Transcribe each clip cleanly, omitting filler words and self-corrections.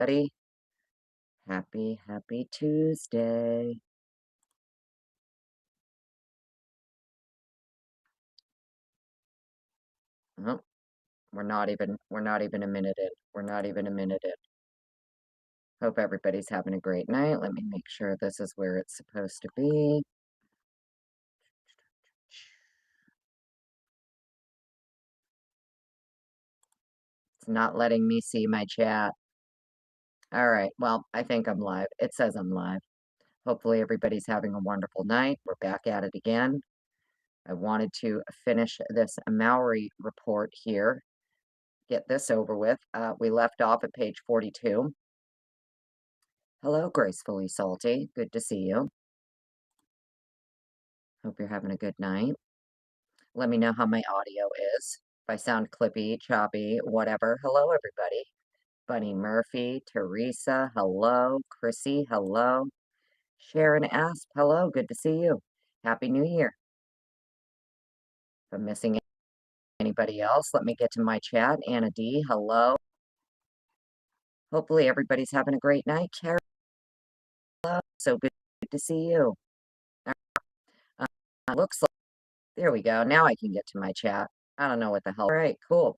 everybody. Happy Tuesday. Oh, we're not even a minute in. We're not even a minute in. Hope everybody's having a great night. Let me make sure this is where it's supposed to be. It's not letting me see my chat. All right, well, I think I'm live. It says I'm live. Hopefully everybody's having a wonderful night. We're back at it again. I wanted to finish this Mowery report here, get this over with. We left off at page 42. Hello, Gracefully Salty. Good to see you. Hope you're having a good night. Let me know how my audio is. If I sound clippy, choppy, whatever. Hello, everybody. Bunny Murphy, Teresa, hello. Chrissy, hello. Sharon Asp, hello. Good to see you. Happy New Year. If I'm missing anybody else, let me get to my chat. Anna D, hello. Hopefully everybody's having a great night. Carol, hello. So good to see you. Looks like, there we go. Now I can get to my chat. I don't know what the hell. All right, cool.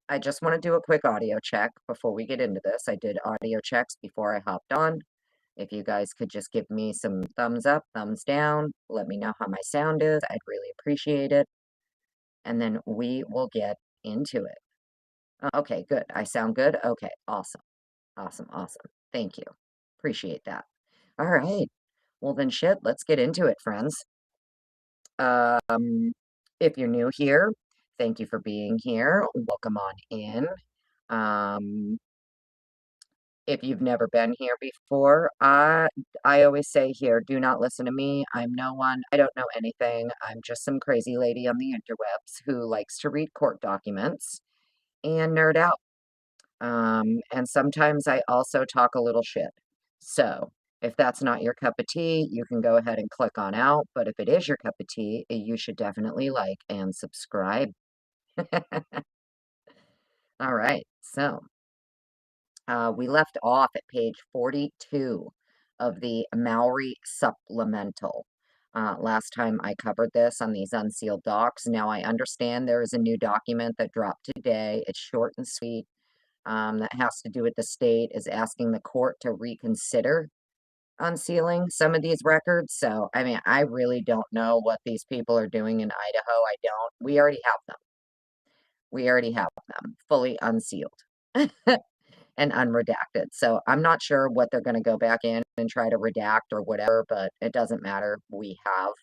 I just want to do a quick audio check before we get into this. I did audio checks before I hopped on. If you guys could just give me some thumbs up, thumbs down, let me know how my sound is. I'd really appreciate it. And then we will get into it. Okay, good. I sound good? Okay, awesome. Awesome, awesome. Thank you. Appreciate that. All right. Well, then shit, let's get into it, friends. If you're new here, thank you for being here. Welcome on in. If you've never been here before, I always say here, do not listen to me. I'm no one. I don't know anything. I'm just some crazy lady on the interwebs who likes to read court documents and nerd out. And sometimes I also talk a little shit. So if that's not your cup of tea, you can go ahead and click on out. But if it is your cup of tea, you should definitely like and subscribe. All right. So we left off at page 42 of the Mowery supplemental. Last time I covered this on these unsealed docs. Now I understand there is a new document that dropped today. It's short and sweet. That has to do with the state is asking the court to reconsider unsealing some of these records. So, I mean, I really don't know what these people are doing in Idaho. I don't. We already have them. We already have them fully unsealed and unredacted. So I'm not sure what they're going to go back in and try to redact or whatever, but it doesn't matter. We have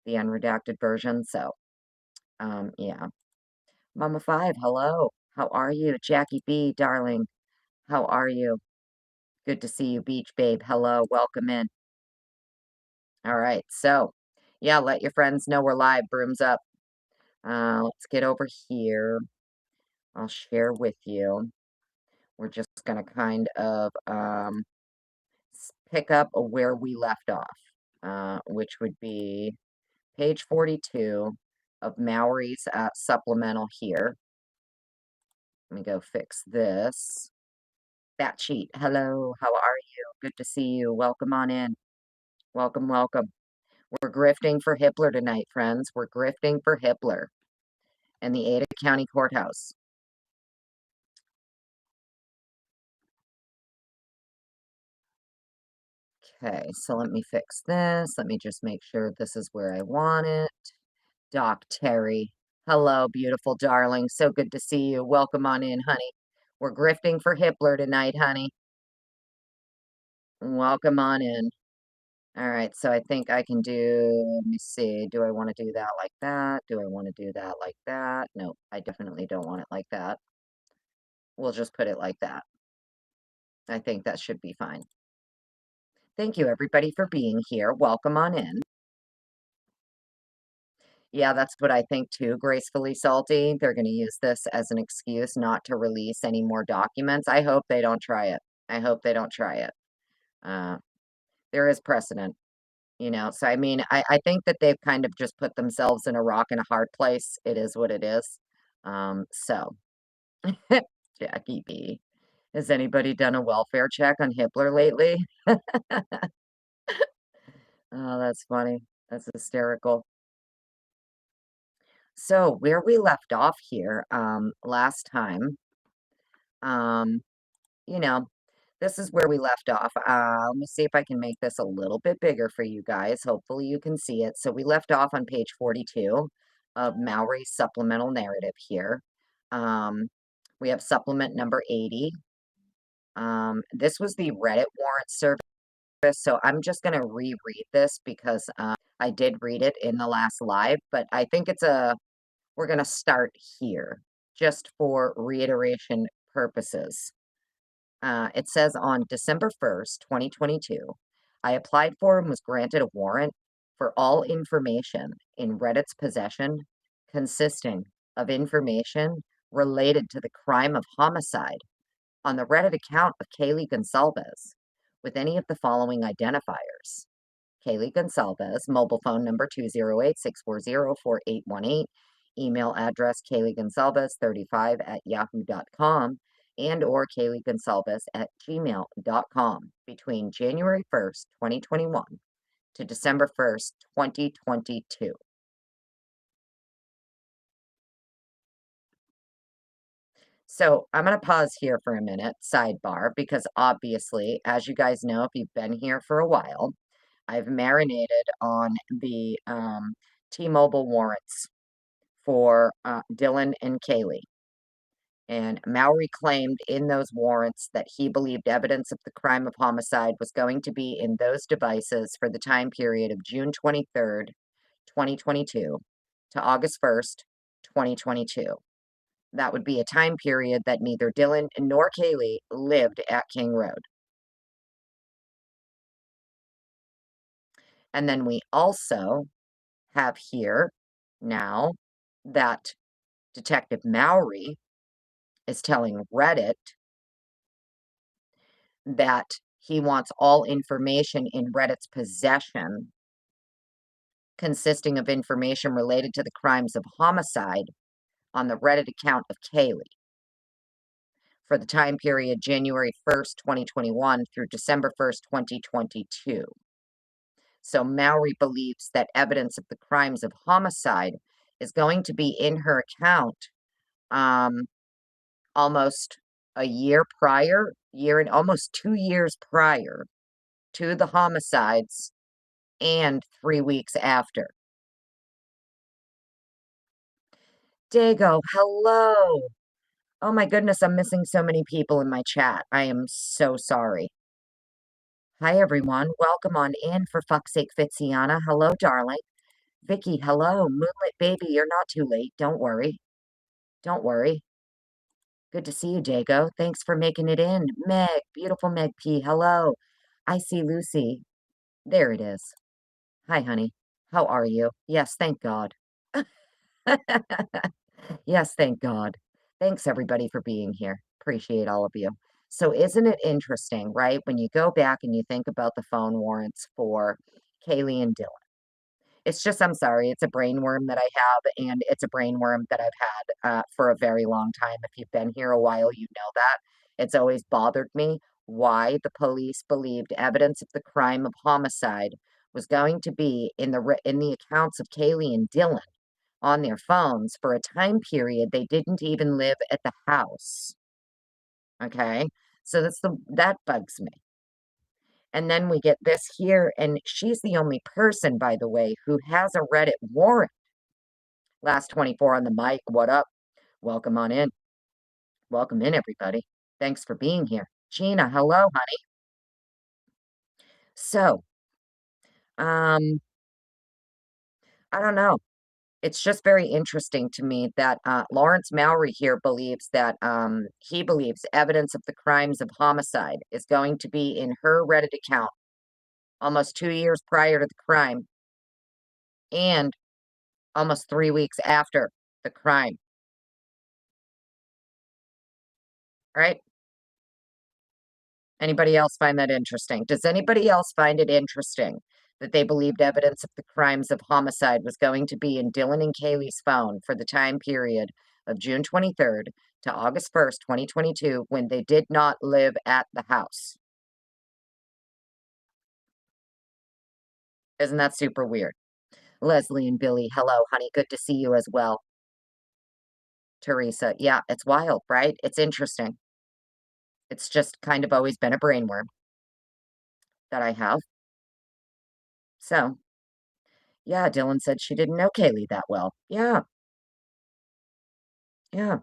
the unredacted version. So, yeah. Mama Five, hello. How are you? Jackie B, darling. How are you? Good to see you, Beach Babe. Hello, welcome in. All right, so yeah, let your friends know we're live. Brooms up. Let's get over here. I'll share with you. We're just gonna kind of pick up where we left off, which would be page 42 of Mowery's supplemental here. Let me go fix this. Bat sheet. Hello, how are you? Good to see you. Welcome on in. Welcome, welcome. We're grifting for Hippler tonight, friends. We're grifting for Hippler and the Ada County Courthouse. Okay, so let me fix this. Let me just make sure this is where I want it. Doc Terry. Hello, beautiful darling. So good to see you. Welcome on in, honey. We're grifting for Hippler tonight, honey. Welcome on in. All right, so I think I can do, let me see, do I want to do that like that? Do I want to do that like that? No, I definitely don't want it like that. We'll just put it like that. I think that should be fine. Thank you, everybody, for being here. Welcome on in. Yeah, that's what I think too, Gracefully Salty. They're going to use this as an excuse not to release any more documents. I hope they don't try it. I hope they don't try it. There is precedent, you know. So, I mean, I think that they've kind of just put themselves in a rock and a hard place. It is what it is. So, Jackie B. Has anybody done a welfare check on Hitler lately? Oh, that's funny. That's hysterical. So where we left off here, last time, um, you know, this is where we left off. Let me see if I can make this a little bit bigger for you guys. Hopefully you can see it. So we left off on page 42 of Mowery's supplemental narrative here. Um, we have supplement number 80. This was the Reddit warrant service, so I'm just going to reread this because I did read it in the last live, but I think we're going to start here just for reiteration purposes. It says on December 1st, 2022, I applied for and was granted a warrant for all information in Reddit's possession consisting of information related to the crime of homicide on the Reddit account of Kaylee Gonsalves with any of the following identifiers. Kaylee Gonsalves, mobile phone number 208-640-4818, email address kayleegonsalves35@yahoo.com, and or kayleegonsalves@gmail.com between January 1st, 2021 to December 1st, 2022. So I'm going to pause here for a minute, sidebar, because obviously, as you guys know, if you've been here for a while, I've marinated on the T-Mobile warrants for Dylan and Kaylee. And Mowery claimed in those warrants that he believed evidence of the crime of homicide was going to be in those devices for the time period of June 23rd, 2022 to August 1st, 2022. That would be a time period that neither Dylan nor Kaylee lived at King Road. And then we also have here now that Detective Mowery is telling Reddit that he wants all information in Reddit's possession consisting of information related to the crimes of homicide on the Reddit account of Kaylee for the time period January 1st, 2021 through December 1st, 2022. So Mowery believes that evidence of the crimes of homicide is going to be in her account almost a year prior, and almost 2 years prior to the homicides and 3 weeks after. Dago, hello. Oh my goodness, I'm missing so many people in my chat. I am so sorry. Hi everyone, welcome on in for fuck's sake, Fitziana. Hello, darling. Vicky, hello. Moonlit baby, you're not too late. Don't worry. Don't worry. Good to see you, Dago. Thanks for making it in. Meg, beautiful Meg P. Hello. I see Lucy. There it is. Hi, honey. How are you? Yes, thank God. Yes, thank God. Thanks everybody for being here. Appreciate all of you. So isn't it interesting, right? When you go back and you think about the phone warrants for Kaylee and Dylan. It's just, I'm sorry, it's a brain worm that I have, and it's a brain worm that I've had for a very long time. If you've been here a while, you know that. It's always bothered me why the police believed evidence of the crime of homicide was going to be in the accounts of Kaylee and Dylan on their phones for a time period they didn't even live at the house. Okay? So that bugs me. And then we get this here, and she's the only person, by the way, who has a Reddit warrant. Last 24 on the mic. What up? Welcome on in. Welcome in, everybody. Thanks for being here. Gina, hello, honey. So, I don't know. It's just very interesting to me that Lawrence Mowery here believes that he believes evidence of the crimes of homicide is going to be in her Reddit account almost 2 years prior to the crime and almost 3 weeks after the crime. Right? Anybody else find that interesting? Does anybody else find it interesting that they believed evidence of the crimes of homicide was going to be in Dylan and Kaylee's phone for the time period of June 23rd to August 1st, 2022, when they did not live at the house. Isn't that super weird? Leslie and Billy, hello, honey. Good to see you as well. Teresa, yeah, it's wild, right? It's interesting. It's just kind of always been a brainworm that I have. So, yeah, Dylan said she didn't know Kaylee that well. Yeah, yeah.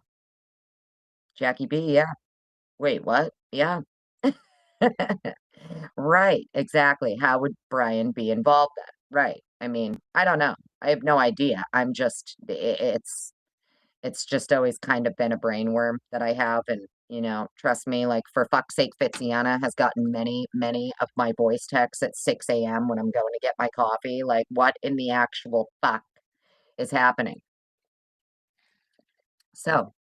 Jackie B, yeah. Wait, what? Yeah. Right, exactly. How would Brian be involved then? Right. I mean, I don't know. I have no idea. I'm just it's just always kind of been a brainworm that I have, and, trust me, like, for fuck's sake, Fitziana has gotten many, many of my voice texts at 6 AM when I'm going to get my coffee, like, what in the actual fuck is happening? So,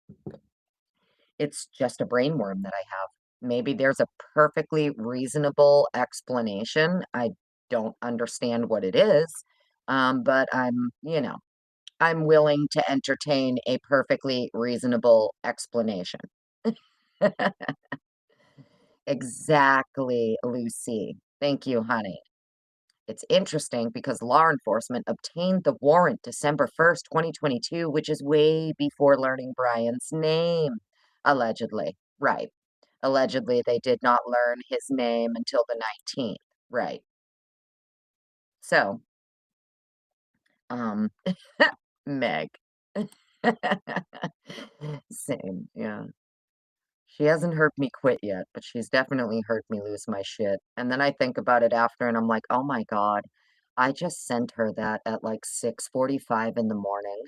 it's just a brainworm that I have. Maybe there's a perfectly reasonable explanation. I don't understand what it is, but I'm willing to entertain a perfectly reasonable explanation. Exactly, Lucy. Thank you, honey. It's interesting because law enforcement obtained the warrant December 1st, 2022, which is way before learning Brian's name, allegedly. Right. Allegedly, they did not learn his name until the 19th. Right. So, um, Meg. Same, yeah. She hasn't heard me quit yet, but she's definitely heard me lose my shit. And then I think about it after and I'm like, oh my God, I just sent her that at like 6:45 in the morning.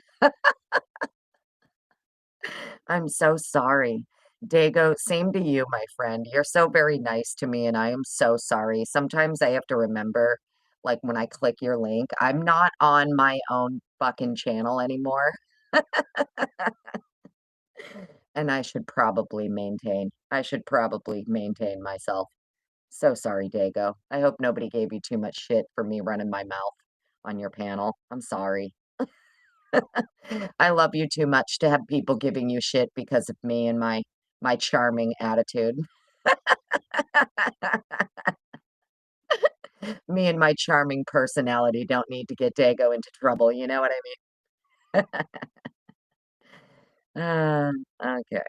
I'm so sorry. Dago, same to you, my friend. You're so very nice to me, and I am so sorry. Sometimes I have to remember, like when I click your link, I'm not on my own fucking channel anymore. And I should probably maintain myself. So sorry, Dago. I hope nobody gave you too much shit for me running my mouth on your panel. I'm sorry. I love you too much to have people giving you shit because of me and my charming attitude. Me and my charming personality don't need to get Dago into trouble, you know what I mean? Okay.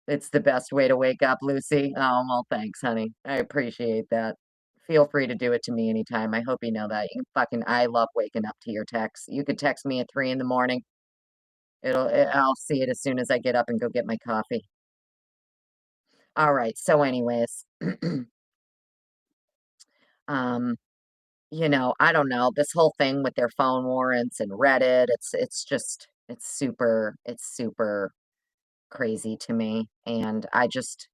It's the best way to wake up, Lucy. Oh, well, thanks, honey. I appreciate that. Feel free to do it to me anytime. I hope you know that. I love waking up to your texts. You could text me at 3 in the morning. I'll see it as soon as I get up and go get my coffee. All right. So anyways, um, I don't know, this whole thing with their phone warrants and Reddit, it's super crazy to me. And I just,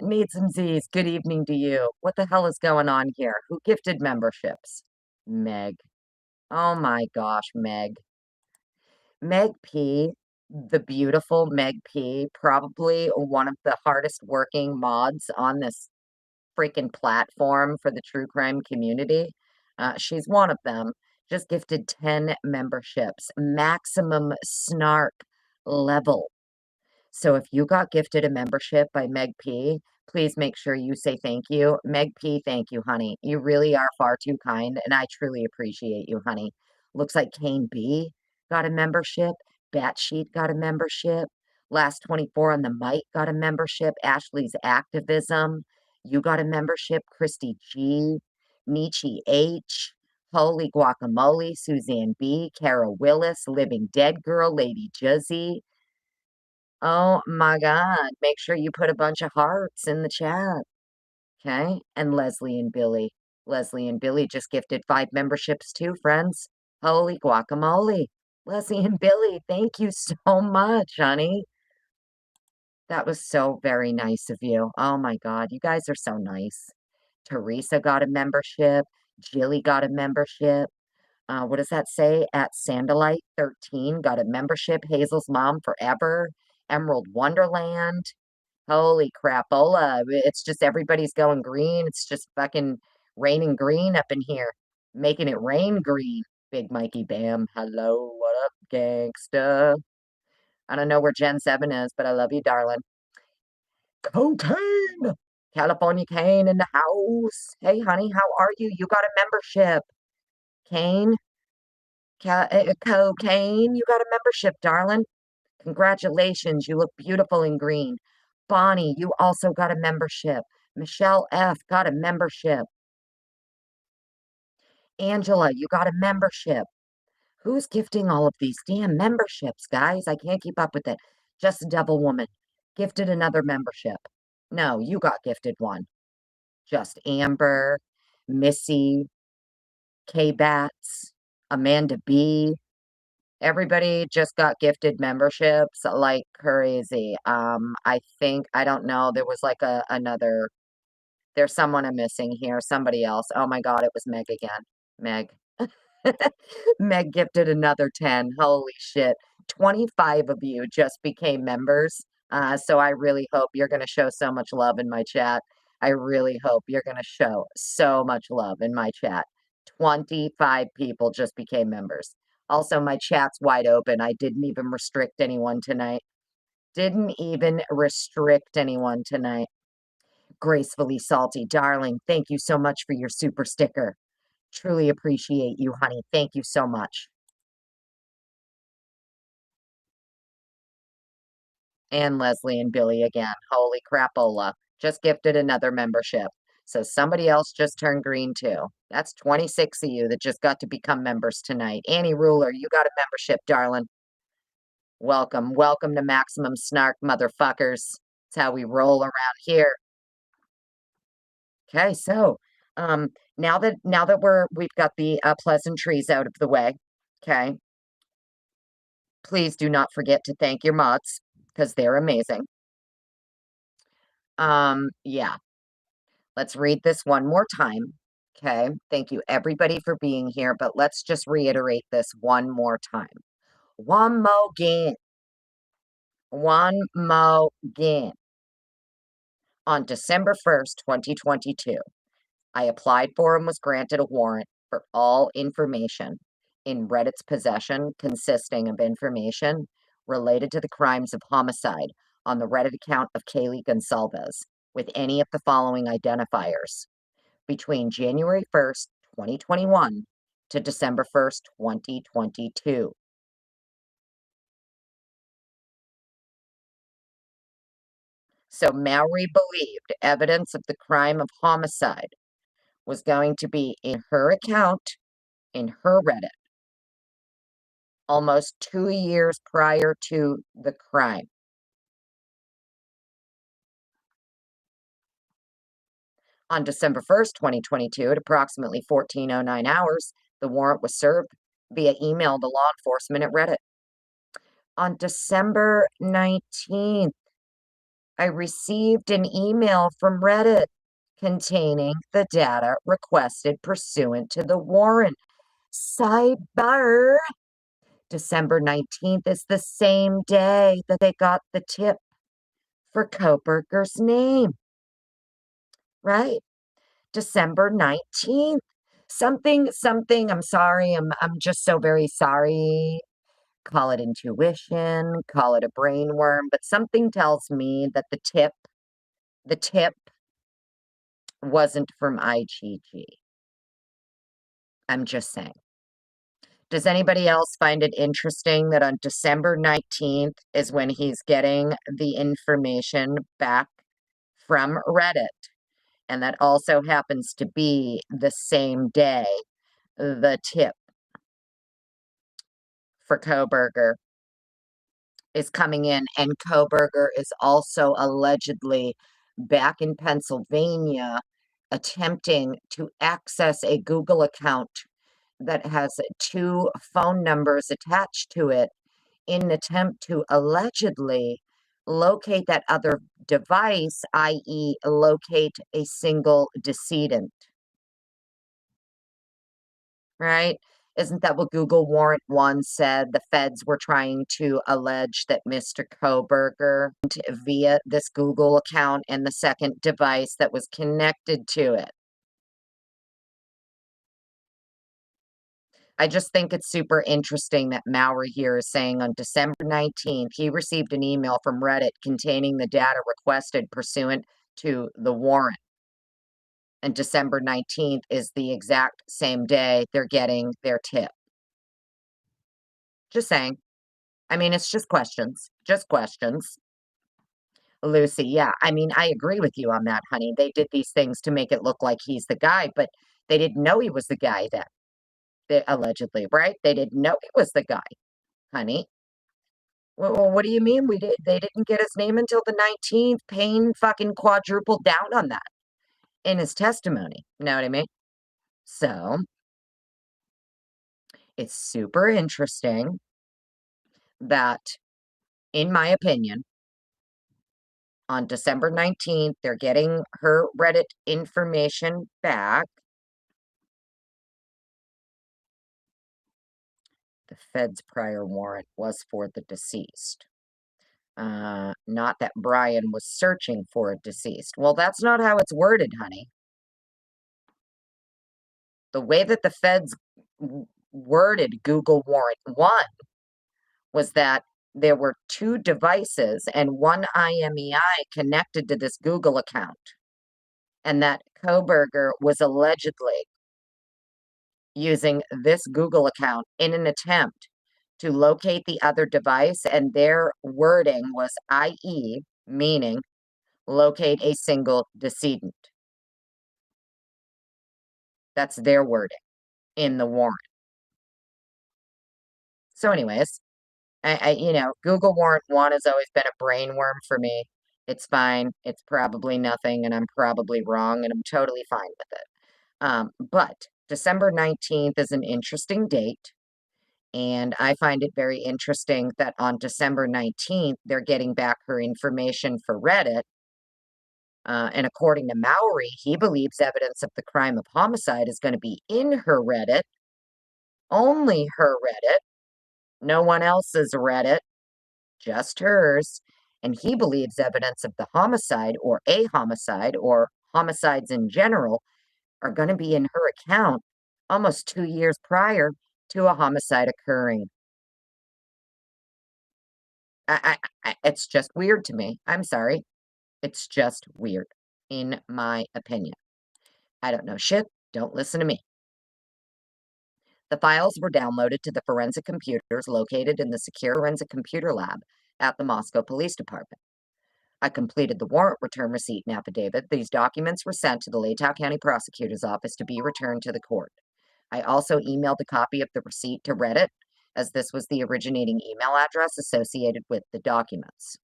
need some Z's. Good evening to you. What the hell is going on here? Who gifted memberships? Meg. Oh my gosh, Meg. Meg P, the beautiful Meg P, probably one of the hardest working mods on this freaking platform for the true crime community. She's one of them. Just gifted 10 memberships, maximum snark level. So if you got gifted a membership by Meg P, please make sure you say thank you. Meg P, thank you, honey. You really are far too kind, and I truly appreciate you, honey. Looks like Kane B got a membership. Batsheet got a membership. Last 24 on the mic got a membership. Ashley's Activism. You got a membership. Christy G. Nietzsche H. Holy Guacamole. Suzanne B. Kara Willis. Living Dead Girl. Lady Juzzy. Oh my God. Make sure you put a bunch of hearts in the chat. Okay. And Leslie and Billy. Leslie and Billy just gifted 5 memberships too, friends. Holy guacamole. Leslie and Billy, thank you so much, honey. That was so very nice of you. Oh my God. You guys are so nice. Teresa got a membership. Jilly got a membership. What does that say? At Sandalite 13 got a membership. Hazel's mom forever. Emerald Wonderland. Holy crapola. It's just everybody's going green. It's just fucking raining green up in here. Making it rain green. Big Mikey Bam. Hello. What up, gangsta? I don't know where Gen 7 is, but I love you, darling. Cocaine! California Kane in the house. Hey, honey, how are you? You got a membership. Kane? Cocaine? You got a membership, darling. Congratulations, you look beautiful in green. Bonnie, you also got a membership. Michelle F. got a membership. Angela, you got a membership. Who's gifting all of these damn memberships, guys? I can't keep up with it. Just a Devil Woman gifted another membership. No, you got gifted one. Just Amber, Missy, K-Bats, Amanda B. Everybody just got gifted memberships like crazy. I think, I don't know, there was like another, there's someone I'm missing here, somebody else. Oh my God, it was Meg again. Meg. Meg gifted another 10. Holy shit. 25 of you just became members. So I really hope you're going to show so much love in my chat. I really hope you're going to show so much love in my chat. 25 people just became members. Also, my chat's wide open. I didn't even restrict anyone tonight. Didn't even restrict anyone tonight. Gracefully Salty, darling, thank you so much for your super sticker. Truly appreciate you, honey. Thank you so much. And Leslie and Billy again. Holy crapola. Just gifted another membership. So somebody else just turned green too. That's 26 of you that just got to become members tonight. Annie Ruler, you got a membership, darling. Welcome. Welcome to Maximum Snark, motherfuckers. That's how we roll around here. Okay, so now that we've got the pleasantries out of the way, okay, please do not forget to thank your mods because they're amazing. Yeah. Let's read this one more time. Okay. Thank you everybody for being here, but let's just reiterate this one more time. One more again. One more again. On December 1st, 2022, I applied for and was granted a warrant for all information in Reddit's possession consisting of information related to the crimes of homicide on the Reddit account of Kaylee Gonsalves with any of the following identifiers between January 1st, 2021 to December 1st, 2022. So Mowery believed evidence of the crime of homicide was going to be in her account, in her Reddit, almost 2 years prior to the crime. On December 1st, 2022, at approximately 14:09 hours, the warrant was served via email to law enforcement at Reddit. On December 19th, I received an email from Reddit containing the data requested pursuant to the warrant. Sidebar. December 19th is the same day that they got the tip for Kohberger's name. Right? December 19th. Something, I'm sorry, I'm just so very sorry. Call it intuition, call it a brain worm, but something tells me that the tip wasn't from IGG. I'm just saying. Does anybody else find it interesting that on December 19th is when he's getting the information back from Reddit? And that also happens to be the same day the tip for Kohberger is coming in. And Kohberger is also allegedly back in Pennsylvania attempting to access a Google account that has 2 phone numbers attached to it in an attempt to allegedly locate that other device, i.e., locate a single decedent. Right? Isn't that what Google Warrant 1 said? The feds were trying to allege that Mr. Kohberger via this Google account and the second device that was connected to it I just think it's super interesting that Mowery here is saying on December 19th, he received an email from Reddit containing the data requested pursuant to the warrant. And December 19th is the exact same day they're getting their tip. Just saying. I mean, it's just questions. Just questions. Lucy, yeah. I mean, I agree with you on that, honey. They did these things to make it look like he's the guy, but they didn't know he was the guy then. Allegedly, right? They didn't know he was the guy, honey. Well, what do you mean they didn't get his name until the 19th? Payne fucking quadrupled down on that in his testimony. You know what I mean? So it's super interesting that, in my opinion, on December 19th, they're getting her Reddit information back. The Fed's prior warrant was for the deceased. Not that Brian was searching for a deceased. Well, that's not how it's worded, honey. The way that the Feds worded Google Warrant 1 was that there were 2 devices and 1 IMEI connected to this Google account, and that Kohberger was allegedly using this Google account in an attempt to locate the other device, and their wording was IE, meaning locate a single decedent. That's their wording in the warrant. So anyways, Google Warrant 1 has always been a brain worm for me. It's fine. It's probably nothing, and I'm probably wrong, and I'm totally fine with it. But December 19th is an interesting date, and I find it very interesting that on December 19th, they're getting back her information for Reddit. And according to Mowery, he believes evidence of the crime of homicide is going to be in her Reddit, only her Reddit, no one else's Reddit, just hers. And he believes evidence of the homicide or a homicide or homicides in general are going to be in her account almost 2 years prior to a homicide occurring. It's just weird to me. I'm sorry. It's just weird, in my opinion. I don't know shit. Don't listen to me. The files were downloaded to the forensic computers located in the secure forensic computer lab at the Moscow Police Department. I completed the warrant return receipt and affidavit. These documents were sent to the Ada County Prosecutor's Office to be returned to the court. I also emailed a copy of the receipt to Reddit, as this was the originating email address associated with the documents.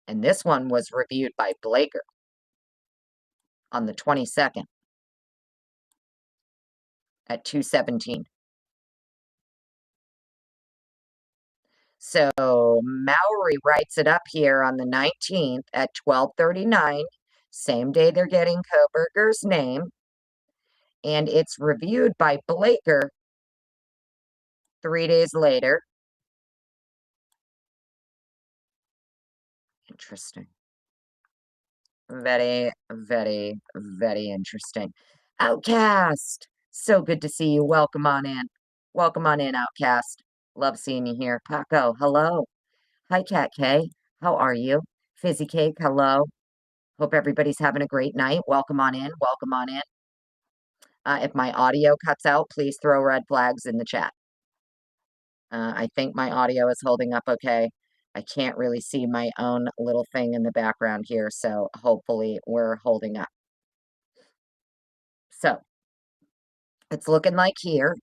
And this one was reviewed by Blaker on the 22nd at 2:17. So Mowery writes it up here on the 19th at 12:39, same day they're getting Kohberger's name, and it's reviewed by Blaker 3 days later. Interesting. Very, very, very interesting. Outcast, so good to see you. Welcome on in. Welcome on in, Outcast. Love seeing you here. Paco, hello. Hi, Cat K. How are you? Fizzy Cake, hello. Hope everybody's having a great night. Welcome on in. Welcome on in. If my audio cuts out, please throw red flags in the chat. I think my audio is holding up okay. I can't really see my own little thing in the background here, so hopefully we're holding up. So it's looking like here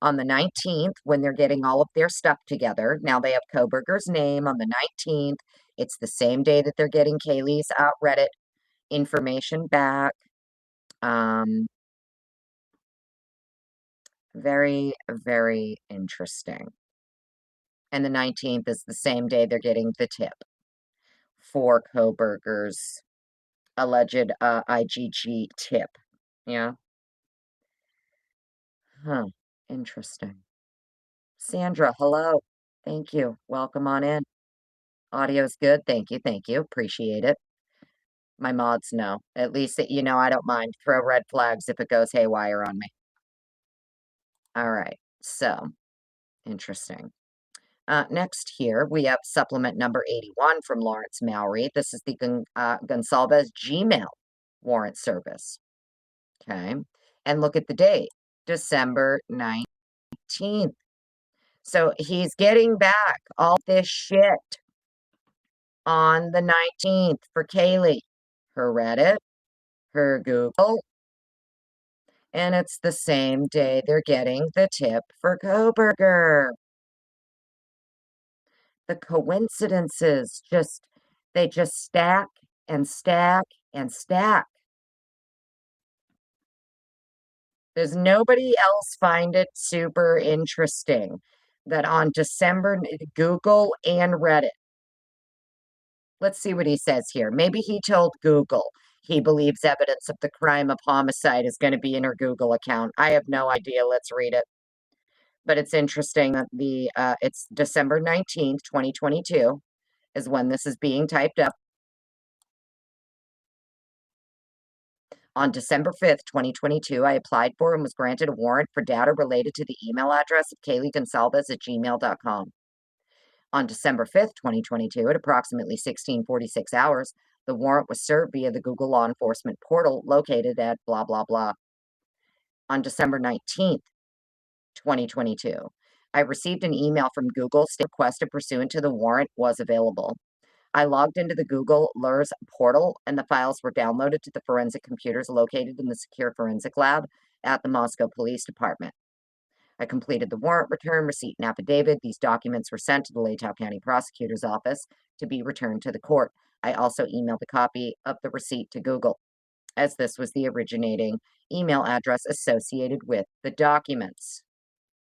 on the 19th, when they're getting all of their stuff together. Now they have Kohberger's name on the 19th. It's the same day that they're getting Kaylee's Reddit information back. Very, very interesting. And the 19th is the same day they're getting the tip for Kohberger's alleged IGG tip. Yeah. Huh. Interesting. Sandra, hello. Thank you. Welcome on in. Audio's good. Thank you. Thank you. Appreciate it. My mods know. At least, I don't mind. Throw red flags if it goes haywire on me. All right, so interesting. Next here, we have supplement number 81 from Lawrence Mowery. This is the Gonsalves Gmail warrant service. Okay. And look at the date, December 19th. So he's getting back all this shit on the 19th for Kaylee, her Reddit, her Google, and it's the same day they're getting the tip for Kohberger. The coincidences they just stack and stack and stack. Does nobody else find it super interesting that on Google and Reddit? Let's see what he says here. Maybe he told Google he believes evidence of the crime of homicide is going to be in her Google account. I have no idea. Let's read it. But it's interesting that it's December 19th, 2022 is when this is being typed up. On December 5th, 2022, I applied for and was granted a warrant for data related to the email address of Kaylee Gonsalves at gmail.com. On December 5th, 2022, at approximately 16:46 hours, the warrant was served via the Google Law Enforcement portal located at blah, blah, blah. On December 19th, 2022, I received an email from Google stating the request pursuant to the warrant was available. I logged into the Google LURS portal, and the files were downloaded to the forensic computers located in the secure forensic lab at the Moscow Police Department. I completed the warrant return receipt and affidavit. These documents were sent to the Ada County Prosecutor's Office to be returned to the court. I also emailed a copy of the receipt to Google, as this was the originating email address associated with the documents.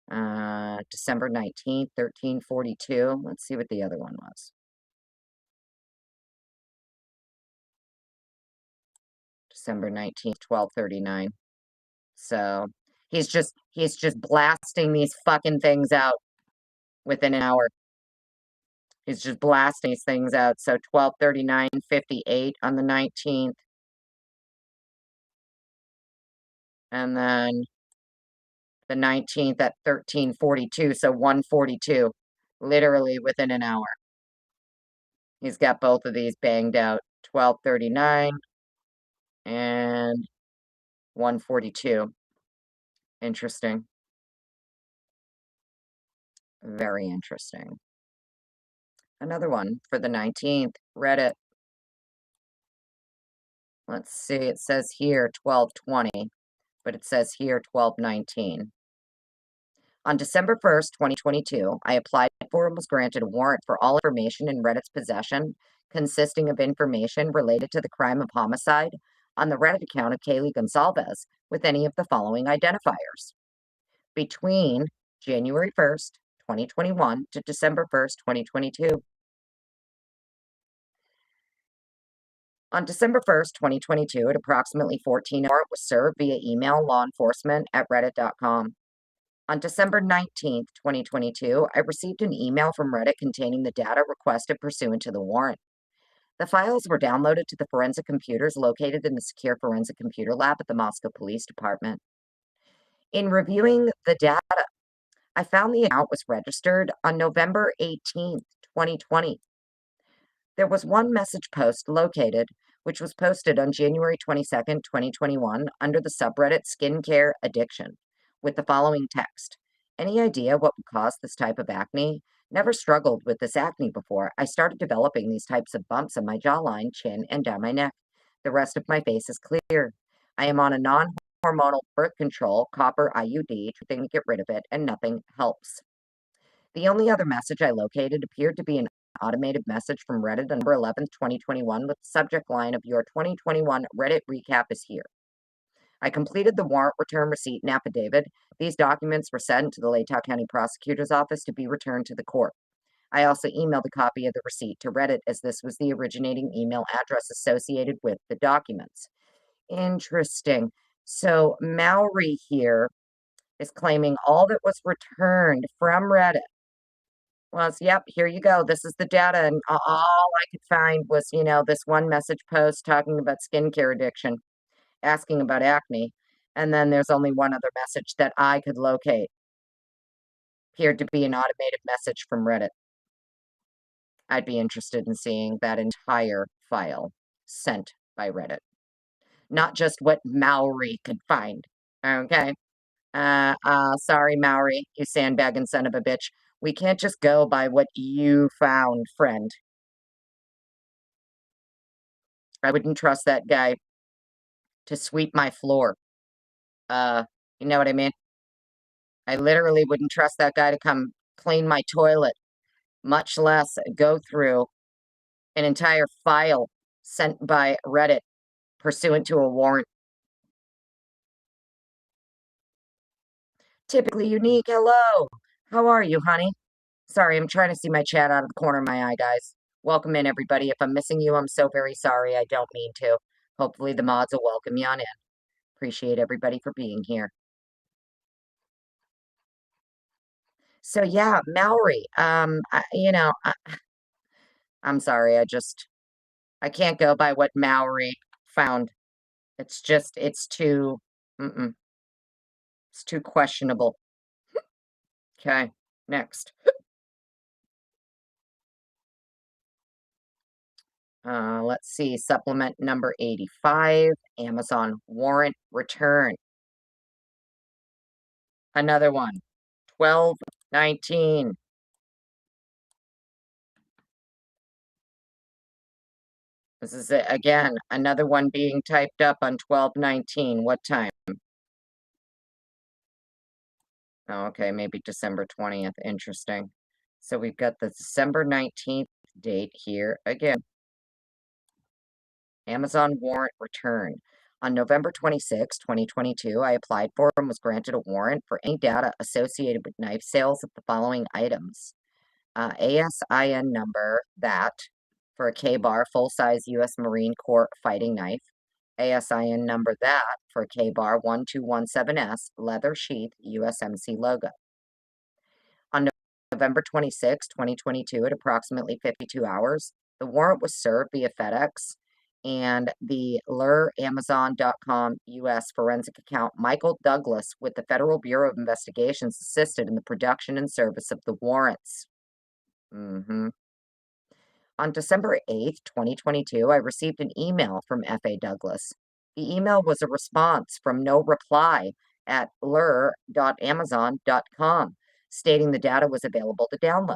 December 19th, 1342. Let's see what the other one was. December 19th, 1239. So he's just blasting these fucking things out within an hour. He's just blasting these things out. So 1239:58 on the 19th. And then the 19th at 1342. So 142. Literally within an hour. He's got both of these banged out. 1239 and 142. Interesting. Very interesting. Another one for the 19th, Reddit. Let's see, it says here 1220, but it says here 1219. On December 1st, 2022, I applied for and was granted a warrant for all information in Reddit's possession, consisting of information related to the crime of homicide on the Reddit account of Kaylee Gonsalves with any of the following identifiers. Between January 1st, 2021 to December 1st, 2022. On December 1st, 2022, at approximately 14 hours, was served via email lawenforcement@reddit.com. On December 19th, 2022, I received an email from Reddit containing the data requested pursuant to the warrant. The files were downloaded to the forensic computers located in the secure forensic computer lab at the Moscow Police Department. In reviewing the data, I found the account was registered on November 18th, 2020. There was one message post located, which was posted on January 22nd, 2021, under the subreddit Skincare Addiction, with the following text. Any idea what would cause this type of acne? Never struggled with this acne before. I started developing these types of bumps on my jawline, chin, and down my neck. The rest of my face is clear. I am on a non-hormonal birth control, copper IUD, trying to get rid of it, and nothing helps. The only other message I located appeared to be an automated message from Reddit on November 11th, 2021, with the subject line of your 2021 Reddit recap is here. I completed the warrant return receipt and affidavit. These documents were sent to the Ada County Prosecutor's Office to be returned to the court. I also emailed a copy of the receipt to Reddit, as this was the originating email address associated with the documents. Interesting. So Mowery here is claiming all that was returned from Reddit. Well, yep, here you go. This is the data, and all I could find was, this one message post talking about skincare addiction, asking about acne. And then there's only one other message that I could locate. Appeared to be an automated message from Reddit. I'd be interested in seeing that entire file sent by Reddit. Not just what Mowery could find. Okay. Sorry, Mowery, you sandbagging son of a bitch. We can't just go by what you found, friend. I wouldn't trust that guy to sweep my floor. You know what I mean? I literally wouldn't trust that guy to come clean my toilet, much less go through an entire file sent by Reddit pursuant to a warrant. Typically unique. Hello. How are you, honey? Sorry, I'm trying to see my chat out of the corner of my eye, guys. Welcome in, everybody. If I'm missing you, I'm so very sorry. I don't mean to. Hopefully the mods will welcome you on in. Appreciate everybody for being here. So yeah, Mowery. I'm sorry. I can't go by what Mowery found. Mm-mm, it's too questionable. Okay, next. Let's see, supplement number 85, Amazon warrant return. Another one, 12/19. This is it again, another one being typed up on 12/19. What time? Oh, okay, maybe December 20th. Interesting. So we've got the December 19th date here again. Amazon warrant return. On November 26, 2022, I applied for and was granted a warrant for any data associated with knife sales of the following items. ASIN number that for a K-bar full-size U.S. Marine Corps fighting knife. ASIN number that for a K-bar 1217S leather sheath USMC logo. On November 26, 2022, at approximately 52 hours, the warrant was served via FedEx and the Amazon.com U.S. forensic account Michael Douglas with the Federal Bureau of Investigations assisted in the production and service of the warrants. On December 8th, 2022, I received an email from F.A. Douglas. The email was a response from no reply at lur.amazon.com stating the data was available to download.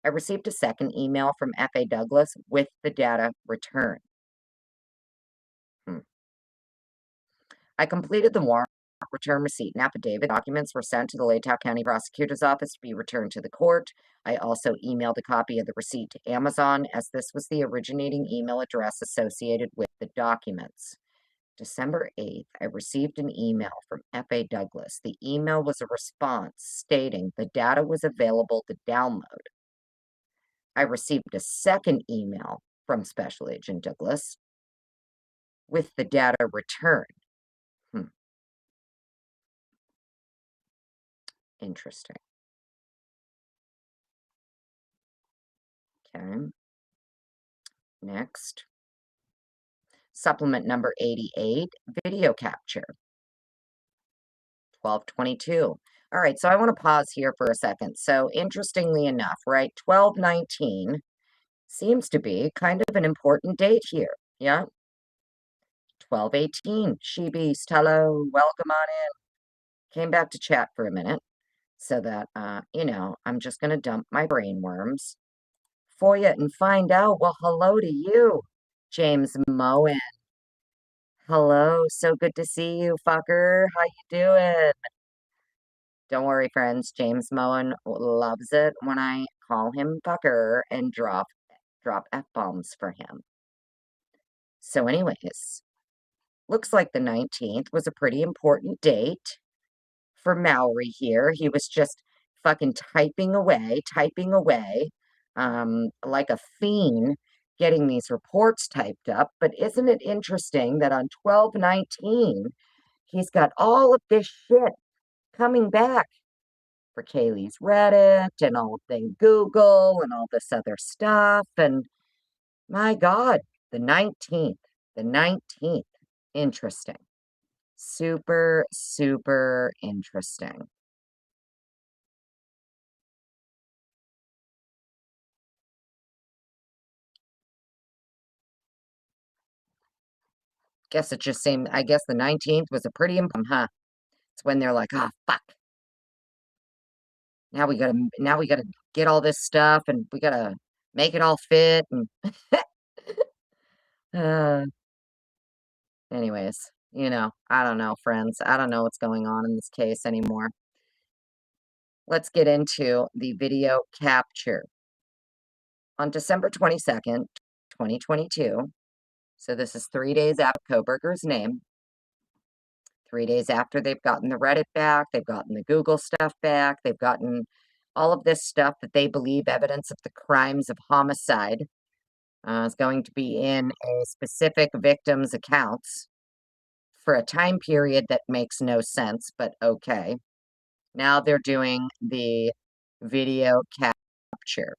I received a second email from F.A. Douglas with the data return. I completed the warrant return receipt and affidavit. Documents were sent to the Ada County Prosecutor's Office to be returned to the court. I also emailed a copy of the receipt to Amazon, as this was the originating email address associated with the documents. December 8th, I received an email from F.A. Douglas. The email was a response stating the data was available to download. I received a second email from Special Agent Douglas with the data returned. Interesting. Okay. Next. Supplement number 88, video capture. 12/22. All right, so I want to pause here for a second. So interestingly enough, right, 12/19 seems to be kind of an important date here. Yeah. 12/18, She Beast, hello, welcome on in. Came back to chat for a minute so that, I'm just going to dump my brainworms for you and find out. Well, hello to you, James Moen. Hello, so good to see you, fucker. How you doing? Don't worry, friends. James Moen loves it when I call him fucker and drop F-bombs for him. So anyways, looks like the 19th was a pretty important date for Mowery here. He was just fucking typing away, like a fiend, getting these reports typed up. But isn't it interesting that on 12/19, he's got all of this shit coming back for Kaylee's Reddit and all of the Google and all this other stuff. And my God, the 19th, interesting. Super, super interesting. Guess it just seemed, I guess the 19th was a pretty huh? It's when they're like, "Oh, fuck. Now we gotta get all this stuff and we gotta make it all fit." And uh, anyways, I don't know, friends. I don't know what's going on in this case anymore. Let's get into the video capture. On December 22nd, 2022, so this is 3 days after Kohberger's name, 3 days after they've gotten the Reddit back, they've gotten the Google stuff back, they've gotten all of this stuff that they believe evidence of the crimes of homicide is going to be in a specific victim's accounts for a time period that makes no sense, but okay. Now they're doing the video capture.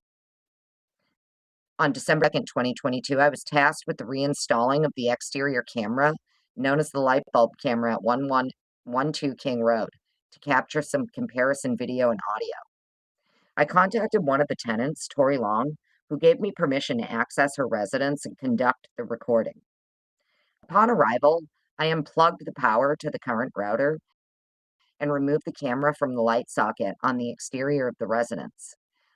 On December 2nd, 2022, I was tasked with the reinstalling of the exterior camera, known as the light bulb camera at 1112 King Road, to capture some comparison video and audio. I contacted one of the tenants, Tori Long, who gave me permission to access her residence and conduct the recording. Upon arrival, I unplugged the power to the current router and removed the camera from the light socket on the exterior of the residence.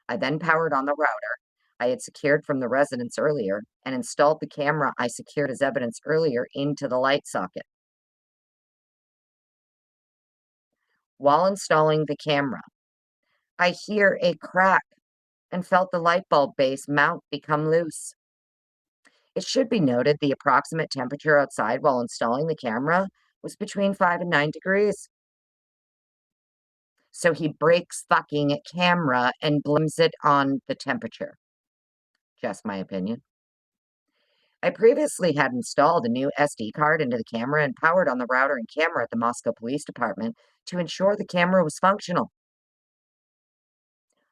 I then powered on the router I had secured from the residence earlier and installed the camera I secured as evidence earlier into the light socket. While installing the camera, I hear a crack and felt the light bulb base mount become loose. It should be noted the approximate temperature outside while installing the camera was between 5 and 9 degrees. So he breaks fucking camera and blames it on the temperature. Just my opinion. I previously had installed a new SD card into the camera and powered on the router and camera at the Moscow Police Department to ensure the camera was functional.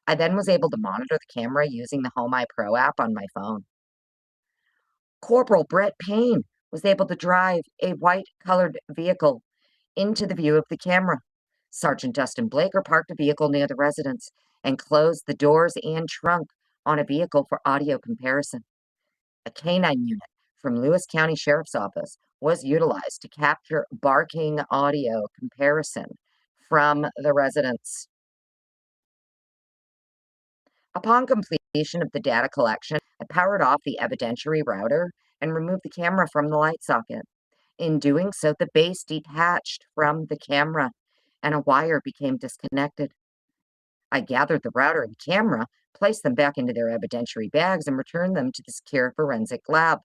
I then was able to monitor the camera using the Home Eye Pro app on my phone. Corporal Brett Payne was able to drive a white-colored vehicle into the view of the camera. Sergeant Dustin Blaker parked a vehicle near the residence and closed the doors and trunk on a vehicle for audio comparison. A canine unit from Lewis County Sheriff's Office was utilized to capture barking audio comparison from the residents. Upon completion of the data collection, I powered off the evidentiary router and removed the camera from the light socket. In doing so, the base detached from the camera and a wire became disconnected. I gathered the router and camera, placed them back into their evidentiary bags, and returned them to the secure forensic lab.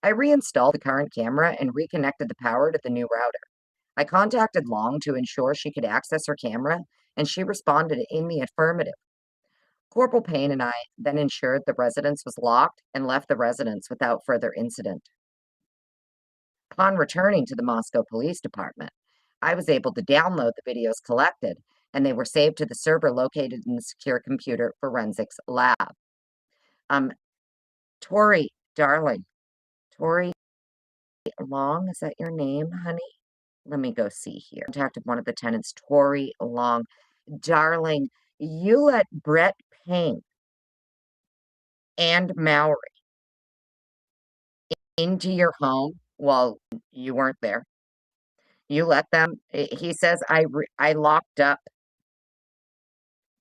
I reinstalled the current camera and reconnected the power to the new router. I contacted Long to ensure she could access her camera, and she responded in the affirmative. Corporal Payne and I then ensured the residence was locked and left the residence without further incident. Upon returning to the Moscow Police Department, I was able to download the videos collected, and they were saved to the server located in the secure computer forensics lab. Tori, darling, Tori Long, is that your name, honey? Let me go see here. Contacted one of the tenants, Tori Long. Darling, you let Brett Payne and Mowery into your home while you weren't there. You let them. He says I locked up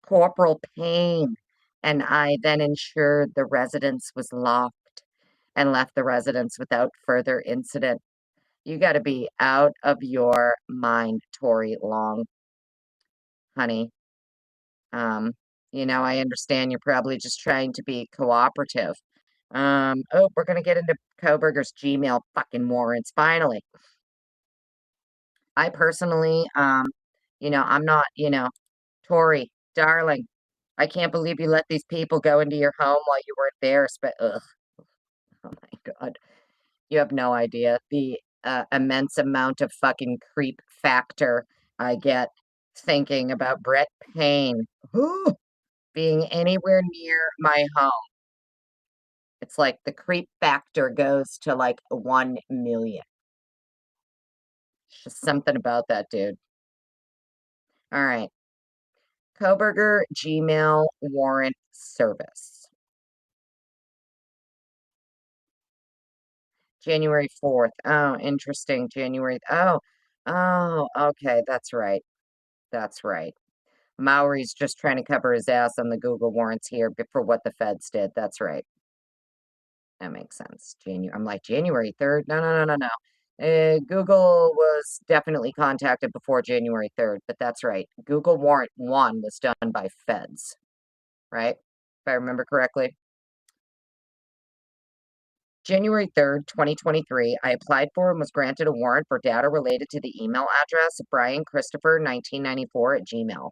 Corporal Payne, and I then ensured the residence was locked and left the residence without further incident. You got to be out of your mind, Tori Long, honey. Um, I understand you're probably just trying to be cooperative. Oh, we're gonna get into Kohberger's Gmail fucking warrants finally. I personally, I'm not, Tori, darling, I can't believe you let these people go into your home while you weren't there. Ugh, oh my God. You have no idea the immense amount of fucking creep factor I get thinking about Brett Payne being anywhere near my home. It's like the creep factor goes to like 1 million. Just something about that dude. All right. Kohberger Gmail warrant service. January 4th. Oh, interesting. Okay. That's right. That's right. Mowery's just trying to cover his ass on the Google warrants here for what the feds did. That's right. That makes sense. I'm like, January 3rd? No, no, no, no, no. Google was definitely contacted before January 3rd, but that's right. Google warrant 1 was done by feds, right? If I remember correctly. January 3rd, 2023, I applied for and was granted a warrant for data related to the email address Brian Christopher 1994 at Gmail.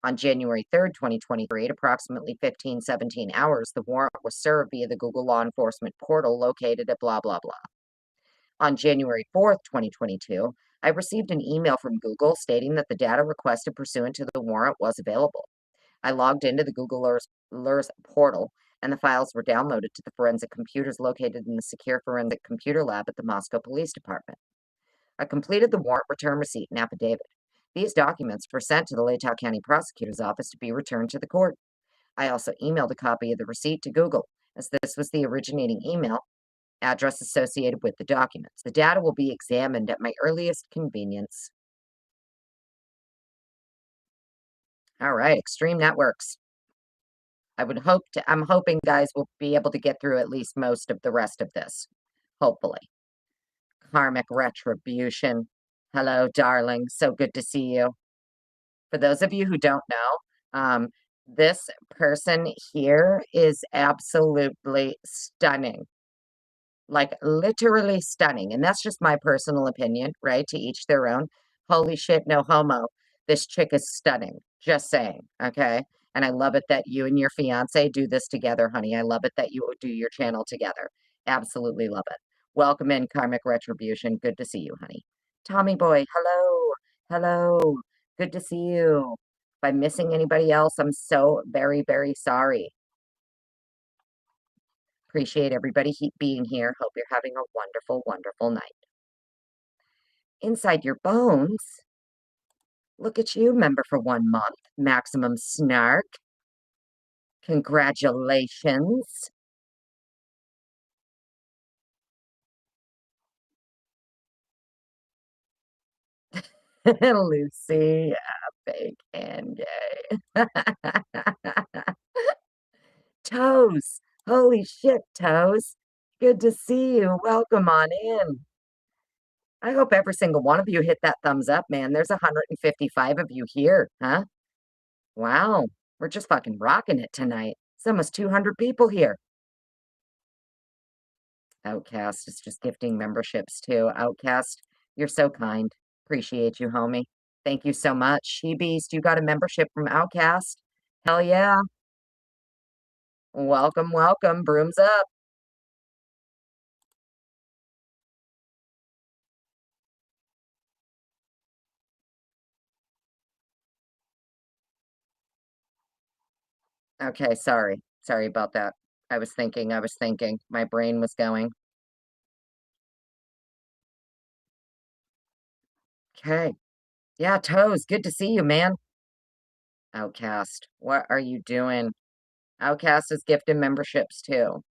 On January 3rd, 2023, at approximately 15:17 hours, the warrant was served via the Google law enforcement portal located at blah, blah, blah. On January 4th, 2022, I received an email from Google stating that the data requested pursuant to the warrant was available. I logged into the Google LERS portal, and the files were downloaded to the forensic computers located in the secure forensic computer lab at the Moscow Police Department. I completed the warrant return receipt and affidavit. These documents were sent to the Ada County Prosecutor's Office to be returned to the court. I also emailed a copy of the receipt to Google, as this was the originating email address associated with the documents. The data will be examined at my earliest convenience. All right, Extreme Networks. I'm hoping guys will be able to get through at least most of the rest of this. Hopefully. Karmic Retribution. Hello, darling. So good to see you. For those of you who don't know, this person here is absolutely stunning. Like literally stunning. And that's just my personal opinion, right? To each their own. Holy shit, no homo. This chick is stunning. Just saying. Okay. And I love it that you and your fiance do this together, honey. I love it that you do your channel together. Absolutely love it. Welcome in, Karmic Retribution. Good to see you, honey. Tommy boy, hello. Hello. Good to see you. If I'm missing anybody else, I'm so very, very sorry. Appreciate everybody being here. Hope you're having a wonderful, wonderful night. Inside your bones. Look at you, member for 1 month. Maximum Snark. Congratulations. Lucy, fake and gay. Toes. Holy shit, Toes. Good to see you. Welcome on in. I hope every single one of you hit that thumbs up, man. There's 155 of you here, huh? Wow. We're just fucking rocking it tonight. It's almost 200 people here. Outcast is just gifting memberships too. Outcast, you're so kind. Appreciate you, homie. Thank you so much. She Beast, you got a membership from Outcast. Hell yeah. Welcome, welcome. Brooms up. Okay, sorry. Sorry about that. I was thinking. My brain was going. Okay. Yeah, Toes, good to see you, man. Outcast, what are you doing? Outcast is gifting memberships too.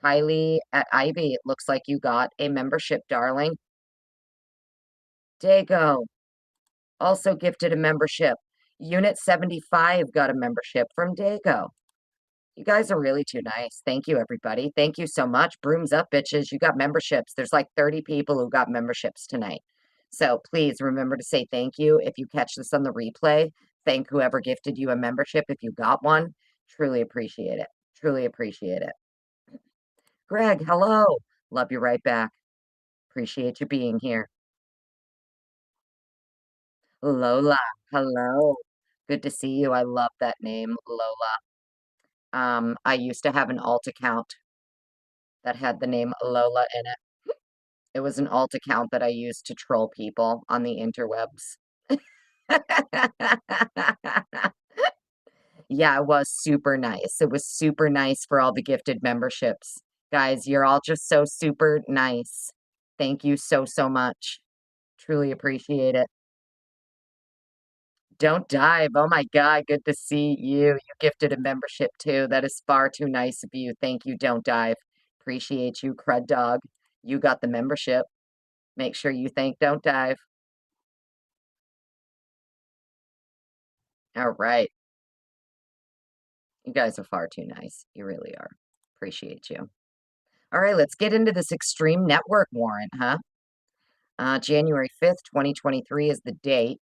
Kylie at Ivy, it looks like you got a membership, darling. Dago also gifted a membership. Unit 75 got a membership from Dago. You guys are really too nice. Thank you, everybody. Thank you so much. Brooms up, bitches. You got memberships. There's like 30 people who got memberships tonight. So please remember to say thank you. If you catch this on the replay, thank whoever gifted you a membership if you got one. Truly appreciate it. Truly appreciate it. Greg, hello. Love you right back. Appreciate you being here. Lola, hello. Good to see you. I love that name, Lola. I used to have an alt account that had the name Lola in it. It was an alt account that I used to troll people on the interwebs. Yeah, it was super nice. It was super nice for all the gifted memberships. Guys, you're all just so super nice. Thank you so, so much. Truly appreciate it. Don't dive. Oh my God, good to see you. You gifted a membership too. That is far too nice of you. Thank you, Don't Dive. Appreciate you, Crud Dog. You got the membership. Make sure you thank Don't Dive. All right. You guys are far too nice. You really are. Appreciate you. All right, let's get into this extreme network warrant, huh? January 5th, 2023 is the date.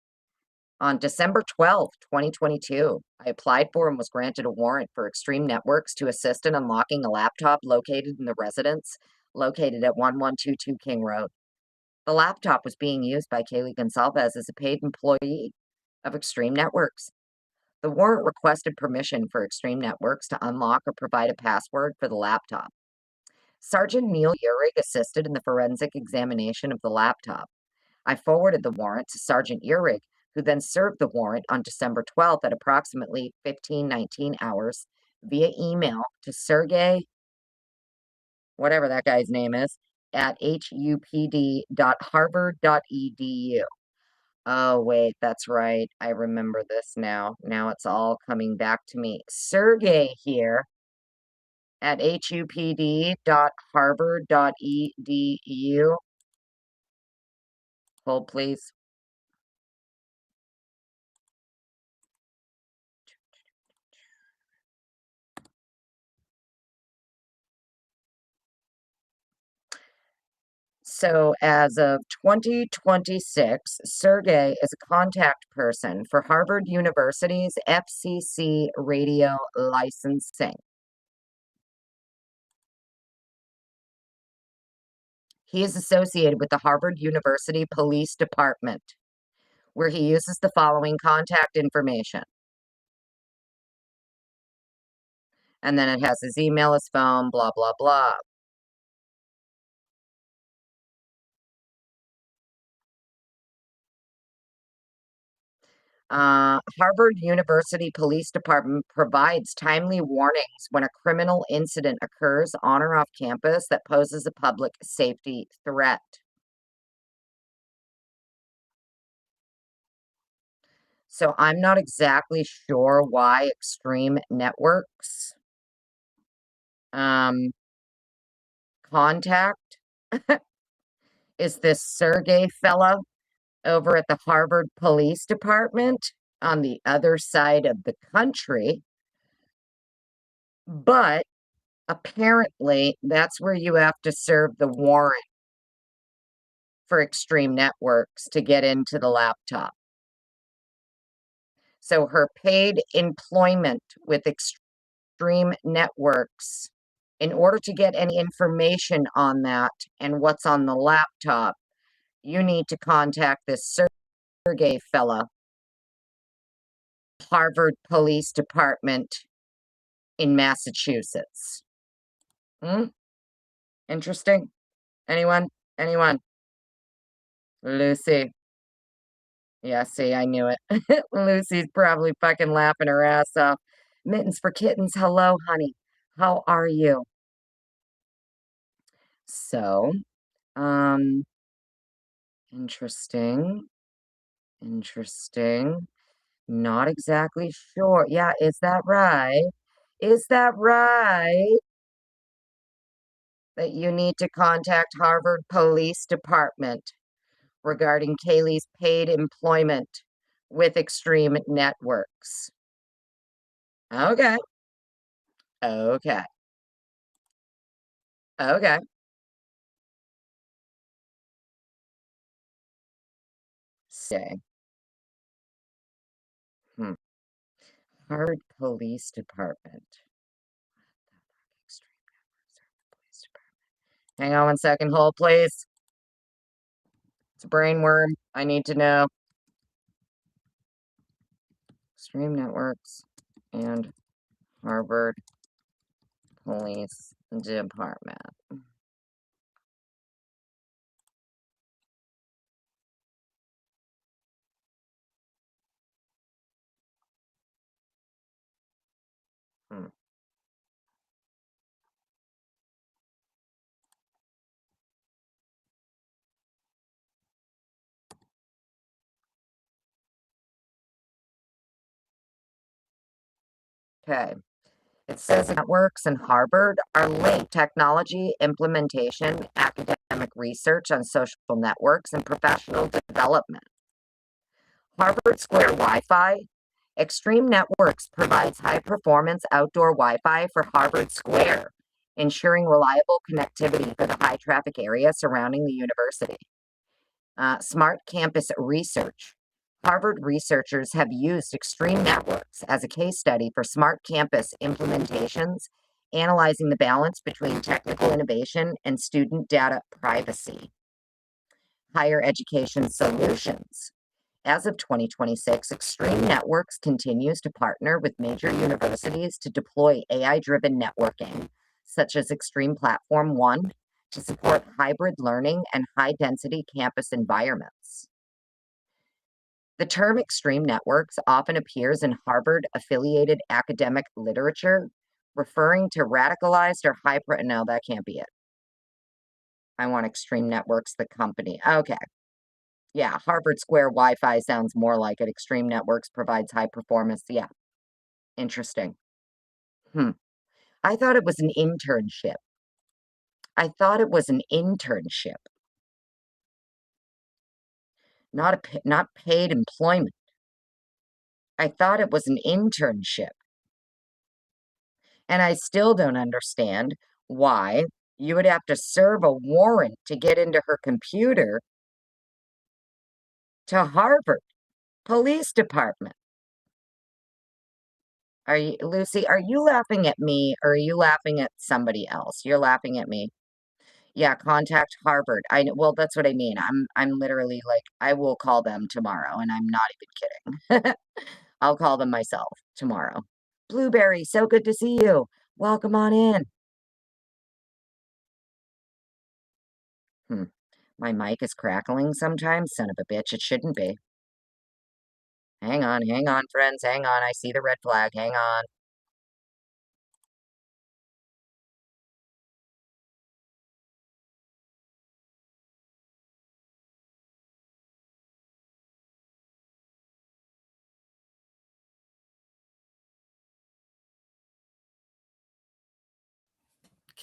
On December 12th, 2022, I applied for and was granted a warrant for Extreme Networks to assist in unlocking a laptop located in the residence located at 1122 King Road. The laptop was being used by Kaylee Gonsalves as a paid employee of Extreme Networks. The warrant requested permission for Extreme Networks to unlock or provide a password for the laptop. Sergeant Neil Uhrig assisted in the forensic examination of the laptop. I forwarded the warrant to Sergeant Uhrig, who then served the warrant on December 12th at approximately 15:19 hours via email to Sergey, whatever that guy's name is, at hupd.harvard.edu. Oh, wait, that's right. I remember this now. Now it's all coming back to me. Sergey here at hupd.harvard.edu. Hold, please. So as of 2026, Sergey is a contact person for Harvard University's FCC radio licensing. He is associated with the Harvard University Police Department, where he uses the following contact information. And then it has his email, his phone, blah, blah, blah. Harvard University Police Department provides timely warnings when a criminal incident occurs on or off campus that poses a public safety threat. So I'm not exactly sure why Extreme Networks um, contact is this Sergey fellow over at the Harvard Police Department on the other side of the country. But apparently, that's where you have to serve the warrant for Extreme Networks to get into the laptop. So her paid employment with Extreme Networks, in order to get any information on that and what's on the laptop, you need to contact this Sergey fella, Harvard Police Department in Massachusetts. Hmm? Interesting? Anyone? Anyone? Lucy. Yeah, see, I knew it. Lucy's probably fucking laughing her ass off. Mittens for kittens. Hello, honey. How are you? So, um, interesting. Interesting. Not exactly sure. Yeah, is that right? Is that right? That you need to contact Harvard Police Department regarding Kaylee's paid employment with Extreme Networks. Okay. Okay. Okay. Say. Hmm. Harvard Police Department. Extreme Networks, Harvard Police Department. Hang on 1 second. Hold, please. It's a brainworm. I need to know. Extreme Networks and Harvard Police Department. Hmm. Okay. It says networks and Harvard are linked technology, implementation, academic research on social networks, and professional development. Harvard Square Wi-Fi. Extreme Networks provides high-performance outdoor Wi-Fi for Harvard Square, ensuring reliable connectivity for the high-traffic area surrounding the university. Smart Campus Research. Harvard researchers have used extreme networks as a case study for smart campus implementations, analyzing the balance between technical innovation and student data privacy. Higher Education Solutions. As of 2026, Extreme Networks continues to partner with major universities to deploy AI-driven networking, such as Extreme Platform One, to support hybrid learning and high-density campus environments. The term extreme networks often appears in Harvard-affiliated academic literature, referring to radicalized or no, that can't be it. I want Extreme Networks, the company. Okay. Yeah, Harvard Square Wi-Fi sounds more like it. Extreme Networks provides high performance. Yeah, interesting. Hmm. I thought it was an internship. I thought it was an internship, not paid employment. I thought it was an internship. And I still don't understand why you would have to serve a warrant to get into her computer to Harvard Police Department. Lucy, are you laughing at me or are you laughing at somebody else? You're laughing at me. Yeah, contact Harvard. Well, that's what I mean. I'm literally like, I will call them tomorrow, and I'm not even kidding. I'll call them myself tomorrow. Blueberry, so good to see you. Welcome on in. Hmm. My mic is crackling sometimes, son of a bitch. It shouldn't be. Hang on, friends. Hang on. I see the red flag. Hang on.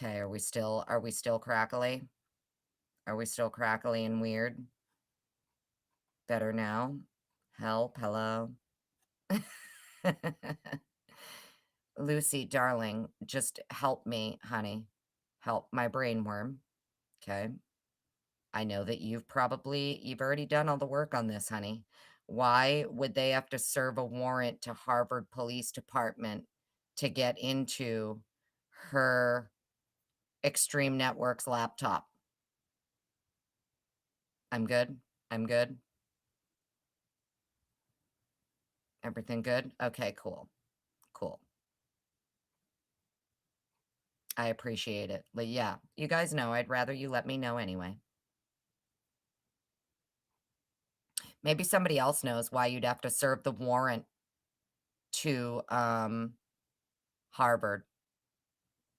Okay, are we still crackly? Are we still crackly and weird? Better now? Help, hello. Lucy, darling, just help me, honey. Help my brainworm. Okay. I know that you've already done all the work on this, honey. Why would they have to serve a warrant to Harvard Police Department to get into her Extreme Networks laptop? I'm good. I'm good. Everything good? Okay, cool. Cool. I appreciate it. But yeah, you guys know I'd rather you let me know anyway. Maybe somebody else knows why you'd have to serve the warrant to Harvard.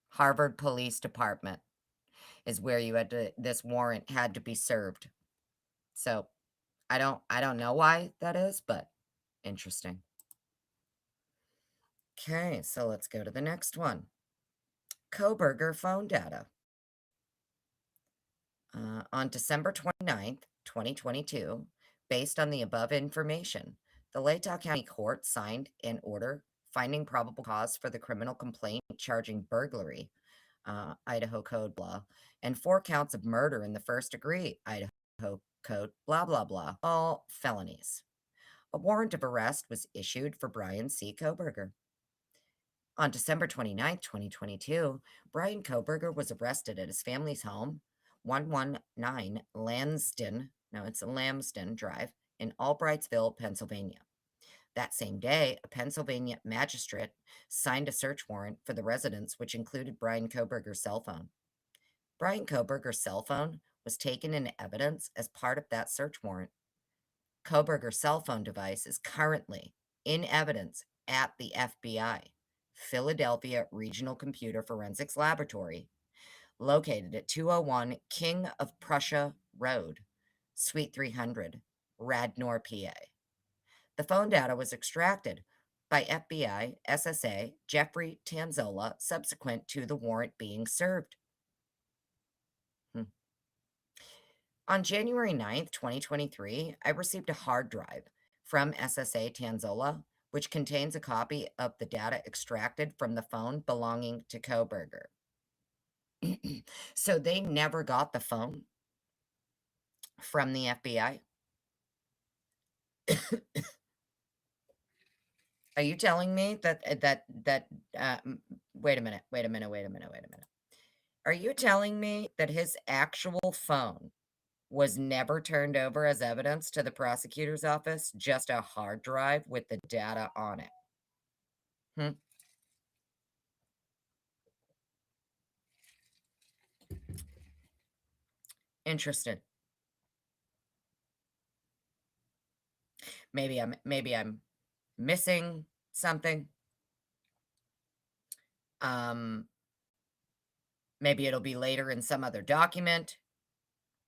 Harvard Police Department is where this warrant had to be served. So I don't know why that is, but interesting. Okay, so let's go to the next one. Kohberger phone data. On December 29th, 2022, based on the above information, the Ada County Court signed an order finding probable cause for the criminal complaint charging burglary, Idaho Code blah, and 4 counts of murder in the first degree, Idaho Code blah blah blah, all felonies. A warrant of arrest was issued for Brian C. Kohberger. On December 29th, 2022, Brian Kohberger was arrested at his family's home, 119 Lansden, no, it's Lambsden Drive, in Albrightsville, Pennsylvania. That same day, a Pennsylvania magistrate signed a search warrant for the residence, which included Brian Kohberger's cell phone. Brian Kohberger's cell phone was taken into evidence as part of that search warrant. Kohberger's cell phone device is currently in evidence at the FBI, Philadelphia Regional Computer Forensics Laboratory, located at 201 King of Prussia Road, Suite 300, Radnor, PA. The phone data was extracted by FBI, SSA, Jeffrey Tanzola, subsequent to the warrant being served. Hmm. On January 9th, 2023, I received a hard drive from SSA Tanzola, which contains a copy of the data extracted from the phone belonging to Kohberger. So they never got the phone from the FBI? Are you telling me wait a minute, wait a minute, wait a minute, wait a minute. Are you telling me that his actual phone was never turned over as evidence to the prosecutor's office, just a hard drive with the data on it? Hmm. Interested. Maybe I'm missing something. Um, Maybe it'll be later in some other document,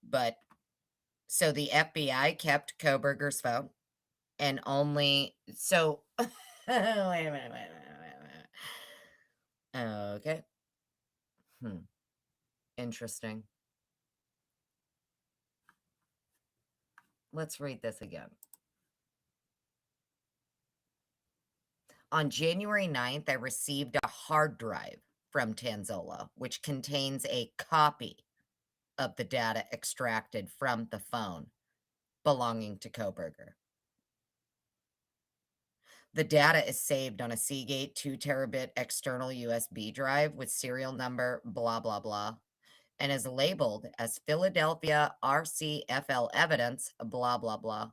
but so the FBI kept Kohberger's phone and only so wait a minute, wait a minute, wait a minute. Okay. Hmm. Interesting. Let's read this again. On January 9th, I received a hard drive from Tanzola, which contains a copy of the data extracted from the phone belonging to Kohberger. The data is saved on a Seagate 2 terabit external USB drive with serial number blah blah blah and is labeled as Philadelphia RCFL evidence blah blah blah.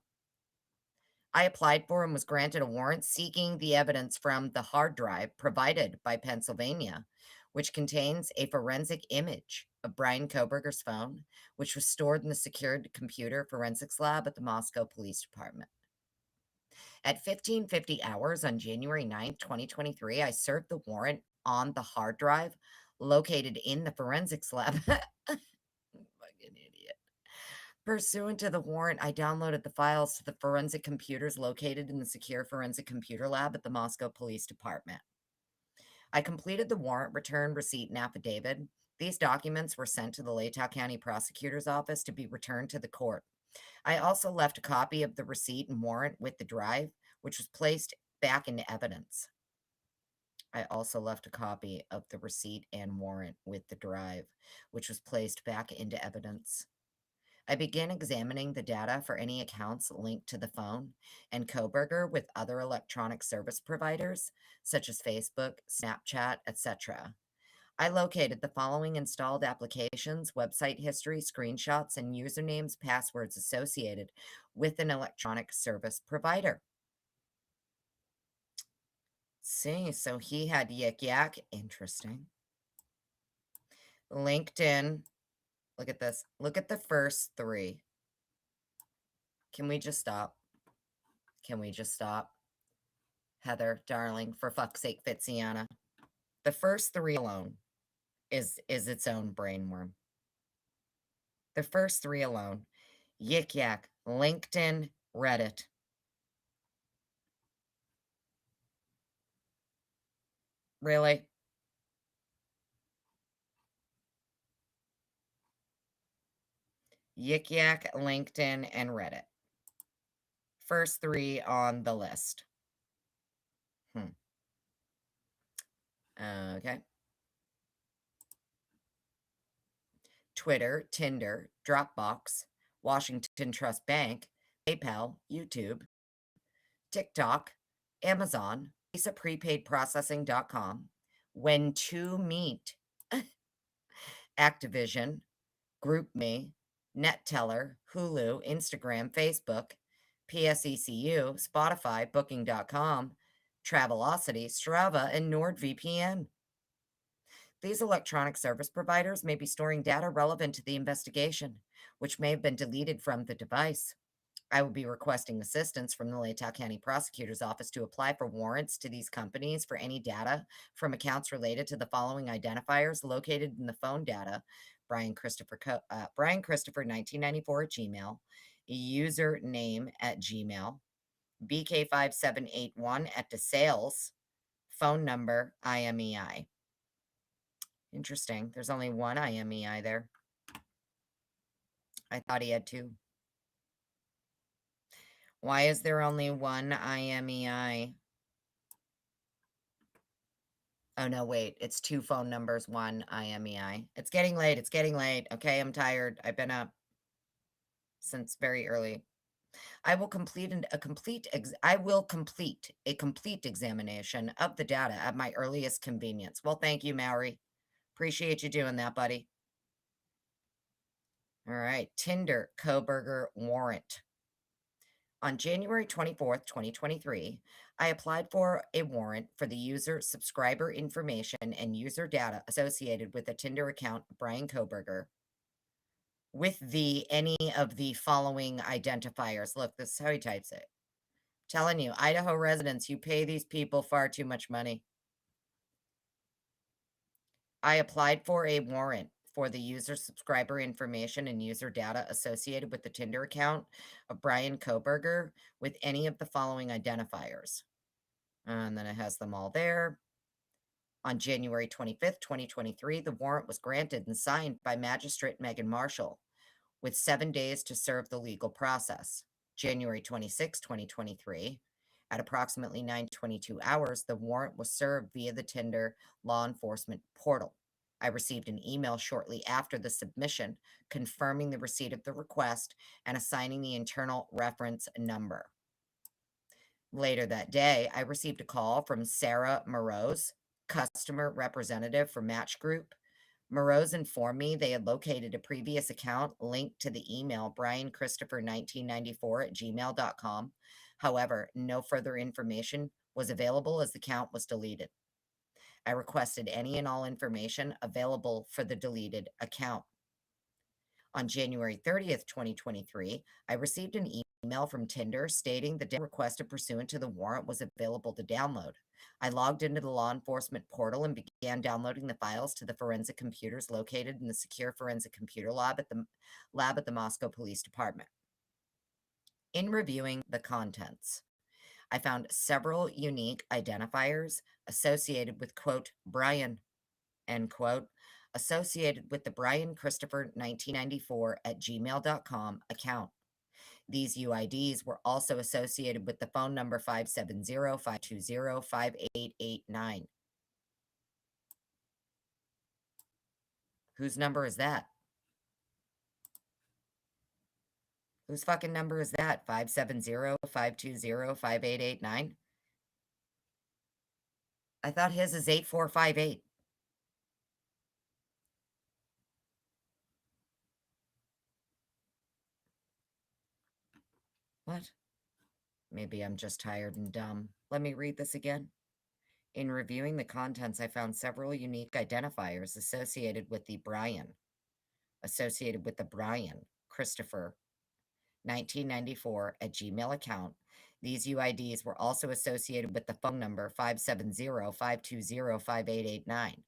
I applied for and was granted a warrant seeking the evidence from the hard drive provided by Pennsylvania, which contains a forensic image of Brian Kohberger's phone, which was stored in the secured computer forensics lab at the Moscow Police Department. At 15:50 hours on January 9th, 2023, I served the warrant on the hard drive located in the forensics lab. Fucking idiot. Pursuant to the warrant, I downloaded the files to the forensic computers located in the secure forensic computer lab at the Moscow Police Department. I completed the warrant return receipt and affidavit. These documents were sent to the Ada County Prosecutor's Office to be returned to the court. I also left a copy of the receipt and warrant with the drive, which was placed back into evidence. I also left a copy of the receipt and warrant with the drive, which was placed back into evidence. I began examining the data for any accounts linked to the phone and Kohberger with other electronic service providers, such as Facebook, Snapchat, etc. I located the following installed applications, website history, screenshots, and usernames, passwords associated with an electronic service provider. See, so he had Yik Yak. Interesting. LinkedIn. Look at this. Look at the first three. Can we just stop? Can we just stop? Heather, darling, for fuck's sake, Fitziana. The first three alone is its own brainworm. The first three alone. Yik Yak, LinkedIn, Reddit. Really? Yik Yak, LinkedIn, and Reddit. First three on the list. Okay. Twitter, Tinder, Dropbox, Washington Trust Bank, PayPal, YouTube, TikTok, Amazon, Visa Prepaid Processing.com, When to Meet, Activision, GroupMe, NetTeller, Hulu, Instagram, Facebook, PSECU, Spotify, Booking.com, Travelocity, Strava, and NordVPN. These electronic service providers may be storing data relevant to the investigation, which may have been deleted from the device. I will be requesting assistance from the Latah County Prosecutor's Office to apply for warrants to these companies for any data from accounts related to the following identifiers located in the phone data: Brian Christopher 1994 at Gmail, username at Gmail, BK5781 at DeSales. Phone number, IMEI. Interesting. There's only one IMEI there. I thought he had two. Why is there only one IMEI? Oh, no, wait. It's two phone numbers, one IMEI. It's getting late. It's getting late. Okay, I'm tired. I've been up since very early. I will complete a complete examination of the data at my earliest convenience. Well, thank you, Mowery. Appreciate you doing that, buddy. All right, Tinder Kohberger warrant. On January 24th, 2023, I applied for a warrant for the user subscriber information and user data associated with a Tinder account of Brian Kohberger with any of the following identifiers. Look, this is how he types it. Telling you, Idaho residents, you pay these people far too much money. I applied for a warrant for the user subscriber information and user data associated with the Tinder account of Brian Kohberger with any of the following identifiers. And then it has them all there. On January 25th, 2023, the warrant was granted and signed by Magistrate Megan Marshall with 7 days to serve the legal process. January 26, 2023, at approximately 9:22 hours, the warrant was served via the Tinder law enforcement portal. I received an email shortly after the submission confirming the receipt of the request and assigning the internal reference number. Later that day, I received a call from Sarah Morose, customer representative for Match Group. Morose informed me they had located a previous account linked to the email brianchristopher1994@gmail.com. However, no further information was available as the account was deleted. I requested any and all information available for the deleted account. On January 30th, 2023, I received an email from Tinder stating the data requested pursuant to the warrant was available to download. I logged into the law enforcement portal and began downloading the files to the forensic computers located in the secure forensic computer lab at the Moscow Police Department. In reviewing the contents, I found several unique identifiers associated with, quote, Brian, end quote, associated with the Brian Christopher 1994@gmail.com account. These UIDs were also associated with the phone number 570-520-5889. Whose number is that? Whose fucking number is that? 570-520-5889? I thought his is 8458. What? Maybe I'm just tired and dumb. Let me read this again. In reviewing the contents, I found several unique identifiers associated with the Brian Christopher 1994@gmail account. These UIDs were also associated with the phone number 570-520-5889.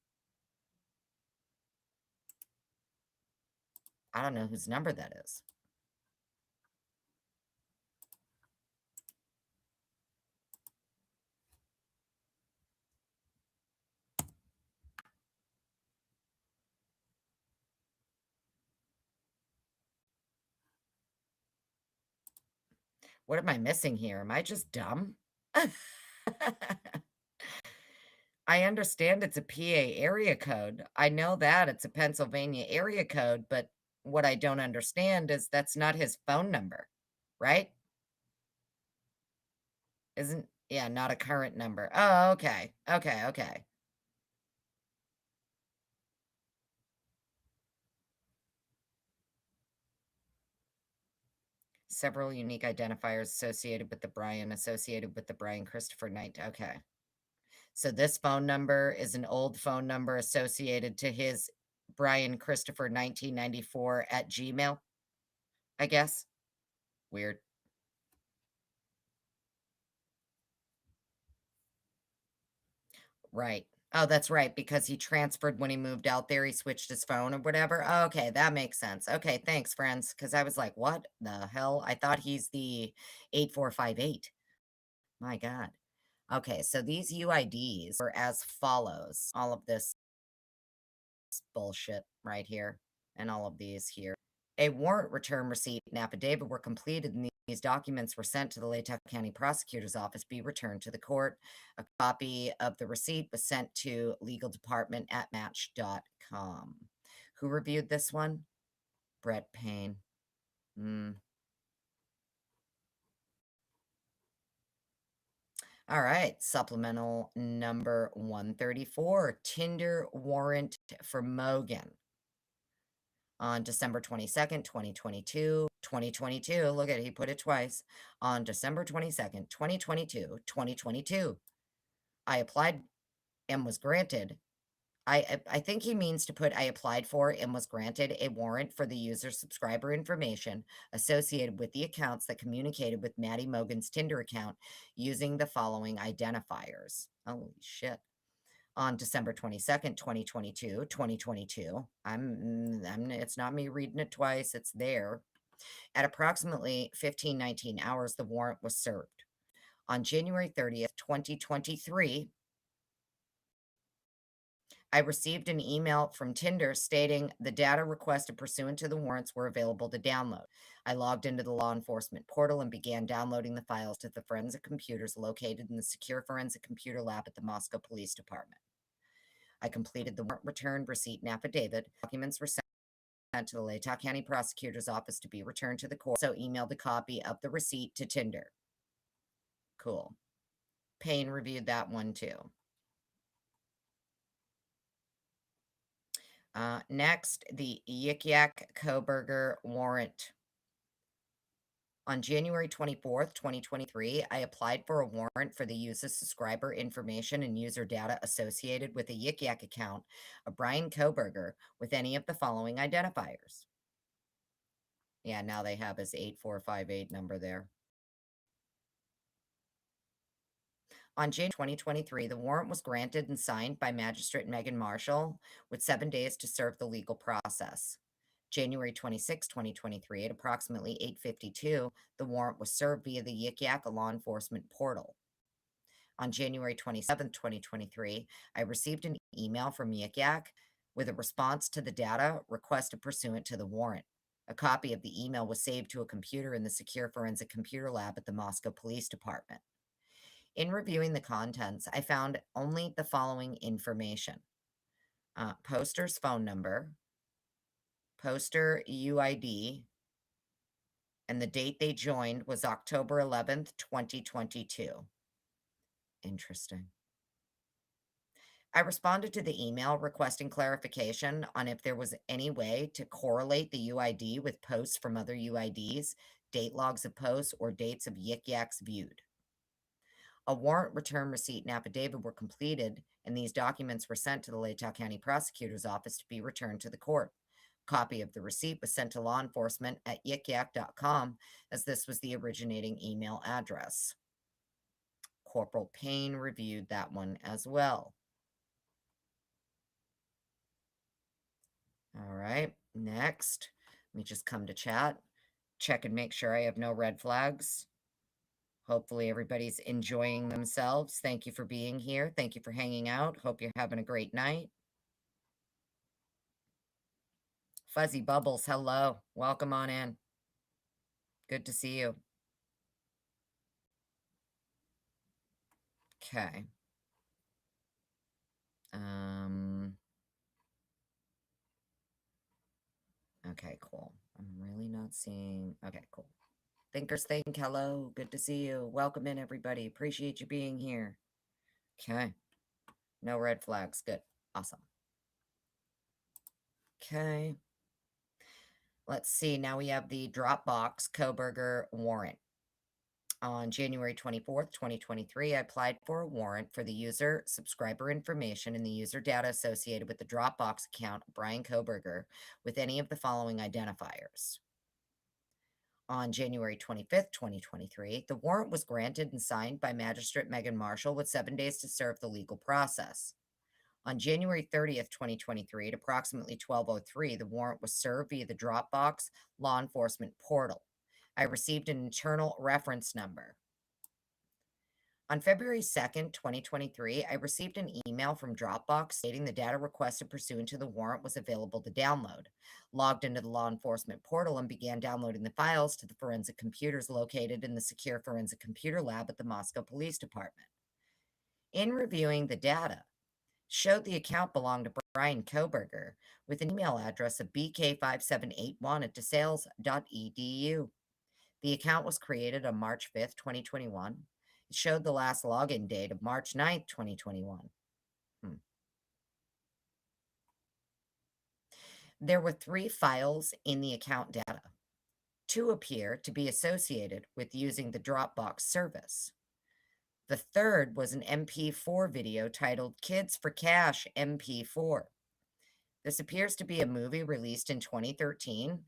I don't know whose number that is. What am I missing here? Am I just dumb? I understand it's a PA area code. I know that it's a Pennsylvania area code, but what I don't understand is that's not his phone number, right? Yeah, not a current number. Oh, okay. Okay. Several unique identifiers associated with the Brian Christopher Knight. Okay. So this phone number is an old phone number associated to his Brian Christopher 1994@gmail, I guess. Weird. Right. Oh, that's right, because he transferred when he moved out there, he switched his phone or whatever. Okay, that makes sense. Okay, thanks, friends, because I was like, what the hell? I thought he's the 8458. My God. Okay, so these UIDs are as follows. All of this bullshit right here and all of these here. A warrant return receipt and affidavit were completed, and these documents were sent to the Latah County Prosecutor's Office, be returned to the court. A copy of the receipt was sent to legal department at match.com. Who reviewed this one? Brett Payne. All right, supplemental number 134, Tinder warrant for Mogan. On December 22nd, 2022, 2022, look at it, he put it twice. On December 22nd, 2022, I applied and was granted. I think he means to put I applied for and was granted a warrant for the user's subscriber information associated with the accounts that communicated with Maddie Mogan's Tinder account using the following identifiers. Holy shit. On December 22nd, 2022, it's not me reading it twice, it's there. At approximately 15:19 hours, the warrant was served. On January 30th, 2023, I received an email from Tinder stating the data requested pursuant to the warrants were available to download. I logged into the law enforcement portal and began downloading the files to the forensic computers located in the secure forensic computer lab at the Moscow Police Department. I completed the warrant return, receipt, and affidavit. Documents were sent to the Latah County Prosecutor's Office to be returned to the court. So emailed a copy of the receipt to Tinder. Cool. Payne reviewed that one too. Next, the Yik Yak Kohberger warrant. On January 24th, 2023, I applied for a warrant for the user's subscriber information and user data associated with a Yik Yak account of Brian Kohberger with any of the following identifiers. Yeah, now they have his 8458 number there. On January 2023, the warrant was granted and signed by Magistrate Megan Marshall with 7 days to serve the legal process. January 26, 2023, at approximately 8:52, the warrant was served via the Yik Yak law enforcement portal. On January 27, 2023, I received an email from Yik Yak with a response to the data requested pursuant to the warrant. A copy of the email was saved to a computer in the secure forensic computer lab at the Moscow Police Department. In reviewing the contents, I found only the following information. Poster's phone number, poster UID, and the date they joined was October 11th, 2022. Interesting. I responded to the email requesting clarification on if there was any way to correlate the UID with posts from other UIDs, date logs of posts, or dates of Yik Yaks viewed. A warrant return receipt and affidavit were completed, and these documents were sent to the Latah County Prosecutor's Office to be returned to the court. A copy of the receipt was sent to law enforcement at yikyak.com, as this was the originating email address. Corporal Payne reviewed that one as well. All right, next, let me just come to chat, check and make sure I have no red flags. Hopefully everybody's enjoying themselves. Thank you for being here. Thank you for hanging out. Hope you're having a great night. Fuzzy Bubbles, hello. Welcome on in. Good to see you. Okay. Okay, cool. I'm really not seeing... Okay, cool. Thinkers Think, hello. Good to see you. Welcome in, everybody. Appreciate you being here. Okay. No red flags. Good. Awesome. Okay. Let's see. Now we have the Dropbox Kohberger warrant. On January 24th, 2023, I applied for a warrant for the user subscriber information and the user data associated with the Dropbox account of Brian Kohberger with any of the following identifiers. On January 25th, 2023, the warrant was granted and signed by Magistrate Megan Marshall with 7 days to serve the legal process. On January 30th, 2023, at approximately 12:03, the warrant was served via the Dropbox law enforcement portal. I received an internal reference number. On February 2nd, 2023, I received an email from Dropbox stating the data requested pursuant to the warrant was available to download. Logged into the law enforcement portal and began downloading the files to the forensic computers located in the secure forensic computer lab at the Moscow Police Department. In reviewing the data, showed the account belonged to Brian Kohberger with an email address of bk5781 at desales.edu. The account was created on March 5th, 2021. It showed the last login date of March 9th, 2021. There were 3 files in the account data. 2 appear to be associated with using the Dropbox service. The third was an MP4 video titled Kids for Cash MP4. This appears to be a movie released in 2013,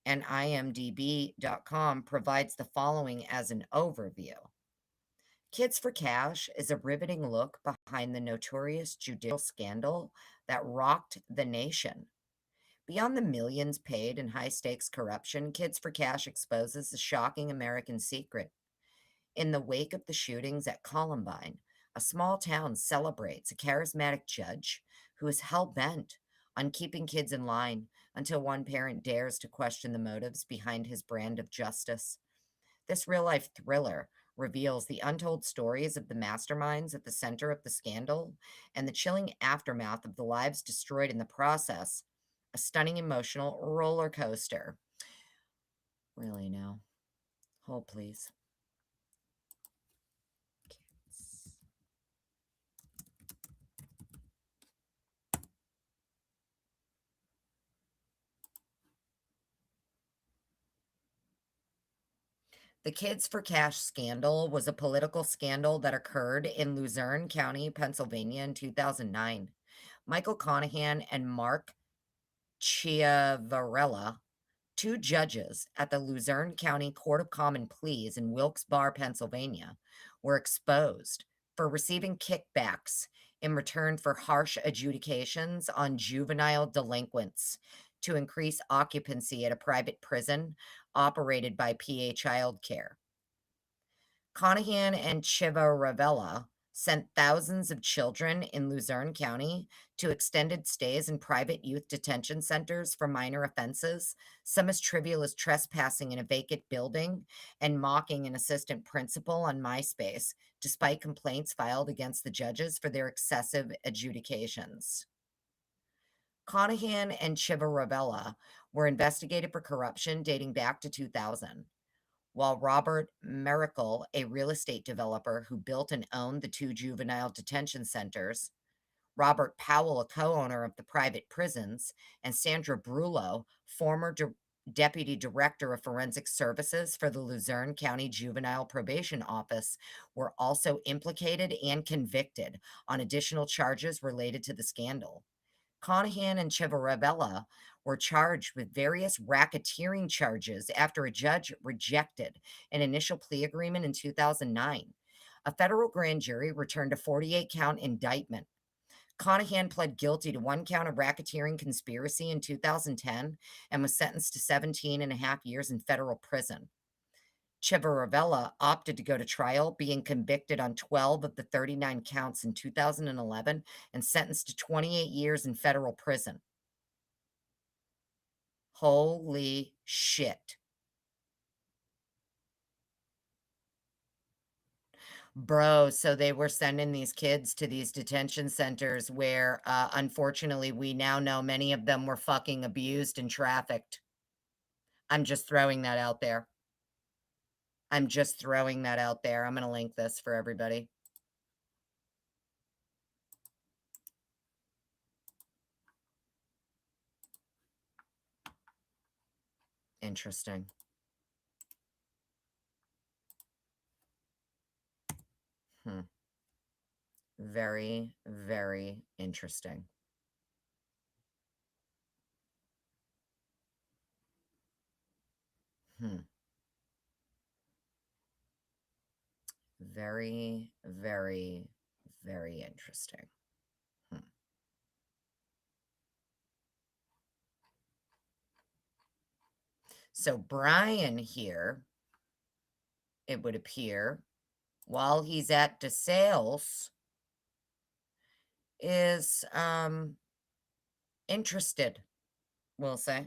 and imdb.com provides the following as an overview. Kids for Cash is a riveting look behind the notorious judicial scandal that rocked the nation. Beyond the millions paid in high-stakes corruption, Kids for Cash exposes a shocking American secret. In the wake of the shootings at Columbine, a small town celebrates a charismatic judge who is hell-bent on keeping kids in line until one parent dares to question the motives behind his brand of justice. This real-life thriller reveals the untold stories of the masterminds at the center of the scandal and the chilling aftermath of the lives destroyed in the process. A stunning emotional roller coaster. Really now. Hold, please. The Kids for Cash scandal was a political scandal that occurred in Luzerne County, Pennsylvania in 2009. Michael Conahan and Mark Chiavarella, 2 judges at the Luzerne County Court of Common Pleas in Wilkes-Barre, Pennsylvania, were exposed for receiving kickbacks in return for harsh adjudications on juvenile delinquents to increase occupancy at a private prison operated by PA Childcare. Conahan and Chiavarella sent thousands of children in Luzerne County to extended stays in private youth detention centers for minor offenses, some as trivial as trespassing in a vacant building and mocking an assistant principal on MySpace, despite complaints filed against the judges for their excessive adjudications. Conahan and Chiavarella were investigated for corruption dating back to 2000. While Robert Miracle, a real estate developer who built and owned the 2 juvenile detention centers, Robert Powell, a co-owner of the private prisons, and Sandra Brullo, former deputy director of forensic services for the Luzerne County Juvenile Probation Office, were also implicated and convicted on additional charges related to the scandal. Conahan and Chiavarella were charged with various racketeering charges after a judge rejected an initial plea agreement in 2009. A federal grand jury returned a 48-count indictment. Conahan pled guilty to 1 count of racketeering conspiracy in 2010 and was sentenced to 17 and a half years in federal prison. Chiavarella opted to go to trial, being convicted on 12 of the 39 counts in 2011 and sentenced to 28 years in federal prison. Holy shit. Bro, so they were sending these kids to these detention centers where, unfortunately, we now know many of them were fucking abused and trafficked. I'm just throwing that out there. I'm just throwing that out there. I'm going to link this for everybody. Interesting. Very, very interesting. Very, very, very interesting. So Brian here, it would appear, while he's at DeSales is interested, we'll say.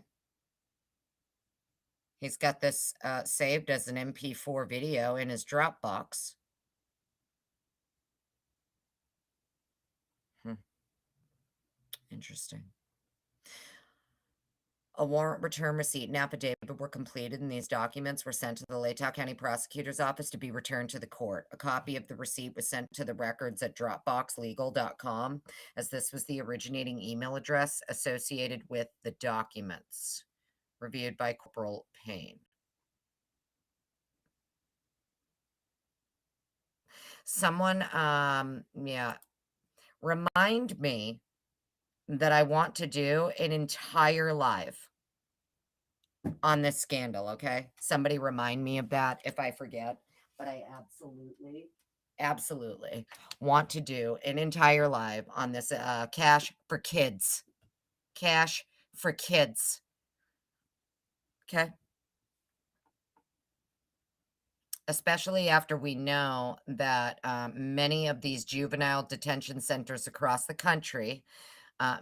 He's got this saved as an MP4 video in his Dropbox. Interesting. A warrant return receipt and affidavit were completed, and these documents were sent to the Ada County Prosecutor's Office to be returned to the court. A copy of the receipt was sent to the records at dropboxlegal.com, as this was the originating email address associated with the documents. Reviewed by Corporal Payne. Someone, remind me that I want to do an entire live on this scandal, okay? Somebody remind me of that if I forget. But I absolutely want to do an entire live on this cash for kids. Cash for kids. Okay? Especially after we know that many of these juvenile detention centers across the country,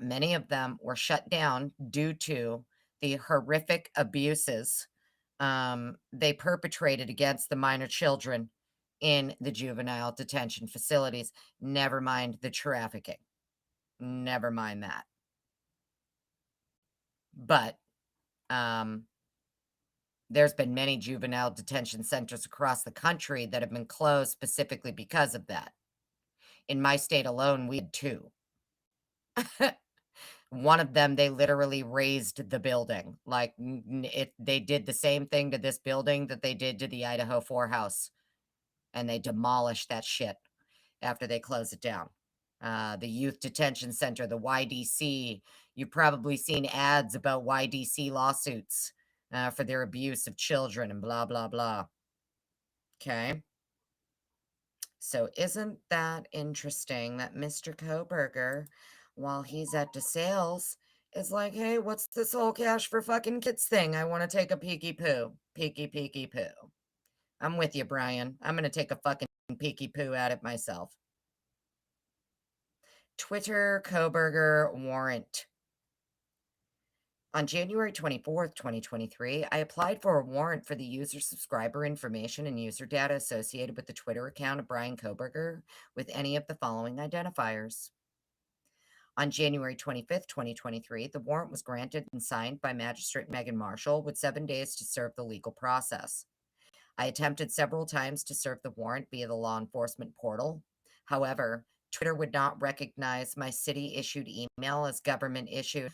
many of them were shut down due to the horrific abuses they perpetrated against the minor children in the juvenile detention facilities. Never mind the trafficking. Never mind that. But there's been many juvenile detention centers across the country that have been closed specifically because of that. In my state alone, we had 2. One of them, they literally raised the building. Like, they did the same thing to this building that they did to the Idaho 4 house, and they demolished that shit after they closed it down. The Youth Detention Center, the YDC, you've probably seen ads about YDC lawsuits for their abuse of children and blah, blah, blah. Okay. So isn't that interesting that Mr. Kohberger, while he's at DeSales, is like, hey, what's this whole cash for fucking kids thing? I want to take a peeky poo. Peeky, peeky poo. I'm with you, Brian. I'm going to take a fucking peeky poo at it myself. Twitter Kohberger warrant. On January 24th, 2023, I applied for a warrant for the user subscriber information and user data associated with the Twitter account of Brian Kohberger with any of the following identifiers. On January 25th, 2023, the warrant was granted and signed by Magistrate Megan Marshall with 7 days to serve the legal process. I attempted several times to serve the warrant via the law enforcement portal. However, Twitter would not recognize my city-issued email as government-issued.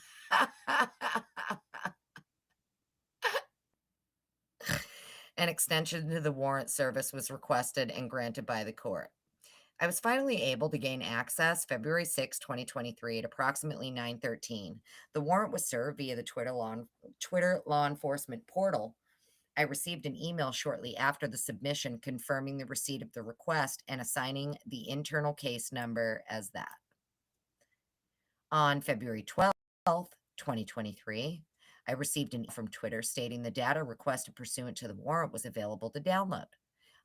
An extension to the warrant service was requested and granted by the court. I was finally able to gain access February 6, 2023 at approximately 9:13. The warrant was served via the Twitter law enforcement portal. I received an email shortly after the submission confirming the receipt of the request and assigning the internal case number as that. On February 12th, 2023, I received an email from Twitter stating the data requested pursuant to the warrant was available to download.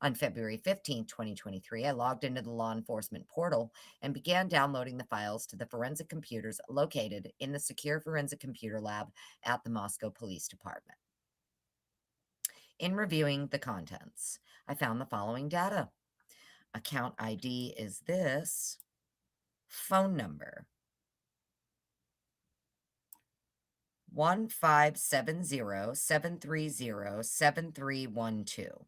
On February 15th, 2023, I logged into the law enforcement portal and began downloading the files to the forensic computers located in the secure forensic computer lab at the Moscow Police Department. In reviewing the contents, I found the following data. Account ID is this. Phone number 1570-730-7312.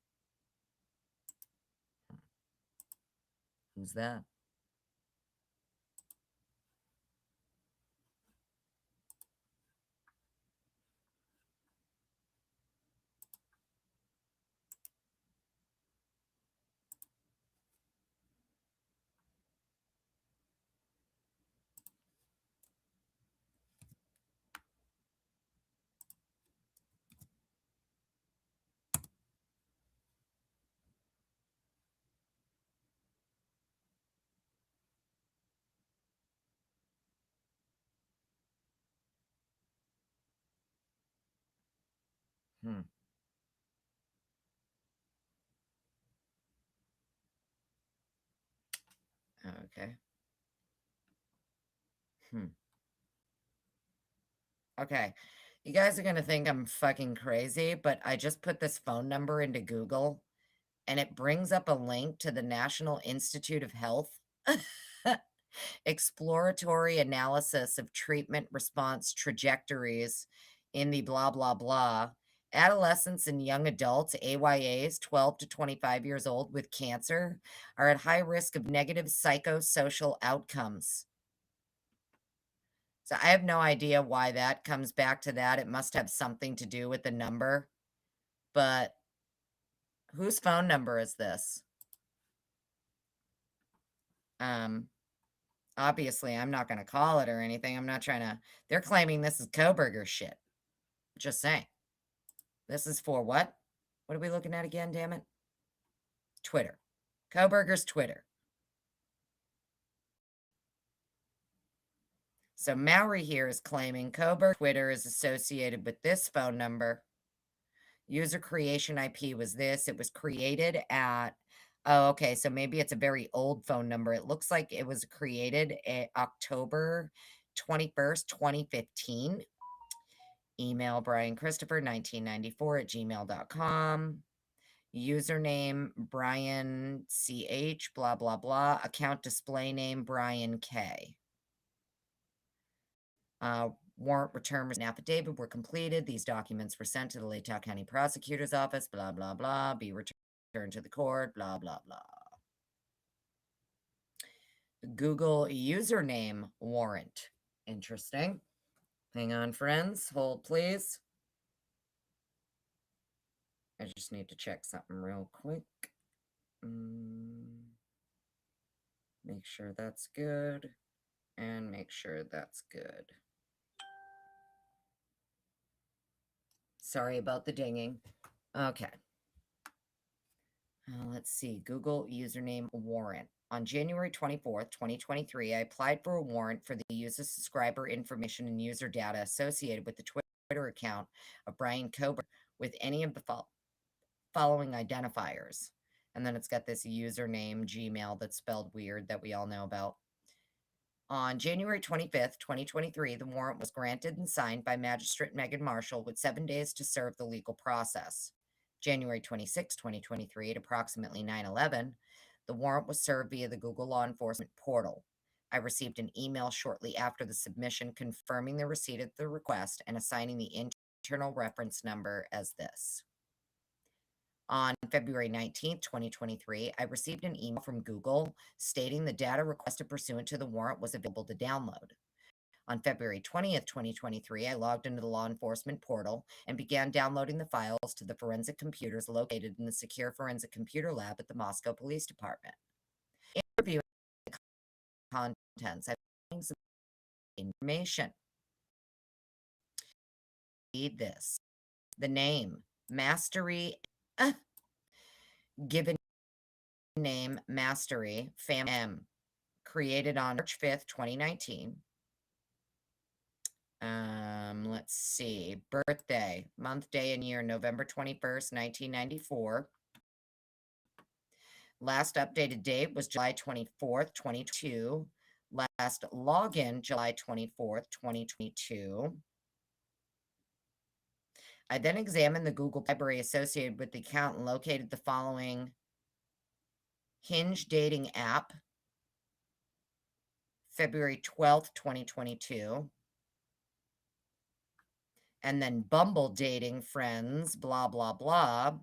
Who's that? Hmm. Okay. Okay. You guys are gonna think I'm fucking crazy, but I just put this phone number into Google, and it brings up a link to the National Institute of Health. Exploratory analysis of treatment response trajectories in the blah, blah, blah. Adolescents and young adults, AYAs, 12 to 25 years old with cancer, are at high risk of negative psychosocial outcomes. So I have no idea why that comes back to that. It must have something to do with the number. But whose phone number is this? Obviously, I'm not going to call it or anything. I'm not trying to. They're claiming this is Kohberger shit. Just saying. This is for what? What are we looking at again, damn it? Twitter. Kohberger's Twitter. So Mowery here is claiming Kohberger Twitter is associated with this phone number. User creation IP was this. It was created at, oh, okay, so maybe it's a very old phone number. It looks like it was created October 21st, 2015. Email Brian Christopher 1994 at gmail.com. Username Brian CH, blah, blah, blah. Account display name Brian K. Warrant return and affidavit were completed. These documents were sent to the Ada County Prosecutor's Office, blah, blah, blah. Be returned to the court, blah, blah, blah. Google username warrant. Interesting. Hang on, friends. Hold, please. I just need to check something real quick. Make sure that's good. And make sure that's good. Sorry about the dinging. Okay. Let's see. Google username warrant. On January 24th, 2023, I applied for a warrant for the user subscriber information and user data associated with the Twitter account of Brian Kohberger with any of the following identifiers. And then it's got this username Gmail that's spelled weird that we all know about. On January 25th, 2023, the warrant was granted and signed by Magistrate Megan Marshall with 7 days to serve the legal process. January 26, 2023, at approximately 9:11, the warrant was served via the Google Law Enforcement portal. I received an email shortly after the submission confirming the receipt of the request and assigning the internal reference number as this. On February 19th, 2023, I received an email from Google stating the data requested pursuant to the warrant was available to download. On February 20th, 2023, I logged into the law enforcement portal and began downloading the files to the forensic computers located in the secure forensic computer lab at the Moscow Police Department. In reviewing the contents, I found some information. Read this. The name, Mastery, given name, Mastery, Fam M, created on March 5th, 2019. Let's see. Birthday, month, day, and year, November 21st, 1994. Last updated date was July 24th, 2022. Last login, July 24th, 2022. I then examined the Google library associated with the account and located the following: Hinge dating app, February 12th, 2022. And then Bumble dating friends, blah, blah, blah,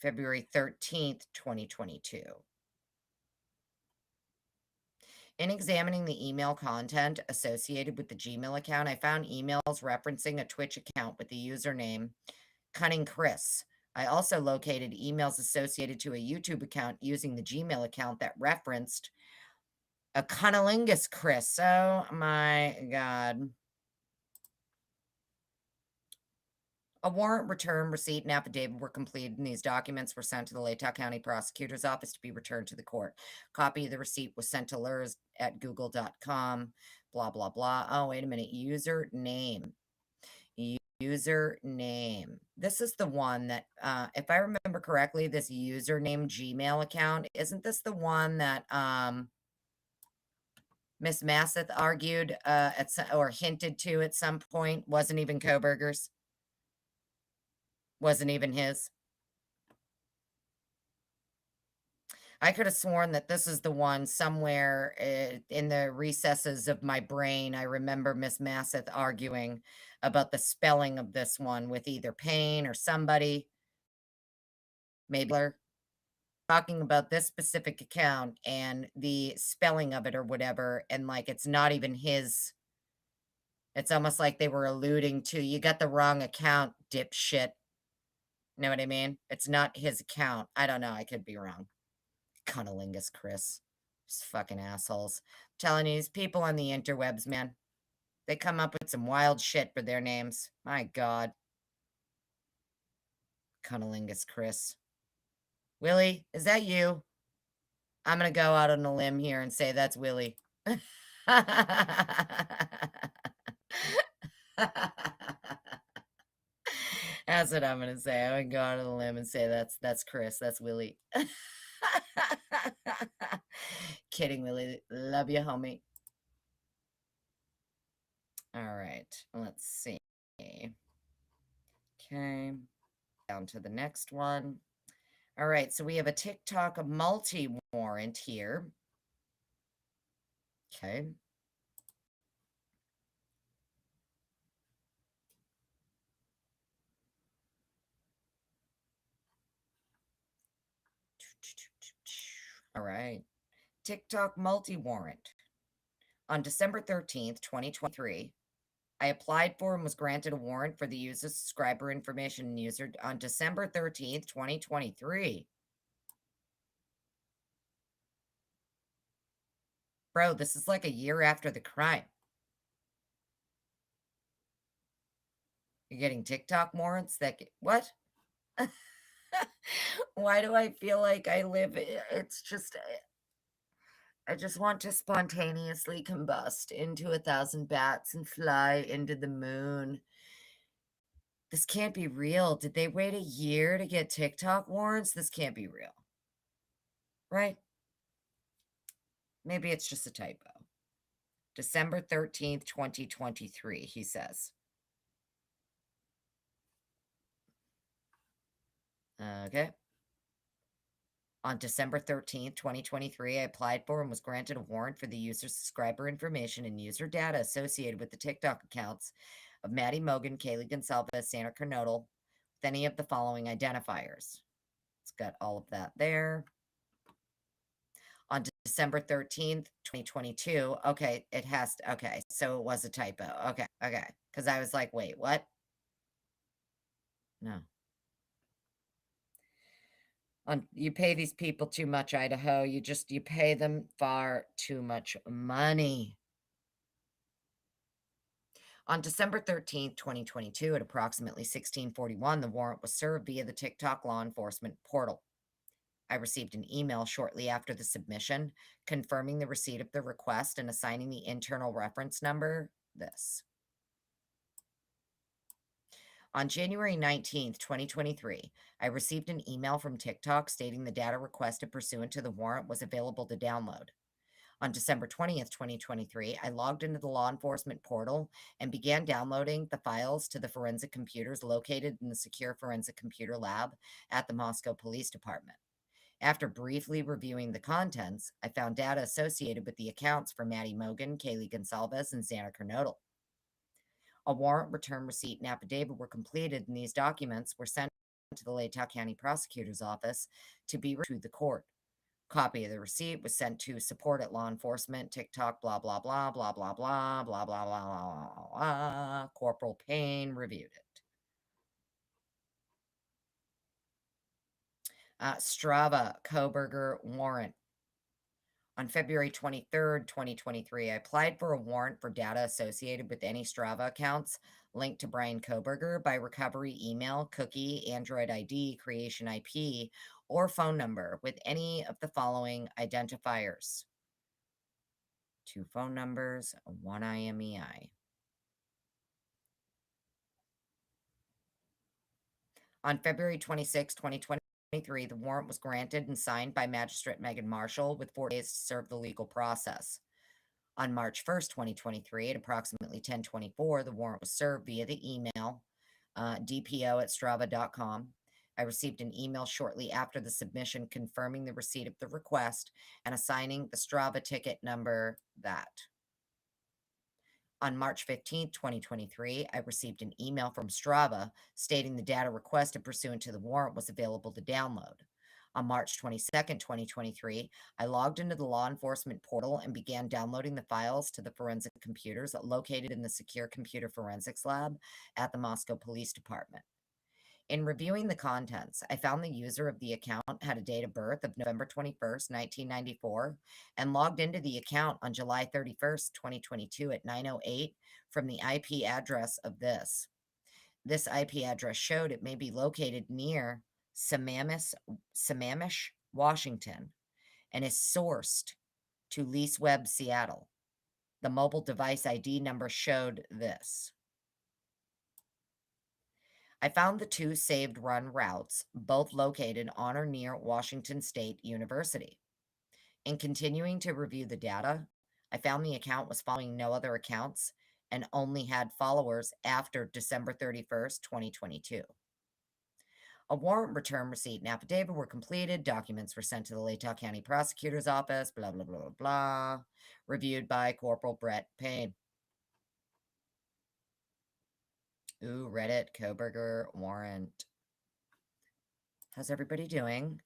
February 13th, 2022. In examining the email content associated with the Gmail account, I found emails referencing a Twitch account with the username Cunning Chris. I also located emails associated to a YouTube account using the Gmail account that referenced a cunnilingus Chris. Oh my God. A warrant return, receipt, and affidavit were completed, and these documents were sent to the Ada County Prosecutor's Office to be returned to the court. Copy of the receipt was sent to lurs@google.com, blah, blah, blah. Oh, wait a minute. Username. Username. This is the one that, if I remember correctly, this username Gmail account, isn't this the one that, Miss Masseth argued or hinted to at some point wasn't even Kohberger's. Wasn't even his. I could have sworn that this is the one somewhere in the recesses of my brain. I remember Miss Masseth arguing about the spelling of this one with either Payne or somebody, maybe talking about this specific account and the spelling of it or whatever. And like, it's not even his. It's almost like they were alluding to, you got the wrong account, dipshit. Know what I mean? It's not his account. I don't know. I could be wrong. Cunnilingus, Chris. Just fucking assholes. I'm telling you, these people on the interwebs, man. They come up with some wild shit for their names. My God. Cunnilingus, Chris. Willie, is that you? I'm gonna go out on a limb here and say that's Willie. That's what I'm gonna say. I'm gonna go out on a limb and say that's Chris. That's Willie. Kidding, Willie. Love you, homie. All right, let's see. Okay, down to the next one. All right, so we have a TikTok multi-warrant here. Okay. All right. TikTok multi-warrant. On December 13th, 2023, I applied for and was granted a warrant for the use of subscriber information and user on December 13th, 2023. Bro, this is like a year after the crime. You're getting TikTok warrants that what? Why do I feel like I live it's just I just want to spontaneously combust into 1,000 bats and fly into the moon. This can't be real. Did they wait a year to get TikTok warrants? This can't be real. Right? Maybe it's just a typo. December 13th, 2023, he says. Okay. On December 13th, 2023, I applied for and was granted a warrant for the user's subscriber information and user data associated with the TikTok accounts of Maddie Mogan, Kaylee Gonsalves, Sandra Kernodle, with any of the following identifiers. It's got all of that there. On December 13th, 2022, okay, it has to, okay, so it was a typo. Okay, because I was like, wait, what? No. You pay these people too much, Idaho. You pay them far too much money. On December 13th, 2022, at approximately 1641, the warrant was served via the TikTok law enforcement portal. I received an email shortly after the submission confirming the receipt of the request and assigning the internal reference number, this. On January 19th, 2023, I received an email from TikTok stating the data requested pursuant to the warrant was available to download. On December 20th, 2023, I logged into the law enforcement portal and began downloading the files to the forensic computers located in the secure forensic computer lab at the Moscow Police Department. After briefly reviewing the contents, I found data associated with the accounts for Maddie Mogan, Kaylee Gonsalves, and Sandra Kernodle. A warrant, return receipt, and affidavit were completed, and these documents were sent to the Ada County Prosecutor's Office to be returned to the court. Copy of the receipt was sent to support at law enforcement, TikTok, blah, blah, blah, blah, blah, blah, blah, blah, blah, blah, blah. Corporal Payne reviewed it. Strava, Kohberger warrant. On February 23rd, 2023, I applied for a warrant for data associated with any Strava accounts linked to Brian Kohberger by recovery email, cookie, Android ID, creation IP, or phone number with any of the following identifiers. 2 phone numbers, 1 IMEI. On February 26, 2023, the warrant was granted and signed by Magistrate Megan Marshall with 4 days to serve the legal process. On March 1st, 2023, at approximately 10:24, the warrant was served via the email dpo@strava.com. I received an email shortly after the submission confirming the receipt of the request and assigning the Strava ticket number that. On March 15th, 2023, I received an email from Strava stating the data requested pursuant to the warrant was available to download. On March 22nd, 2023, I logged into the law enforcement portal and began downloading the files to the forensic computers located in the Secure Computer Forensics Lab at the Moscow Police Department. In reviewing the contents, I found the user of the account had a date of birth of November 21st, 1994, and logged into the account on July 31st, 2022 at 9:08 from the IP address of this. This IP address showed it may be located near Sammamish, Washington, and is sourced to Lease Web, Seattle. The mobile device ID number showed this. I found the two saved run routes, both located on or near Washington State University. In continuing to review the data, I found the account was following no other accounts and only had followers after December 31st, 2022. A warrant return receipt and affidavit were completed. Documents were sent to the Ada County Prosecutor's Office, blah, blah, blah, blah, blah. Reviewed by Corporal Brett Payne. Ooh, Reddit, Kohberger, warrant. How's everybody doing?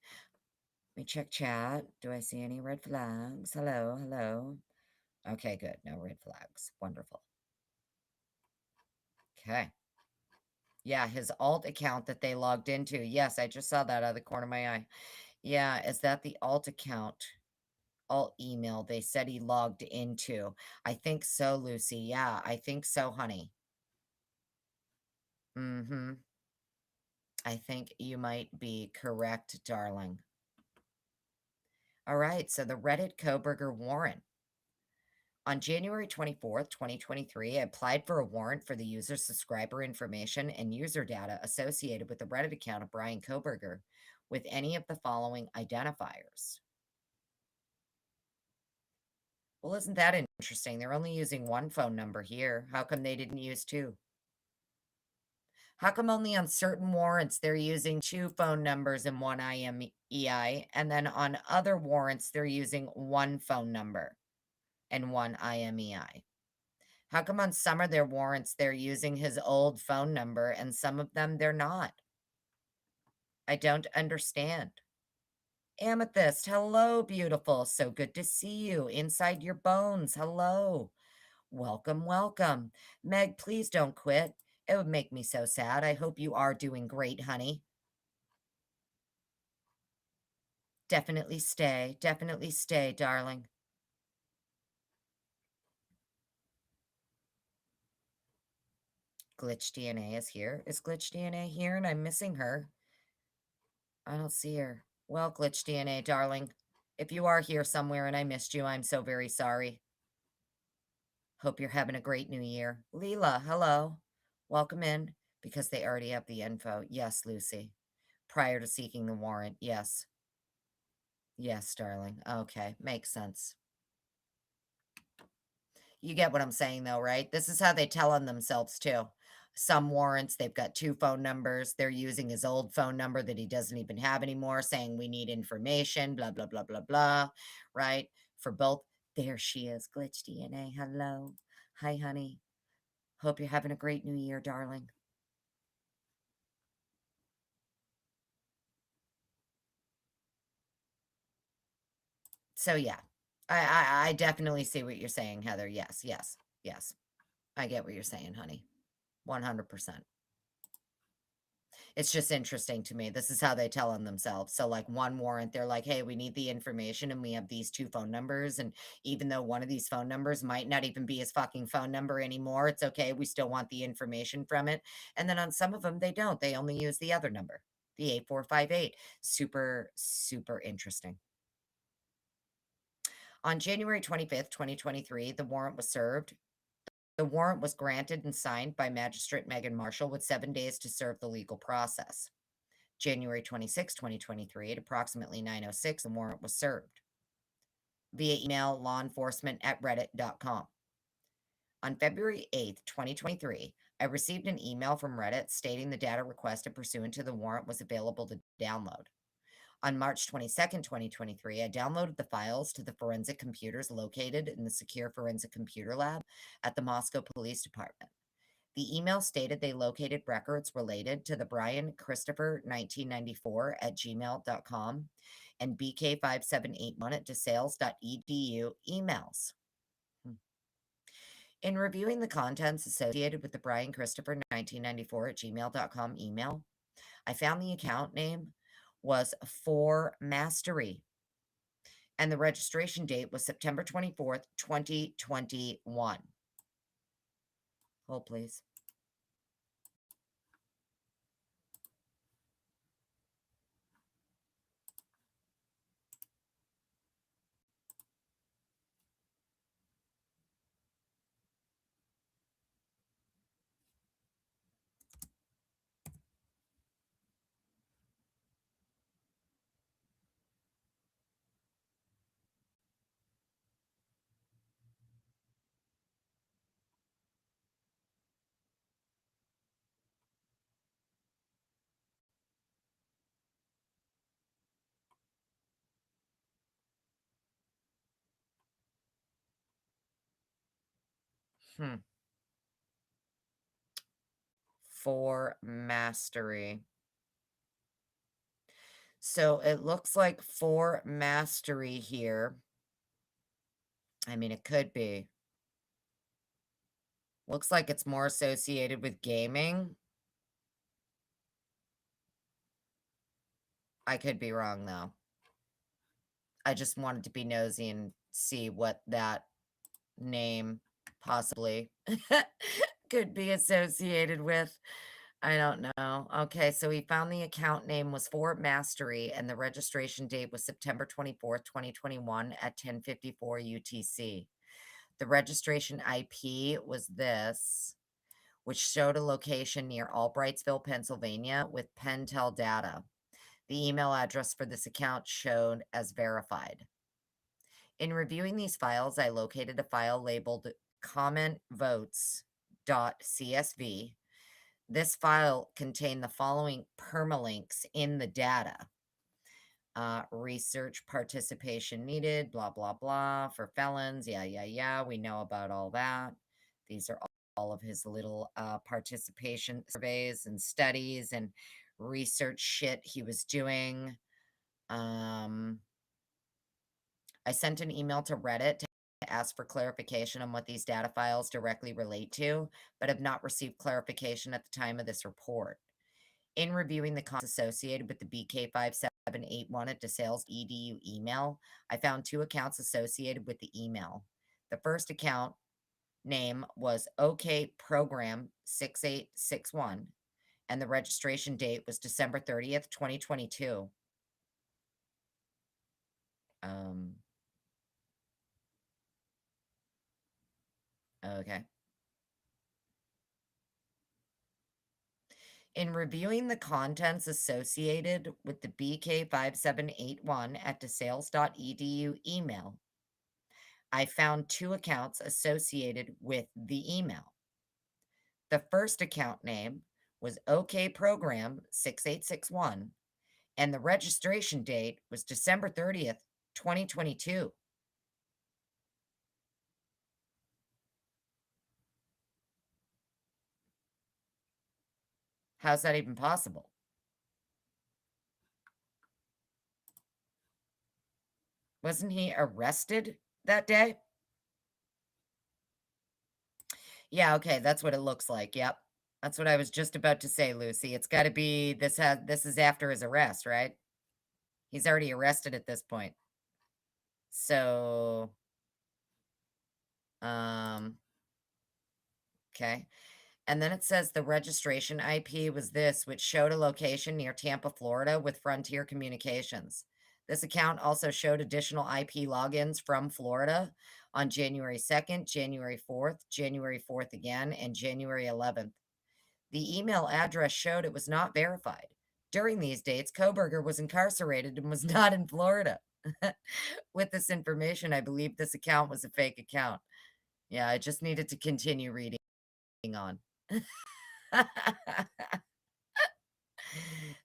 Let me check chat. Do I see any red flags? Hello, hello. Okay, good. No red flags. Wonderful. Okay. Yeah, his alt account that they logged into. Yes, I just saw that out of the corner of my eye. Yeah, is that the alt account? Alt email they said he logged into. I think so, Lucy. Yeah, I think so, honey. Mm-hmm. I think you might be correct, darling. All right, so the Reddit Kohberger warrant. On January 24th, 2023, I applied for a warrant for the user's subscriber information and user data associated with the Reddit account of Brian Kohberger with any of the following identifiers. Well, isn't that interesting? They're only using one phone number here. How come they didn't use two? How come only on certain warrants they're using two phone numbers and one IMEI, and then on other warrants they're using one phone number and one IMEI? How come on some of their warrants they're using his old phone number and some of them they're not? I don't understand. Amethyst, hello, beautiful. So good to see you inside your bones. Hello. Welcome, welcome. Meg, please don't quit. It would make me so sad. I hope you are doing great, honey. Definitely stay, darling. Glitch DNA is here. Is Glitch DNA here and I'm missing her? I don't see her. Well, Glitch DNA, darling, if you are here somewhere and I missed you, I'm so very sorry. Hope you're having a great new year. Leela, hello. Welcome in. Because they already have the info. Yes, Lucy. Prior to seeking the warrant. Yes. Yes, darling. Okay. Makes sense. You get what I'm saying, though, right? This is how they tell on themselves, too. Some warrants, they've got two phone numbers. They're using his old phone number that he doesn't even have anymore, saying we need information, blah, blah, blah, blah, blah, right? For both. There she is, Glitch DNA. Hello. Hi, honey. Hope you're having a great new year, darling. So, yeah. I definitely see what you're saying, Heather. Yes, yes, yes. I get what you're saying, honey. 100%. It's just interesting to me. This is how they tell on themselves. So, like, one warrant, they're like, hey, we need the information and we have these two phone numbers. And even though one of these phone numbers might not even be his fucking phone number anymore, it's okay. We still want the information from it. And then on some of them, they don't. They only use the other number, the 8458. Super, super interesting. On January 25th, 2023, the warrant was served. The warrant was granted and signed by Magistrate Megan Marshall with 7 days to serve the legal process. January 26, 2023, at approximately 9:06, the warrant was served. via email lawenforcement@reddit.com. On February 8th, 2023, I received an email from Reddit stating the data requested pursuant to the warrant was available to download. On March 22nd, 2023, I downloaded the files to the forensic computers located in the Secure Forensic Computer Lab at the Moscow Police Department. The email stated they located records related to the Brian Christopher 1994 at gmail.com and BK5781 at desales.edu emails. In reviewing the contents associated with the Brian Christopher 1994 at gmail.com email, I found the account name was For Mastery, and the registration date was September 24th, 2021. Hold, please. For Mastery. So it looks like For Mastery here. I mean, it could be. Looks like it's more associated with gaming. I could be wrong, though. I just wanted to be nosy and see what that name possibly could be associated with. I don't know. Okay, so we found the account name was For Mastery, and the registration date was September 24th, 2021 at 10:54 UTC. The registration IP was this, which showed a location near Albrightsville, Pennsylvania, with Pentel data. The email address for this account showed as verified. In reviewing these files, I located a file labeled commentvotes.csv. This file contained the following permalinks in the data. Research participation needed, blah, blah, blah, for felons. Yeah, we know about all that. These are all of his little participation surveys and studies and research shit he was doing. I sent an email to Reddit to ask for clarification on what these data files directly relate to, but have not received clarification at the time of this report. In reviewing the costs associated with the BK5781 at DeSales EDU email, I found two accounts associated with the email. The first account name was OK Program 6861, and the registration date was December 30th, 2022. Okay. In reviewing the contents associated with the BK5781 at desales.edu email, I found two accounts associated with the email. The first account name was OK Program 6861, and the registration date was December 30th, 2022. How's that even possible? Wasn't he arrested that day? Yeah, okay, that's what it looks like. Yep. That's what I was just about to say, Lucy. It's got to be this is after his arrest, right? He's already arrested at this point. So okay. And then it says the registration IP was this, which showed a location near Tampa, Florida with Frontier Communications. This account also showed additional IP logins from Florida on January 2nd, January 4th, January 4th again, and January 11th. The email address showed it was not verified. During these dates, Kohberger was incarcerated and was not in Florida. With this information, I believe this account was a fake account. Yeah, I just needed to continue reading on.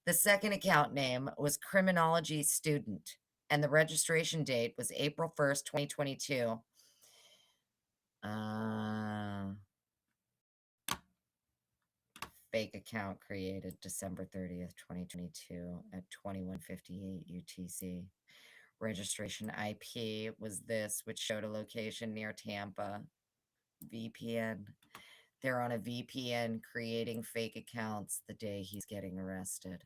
The second account name was Criminology Student, and the registration date was April 1st, 2022. Fake account created December 30th, 2022 at 21:58 UTC. Registration IP was this, which showed a location near Tampa. VPN. They're on a VPN creating fake accounts the day he's getting arrested.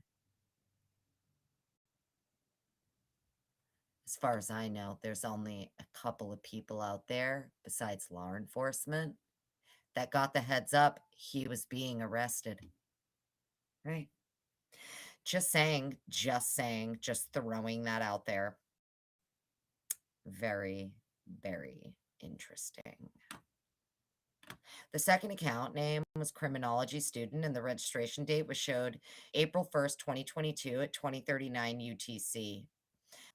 As far as I know, there's only a couple of people out there, besides law enforcement, that got the heads up he was being arrested. Right? Just saying, just throwing that out there. Very, very interesting. The second account name was Criminology Student, and the registration date was showed April 1st, 2022 at 2039 UTC.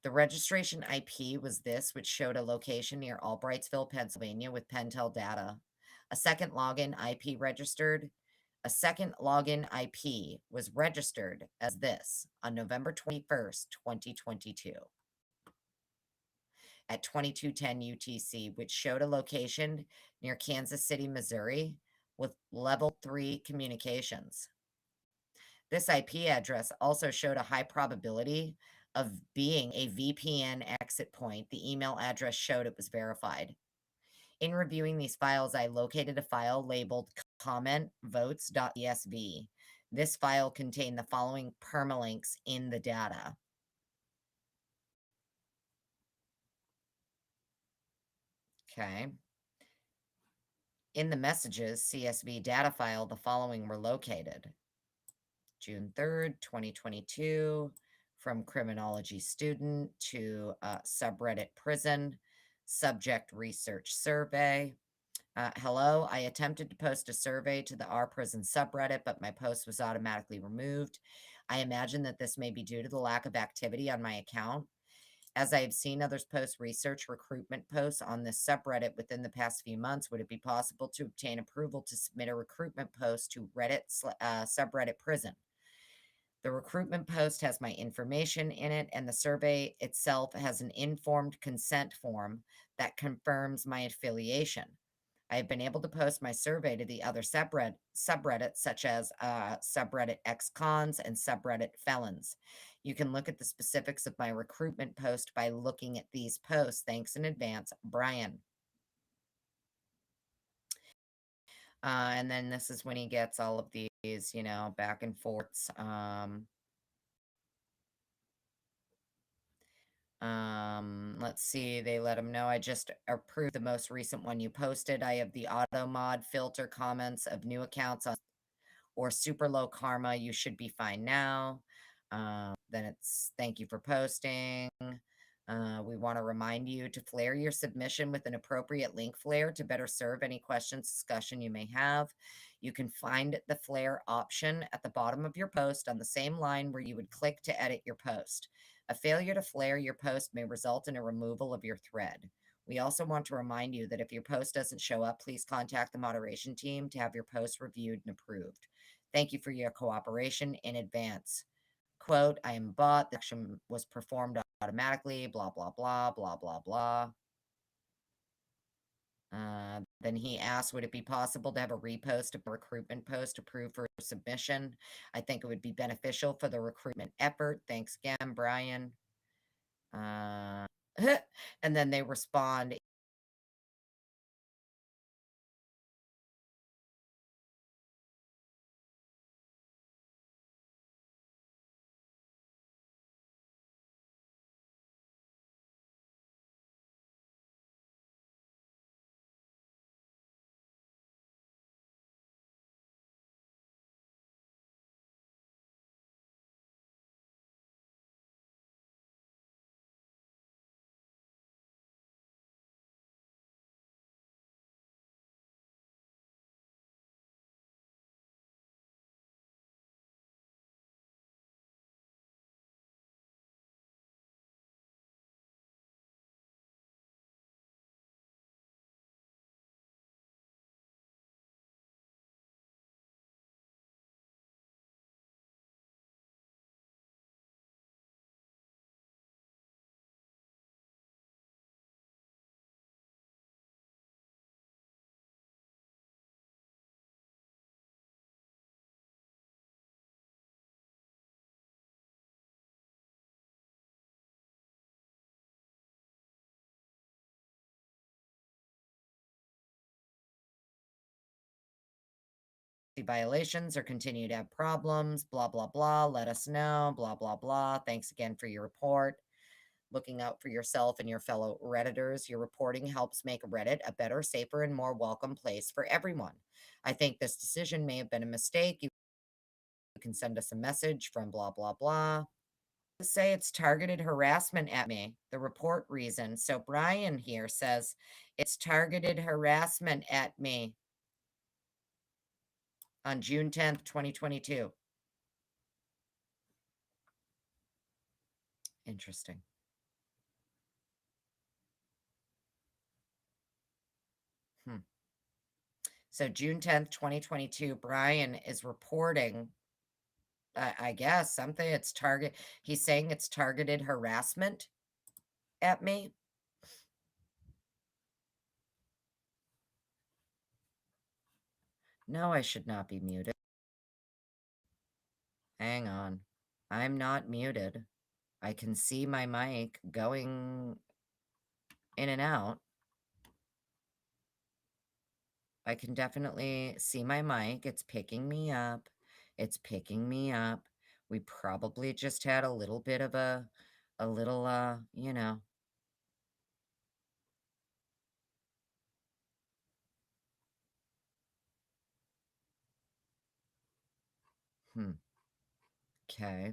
The registration IP was this, which showed a location near Albrightsville, Pennsylvania with Pentel data. A second login IP was registered as this on November 21st, 2022 at 2210 UTC, which showed a location near Kansas City, Missouri with level 3 communications. This IP address also showed a high probability of being a VPN exit point. The email address showed it was verified. In reviewing these files, I located a file labeled comment.votes.esv. This file contained the following permalinks in the data. Okay. In the messages CSV data file, the following were located. June 3rd, 2022, from Criminology Student to subreddit prison, subject research survey. Hello, I attempted to post a survey to the R Prison subreddit, but my post was automatically removed. I imagine that this may be due to the lack of activity on my account. As I have seen others post research recruitment posts on this subreddit within the past few months, would it be possible to obtain approval to submit a recruitment post to Reddit subreddit prison? The recruitment post has my information in it, and the survey itself has an informed consent form that confirms my affiliation. I have been able to post my survey to the other subreddits, such as subreddit ex-cons and subreddit felons. You can look at the specifics of my recruitment post by looking at these posts. Thanks in advance, Brian. And then this is when he gets all of these, back and forths. Let's see. They let him know I just approved the most recent one you posted. I have the auto mod filter comments of new accounts on or super low karma. You should be fine now. Then it's thank you for posting. We want to remind you to flare your submission with an appropriate link flare to better serve any questions, discussion you may have. You can find the flare option at the bottom of your post on the same line where you would click to edit your post. A failure to flare your post may result in a removal of your thread. We also want to remind you that if your post doesn't show up, please contact the moderation team to have your post reviewed and approved. Thank you for your cooperation in advance. Quote, I am bot. The action was performed automatically, blah, blah, blah, blah, blah, blah. Then he asked, would it be possible to have a repost of a recruitment post approved for submission? I think it would be beneficial for the recruitment effort. Thanks again, Brian. And then they respond, The violations or continue to have problems, blah, blah, blah. Let us know, blah, blah, blah. Thanks again for your report. Looking out for yourself and your fellow Redditors. Your reporting helps make Reddit a better, safer, and more welcome place for everyone. I think this decision may have been a mistake. You can send us a message from blah, blah, blah. To say it's targeted harassment at me, the report reason. So Brian here says it's targeted harassment at me on June 10th, 2022. Interesting. So June 10th, 2022, Brian is reporting, I guess, something. He's saying it's targeted harassment at me. No, I should not be muted. Hang on. I'm not muted. I can see my mic going in and out. I can definitely see my mic. It's picking me up. It's picking me up. We probably just had a little bit of a little, you know. Okay.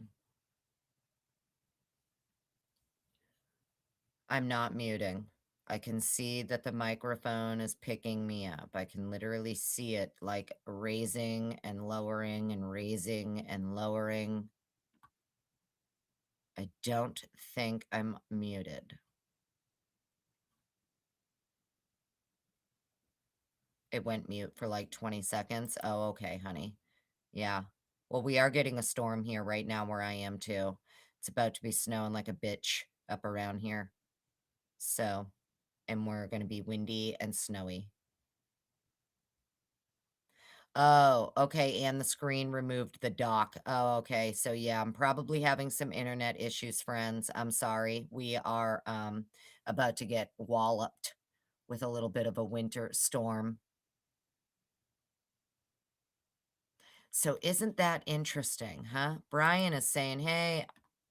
I'm not muting. I can see that the microphone is picking me up. I can literally see it like raising and lowering and raising and lowering. I don't think I'm muted. It went mute for like 20 seconds. Oh, okay, honey. Yeah. Well, we are getting a storm here right now where I am too. It's about to be snowing like a bitch up around here. So, and we're going to be windy and snowy. Oh, okay, and the screen removed the dock. Oh, okay, so yeah, I'm probably having some internet issues, friends. I'm sorry. We are, about to get walloped with a little bit of a winter storm. So isn't that interesting, huh? Brian is saying, hey,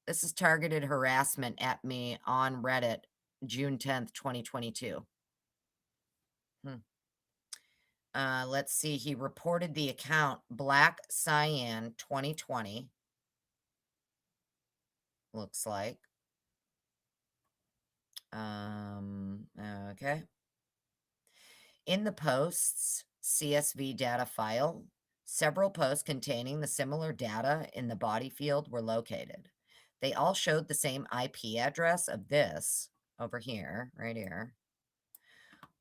this is targeted harassment at me on Reddit, June 10th, 2022. Let's see, he reported the account Black Cyan 2020. Looks like. Okay. In the post's CSV data file, several posts containing the similar data in the body field were located. They all showed the same IP address of this over here, right here,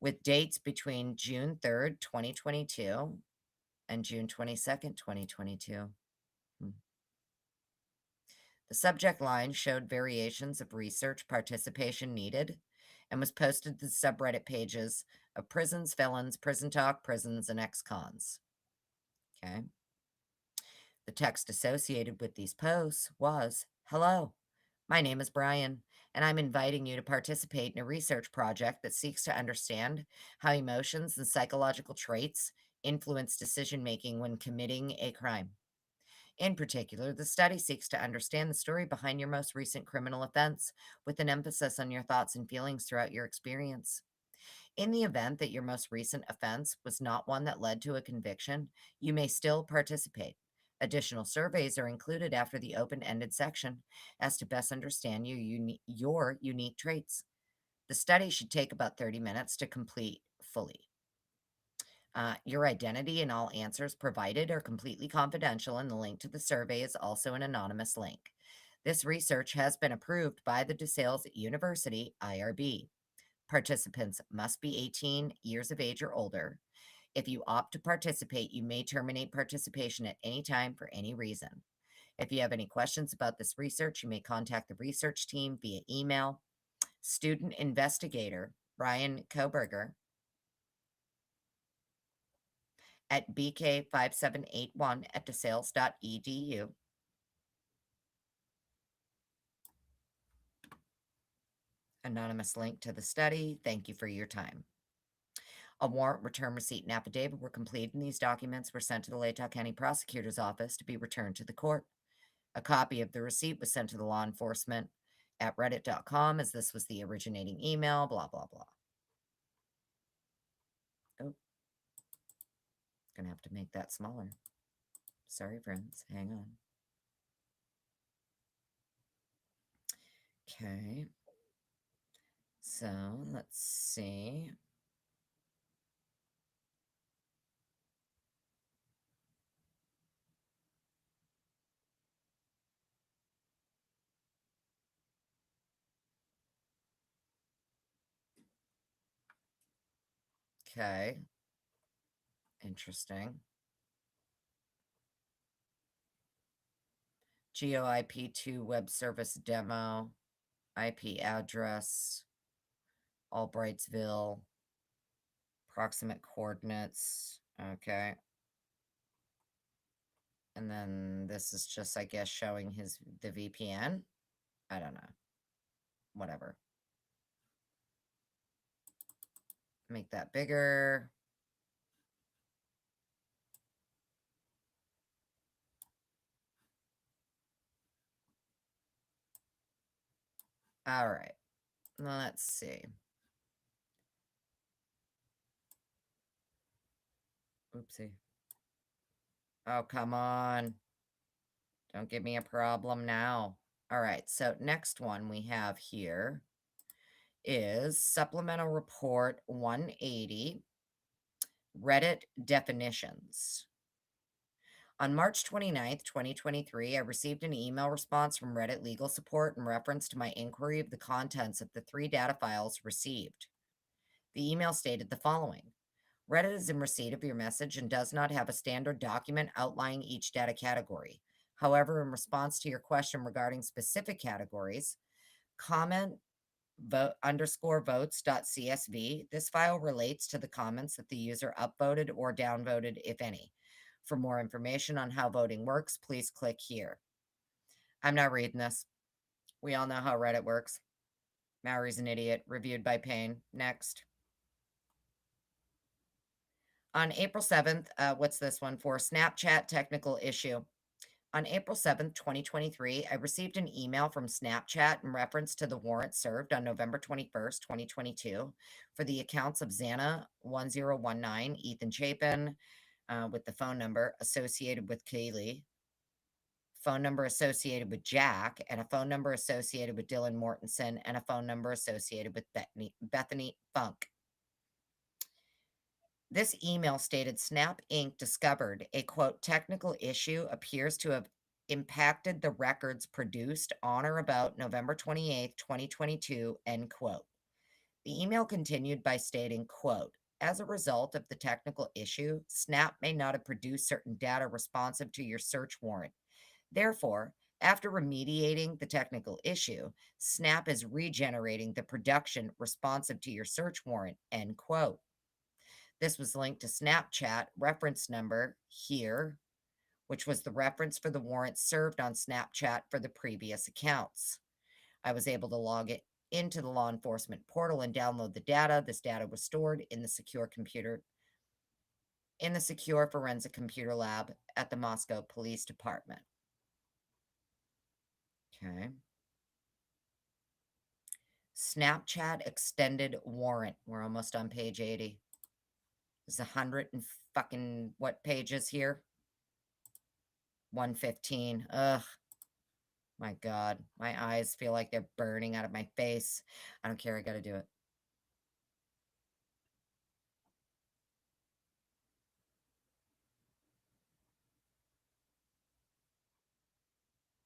with dates between June 3rd, 2022 and June 22nd, 2022. The subject line showed variations of research participation needed and was posted to the subreddit pages of prisons, felons, prison talk, prisons, and ex-cons. Okay. The text associated with these posts was, hello, my name is Brian, and I'm inviting you to participate in a research project that seeks to understand how emotions and psychological traits influence decision-making when committing a crime. In particular, the study seeks to understand the story behind your most recent criminal offense, with an emphasis on your thoughts and feelings throughout your experience. In the event that your most recent offense was not one that led to a conviction, you may still participate. Additional surveys are included after the open-ended section as to best understand your unique traits. The study should take about 30 minutes to complete fully. Your identity and all answers provided are completely confidential, and the link to the survey is also an anonymous link. This research has been approved by the DeSales University IRB. Participants must be 18 years of age or older. If you opt to participate, you may terminate participation at any time for any reason. If you have any questions about this research, you may contact the research team via email. Student investigator Brian Kohberger at bk5781@desales.edu. Anonymous link to the study. Thank you for your time. A warrant, return receipt, and affidavit were completed, and these documents were sent to the Latah County Prosecutor's Office to be returned to the court. A copy of the receipt was sent to the law enforcement at reddit.com, as this was the originating email, blah, blah, blah. Oh, gonna have to make that smaller. Sorry, friends. Hang on. Okay. So, let's see. Okay. Interesting. GeoIP2 web service demo, IP address, Albrightsville, approximate coordinates. Okay. And then this is just, I guess, showing the VPN. I don't know. Whatever. Make that bigger. All right. Let's see. Oopsie. Oh, come on. Don't give me a problem now. All right. So next one we have here is Supplemental Report 180, Reddit definitions. On March 29th, 2023, I received an email response from Reddit legal support in reference to my inquiry of the contents of the 3 data files received. The email stated the following: Reddit is in receipt of your message and does not have a standard document outlining each data category. However, in response to your question regarding specific categories, comment vote_votes.csv, this file relates to the comments that the user upvoted or downvoted, if any. For more information on how voting works, please click here. I'm not reading this. We all know how Reddit works. Mowery's an idiot. Reviewed by Payne. Next. On April 7th, what's this one for? Snapchat technical issue. On April 7th, 2023, I received an email from Snapchat in reference to the warrant served on November 21st, 2022 for the accounts of Xana1019, Ethan Chapin, with the phone number associated with Kaylee, phone number associated with Jack, and a phone number associated with Dylan Mortensen, and a phone number associated with Bethany Funk. This email stated Snap Inc. discovered a, quote, technical issue appears to have impacted the records produced on or about November 28th, 2022, end quote. The email continued by stating, quote, as a result of the technical issue, Snap may not have produced certain data responsive to your search warrant. Therefore, after remediating the technical issue, Snap is regenerating the production responsive to your search warrant, end quote. This was linked to Snapchat reference number here, which was the reference for the warrant served on Snapchat for the previous accounts. I was able to log it into the law enforcement portal and download the data. This data was stored in the secure forensic computer lab at the Moscow Police Department. Okay. Snapchat extended warrant. We're almost on page 80. There's 100 and fucking what pages here? 115. Ugh. My God. My eyes feel like they're burning out of my face. I don't care. I gotta do it.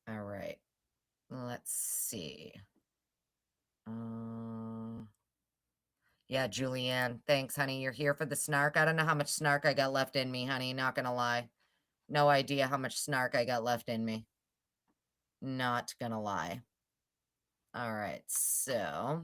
All right. Let's see. Yeah, Julianne. Thanks, honey. You're here for the snark. I don't know how much snark I got left in me, honey. Not gonna lie. No idea how much snark I got left in me. Not gonna lie. All right, so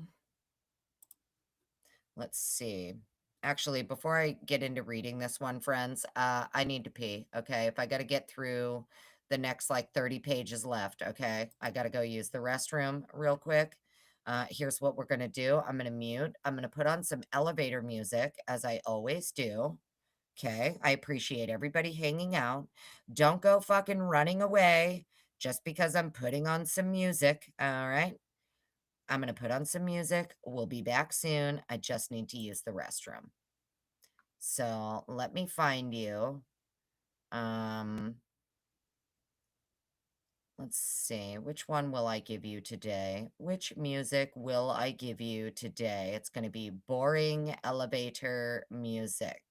let's see. Actually, before I get into reading this one, friends, I need to pee, okay? If I got to get through the next, like, 30 pages left, okay? I got to go use the restroom real quick. Here's what we're going to do. I'm going to mute. I'm going to put on some elevator music, as I always do. Okay, I appreciate everybody hanging out. Don't go fucking running away just because I'm putting on some music. All right, I'm going to put on some music. We'll be back soon. I just need to use the restroom. So let me find you. Let's see. Which one will I give you today? Which music will I give you today? It's going to be boring elevator music.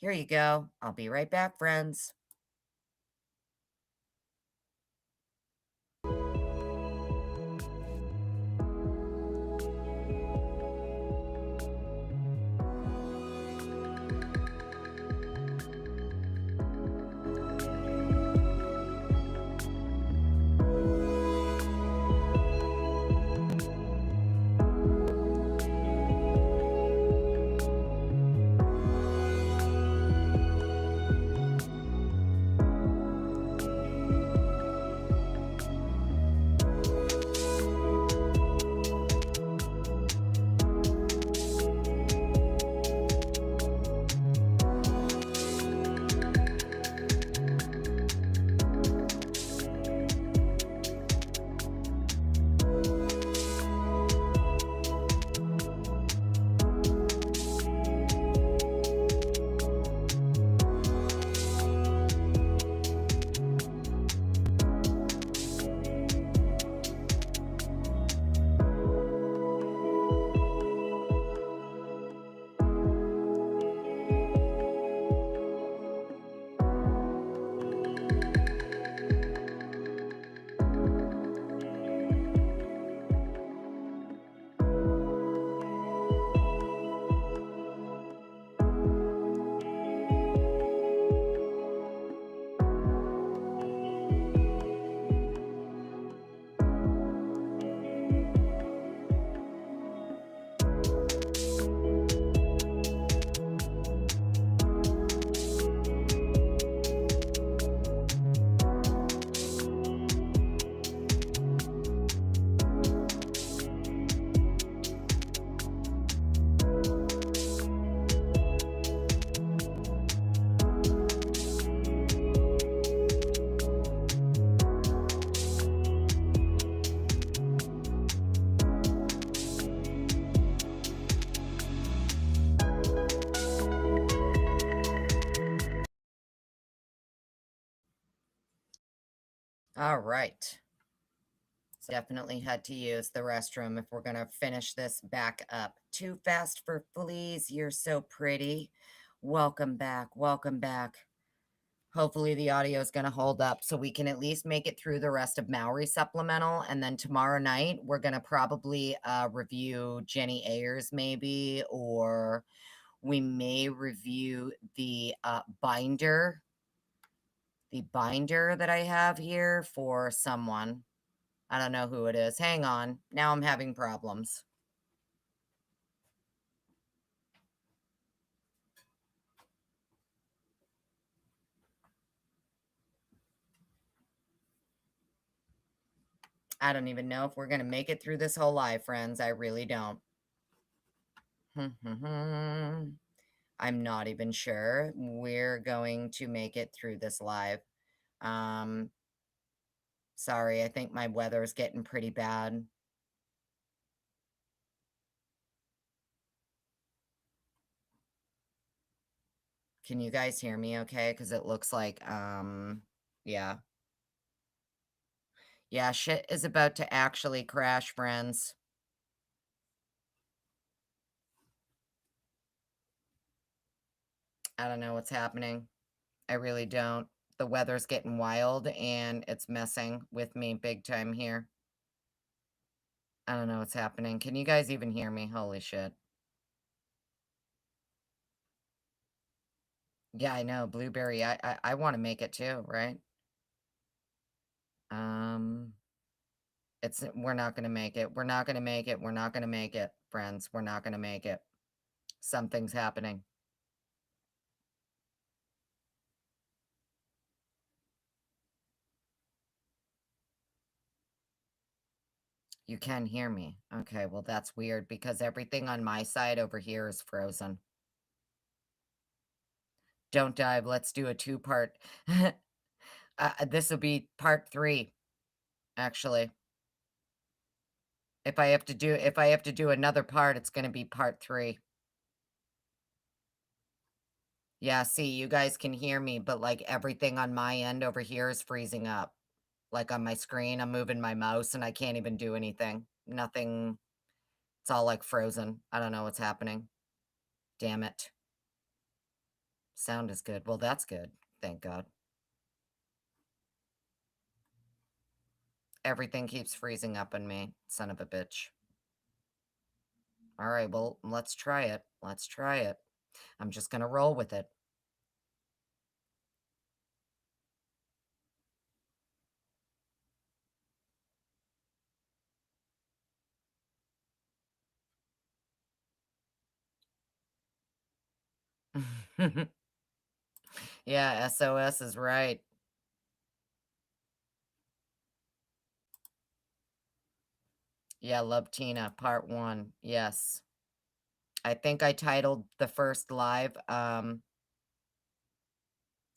Here you go. I'll be right back, friends. All right. Definitely had to use the restroom if we're going to finish this back up. Too fast for fleas. You're so pretty. Welcome back. Welcome back. Hopefully the audio is going to hold up so we can at least make it through the rest of Mowery Supplemental. And then tomorrow night, we're going to probably review Jenny Ayers maybe, or we may review the binder that I have here for someone. I don't know who it is. Hang on. Now I'm having problems. I don't even know if we're going to make it through this whole live, friends. I really don't. I'm not even sure we're going to make it through this live. Sorry, I think my weather's getting pretty bad. Can you guys hear me okay? Because it looks like, yeah. Yeah, shit is about to actually crash, friends. I don't know what's happening. I really don't. The weather's getting wild and it's messing with me big time here. I don't know what's happening. Can you guys even hear me? Holy shit. Yeah, I know. Blueberry. I want to make it too, right? We're not going to make it. We're not going to make it. We're not going to make it, friends. We're not going to make it. Something's happening. You can hear me. Okay, well, that's weird because everything on my side over here is frozen. Don't dive. Let's do a two-part. This will be part 3, actually. If I have to do another part, it's gonna be part 3. Yeah, see, you guys can hear me, but, like, everything on my end over here is freezing up. Like, on my screen, I'm moving my mouse, and I can't even do anything. Nothing. It's all, like, frozen. I don't know what's happening. Damn it. Sound is good. Well, that's good. Thank God. Everything keeps freezing up on me. Son of a bitch. Alright, well, let's try it. Let's try it. I'm just gonna roll with it. Yeah, SOS is right. Yeah, Love Tina, part 1. Yes. I think I titled the first live, The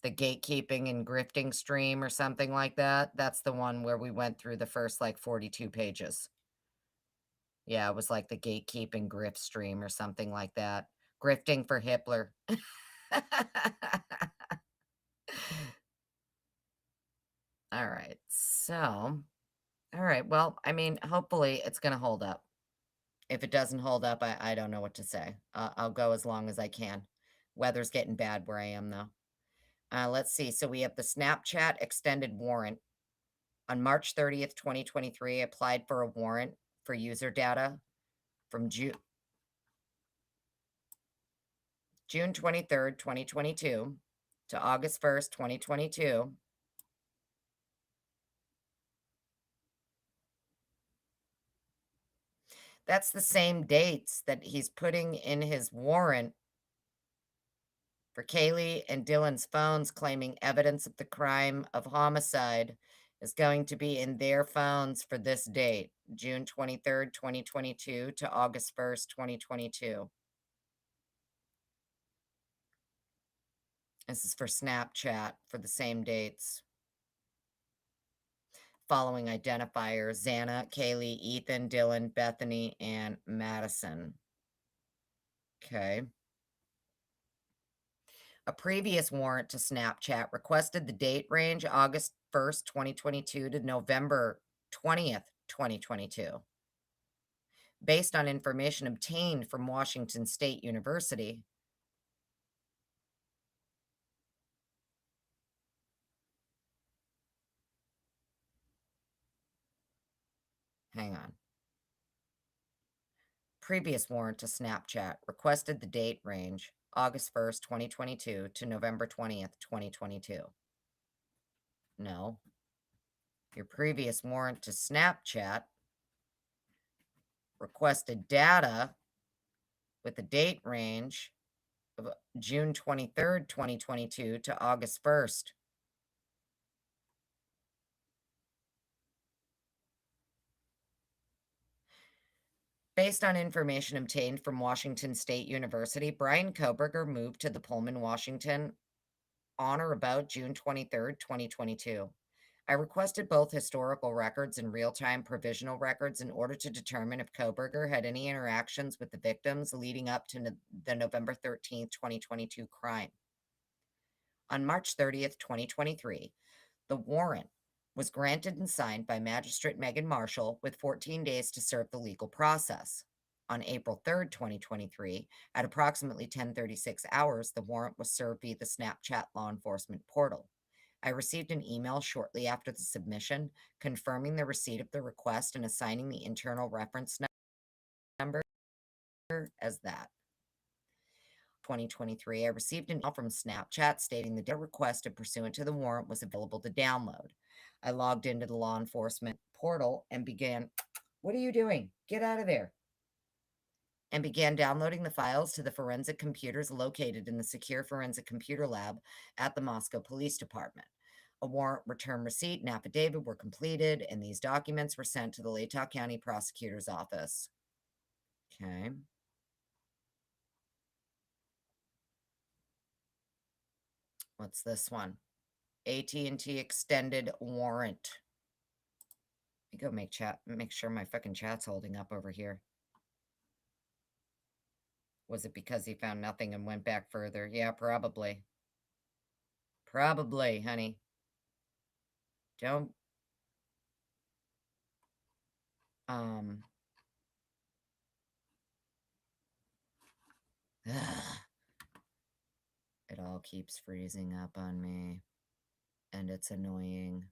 Gatekeeping and Grifting Stream or something like that. That's the one where we went through the first, like, 42 pages. Yeah, it was like the Gatekeeping Grift Stream or something like that. Grifting for Hitler. Alright, so alright, well, I mean, hopefully, it's gonna hold up. If it doesn't hold up, I don't know what to say. I'll go as long as I can. Weather's getting bad where I am, though. Let's see, so we have the Snapchat extended warrant. On March 30th, 2023, applied for a warrant for user data from June 23rd, 2022 to August 1st, 2022. That's the same dates that he's putting in his warrant for Kaylee and Dylan's phones, claiming evidence of the crime of homicide is going to be in their phones for this date, June 23rd, 2022 to August 1st, 2022. This is for Snapchat for the same dates. Following identifiers: Xana, Kaylee, Ethan, Dylan, Bethany, and Madison. Okay. A previous warrant to Snapchat requested the date range August 1st, 2022 to November 20th, 2022. Based on information obtained from Washington State University. Hang on. Previous warrant to Snapchat requested the date range August 1st, 2022 to November 20th, 2022. No. Your previous warrant to Snapchat requested data with the date range of June 23rd, 2022 to August 1st. Based on information obtained from Washington State University, Brian Kohberger moved to the Pullman, Washington on or about June 23rd, 2022. I requested both historical records and real-time provisional records in order to determine if Kohberger had any interactions with the victims leading up to the November 13th, 2022 crime. On March 30th, 2023, the warrant was granted and signed by Magistrate Megan Marshall with 14 days to serve the legal process. On April 3rd, 2023, at approximately 10:36 hours, the warrant was served via the Snapchat law enforcement portal. I received an email shortly after the submission confirming the receipt of the request and assigning the internal reference number as that. 2023, I received an email from Snapchat stating the data requested pursuant to the warrant was available to download. I logged into the law enforcement portal and began, what are you doing? Get out of there. And began downloading the files to the forensic computers located in the secure forensic computer lab at the Moscow Police Department. A warrant return receipt and affidavit were completed, and these documents were sent to the Latah County Prosecutor's Office. Okay. What's this one? AT&T extended warrant. Let me go make sure my fucking chat's holding up over here. Was it because he found nothing and went back further? Yeah, probably. Probably, honey. Don't. It all keeps freezing up on me, and it's annoying.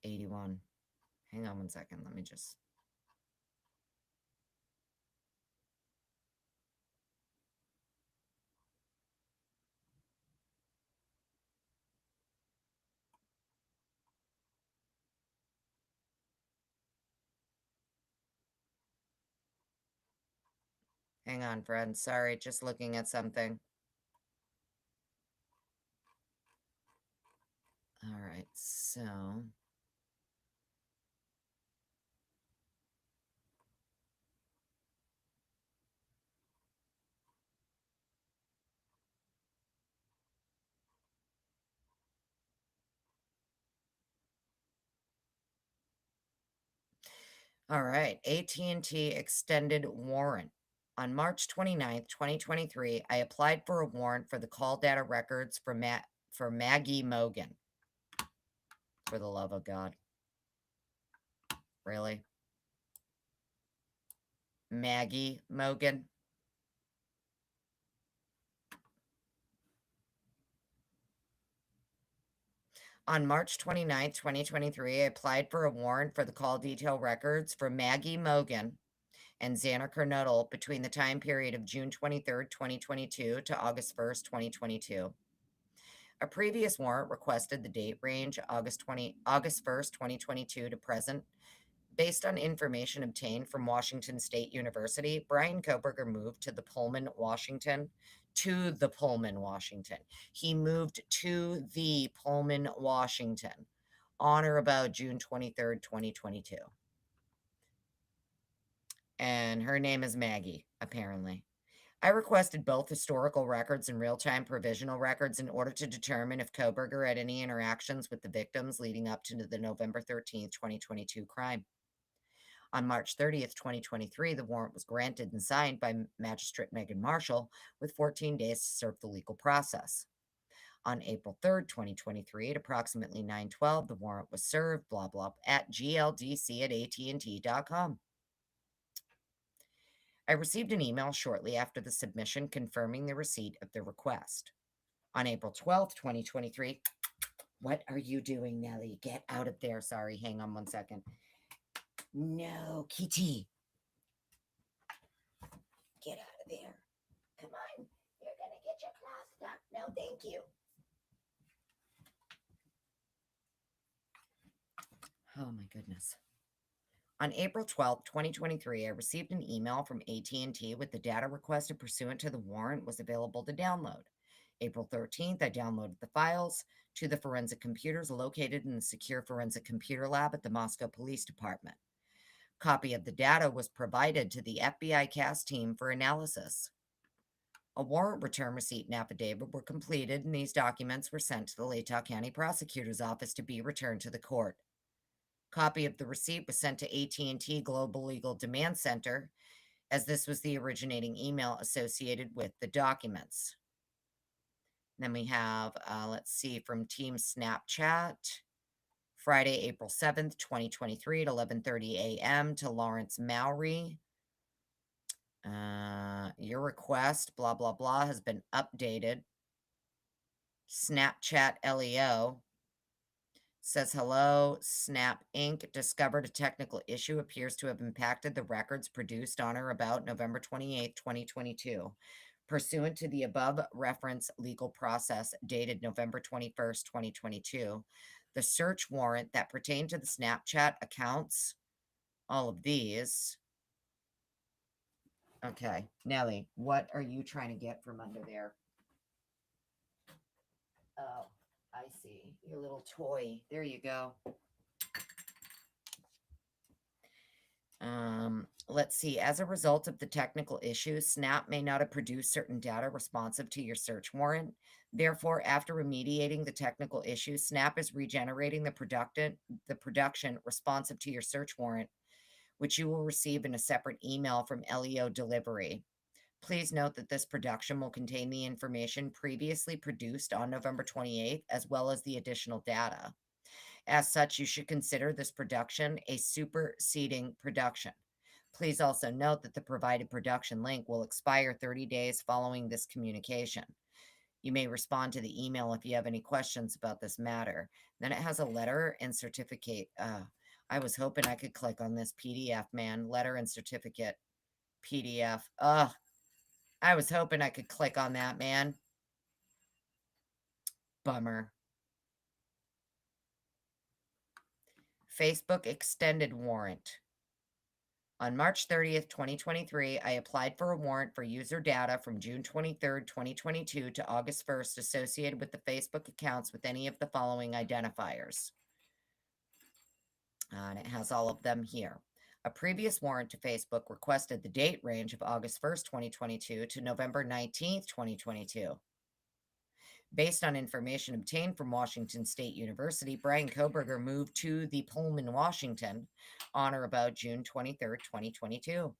$81. Hang on one second. Let me just. Hang on, friend. Sorry, just looking at something. All right, so. All right, AT&T extended warrant. On March 29th, 2023, I applied for a warrant for the call data records for Maggie Mogan. For the love of God. Really? Maggie Mogan? On March 29th, 2023, I applied for a warrant for the call detail records for Maggie Mogan and Xana Kernodle between the time period of June 23rd, 2022 to August 1st, 2022. A previous warrant requested the date range August 1st, 2022 to present. Based on information obtained from Washington State University, Brian Kohberger moved to the Pullman, Washington. He moved to the Pullman, Washington on or about June 23rd, 2022. And her name is Maggie, apparently. I requested both historical records and real-time provisional records in order to determine if Kohberger had any interactions with the victims leading up to the November 13th, 2022 crime. On March 30th, 2023, the warrant was granted and signed by Magistrate Megan Marshall with 14 days to serve the legal process. On April 3rd, 2023, at approximately 9:12, the warrant was served, blah, blah, at gldc@att.com. I received an email shortly after the submission confirming the receipt of the request. On April 12th, 2023, what are you doing, Nellie? Get out of there. Sorry, hang on one second. No, Kitty. Get out of there. Come on. You're going to get your class stuck. No, thank you. Oh, my goodness. On April 12th, 2023, I received an email from AT&T with the data requested pursuant to the warrant was available to download. April 13th, I downloaded the files to the forensic computers located in the secure forensic computer lab at the Moscow Police Department. Copy of the data was provided to the FBI CAS team for analysis. A warrant return receipt and affidavit were completed, and these documents were sent to the Latah County Prosecutor's Office to be returned to the court. Copy of the receipt was sent to AT&T Global Legal Demand Center, as this was the originating email associated with the documents. Then we have, let's see, from Team Snapchat, Friday, April 7th, 2023 at 11:30 a.m. to Lawrence Mowery. Your request, blah, blah, blah, has been updated. Snapchat LEO says, hello, Snap Inc. discovered a technical issue appears to have impacted the records produced on or about November 28, 2022. Pursuant to the above reference legal process dated November 21st, 2022, the search warrant that pertained to the Snapchat accounts, all of these. Okay, Nellie, what are you trying to get from under there? see, your little toy. There you go. Let's see. As a result of the technical issues, Snap may not have produced certain data responsive to your search warrant. Therefore, after remediating the technical issues, Snap is regenerating the production responsive to your search warrant, which you will receive in a separate email from LEO Delivery. Please note that this production will contain the information previously produced on November 28th, as well as the additional data. As such, you should consider this production a superseding production. Please also note that the provided production link will expire 30 days following this communication. You may respond to the email if you have any questions about this matter. Then it has a letter and certificate. I was hoping I could click on this PDF, man. Letter and certificate PDF. I was hoping I could click on that, man. Bummer. Facebook extended warrant. On March 30th, 2023, I applied for a warrant for user data from June 23rd, 2022 to August 1st associated with the Facebook accounts with any of the following identifiers. And it has all of them here. A previous warrant to Facebook requested the date range of August 1st, 2022 to November 19th, 2022. Based on information obtained from Washington State University, Brian Kohberger moved to the Pullman, Washington on or about June 23rd, 2022.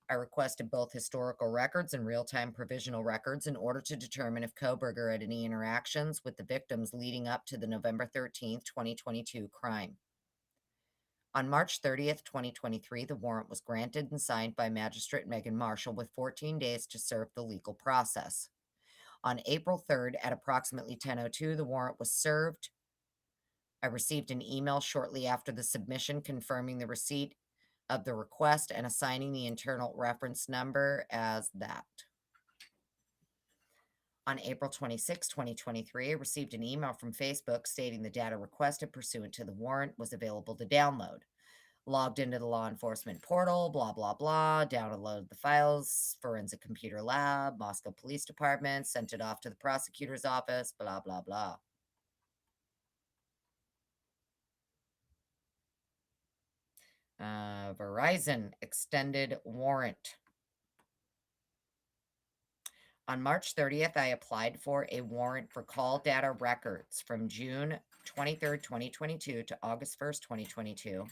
I requested both historical records and real-time provisional records in order to determine if Kohberger had any interactions with the victims leading up to the November 13th, 2022 crime. On March 30th, 2023, the warrant was granted and signed by Magistrate Megan Marshall with 14 days to serve the legal process. On April 3rd at approximately 10:02, the warrant was served. I received an email shortly after the submission confirming the receipt of the request and assigning the internal reference number as that. On April 26, 2023, I received an email from Facebook stating the data requested pursuant to the warrant was available to download. Logged into the law enforcement portal, blah, blah, blah, downloaded the files, Forensic Computer Lab, Moscow Police Department, sent it off to the prosecutor's office, blah, blah, blah. Verizon extended warrant. On March 30th, I applied for a warrant for call data records from June 23rd, 2022 to August 1st, 2022,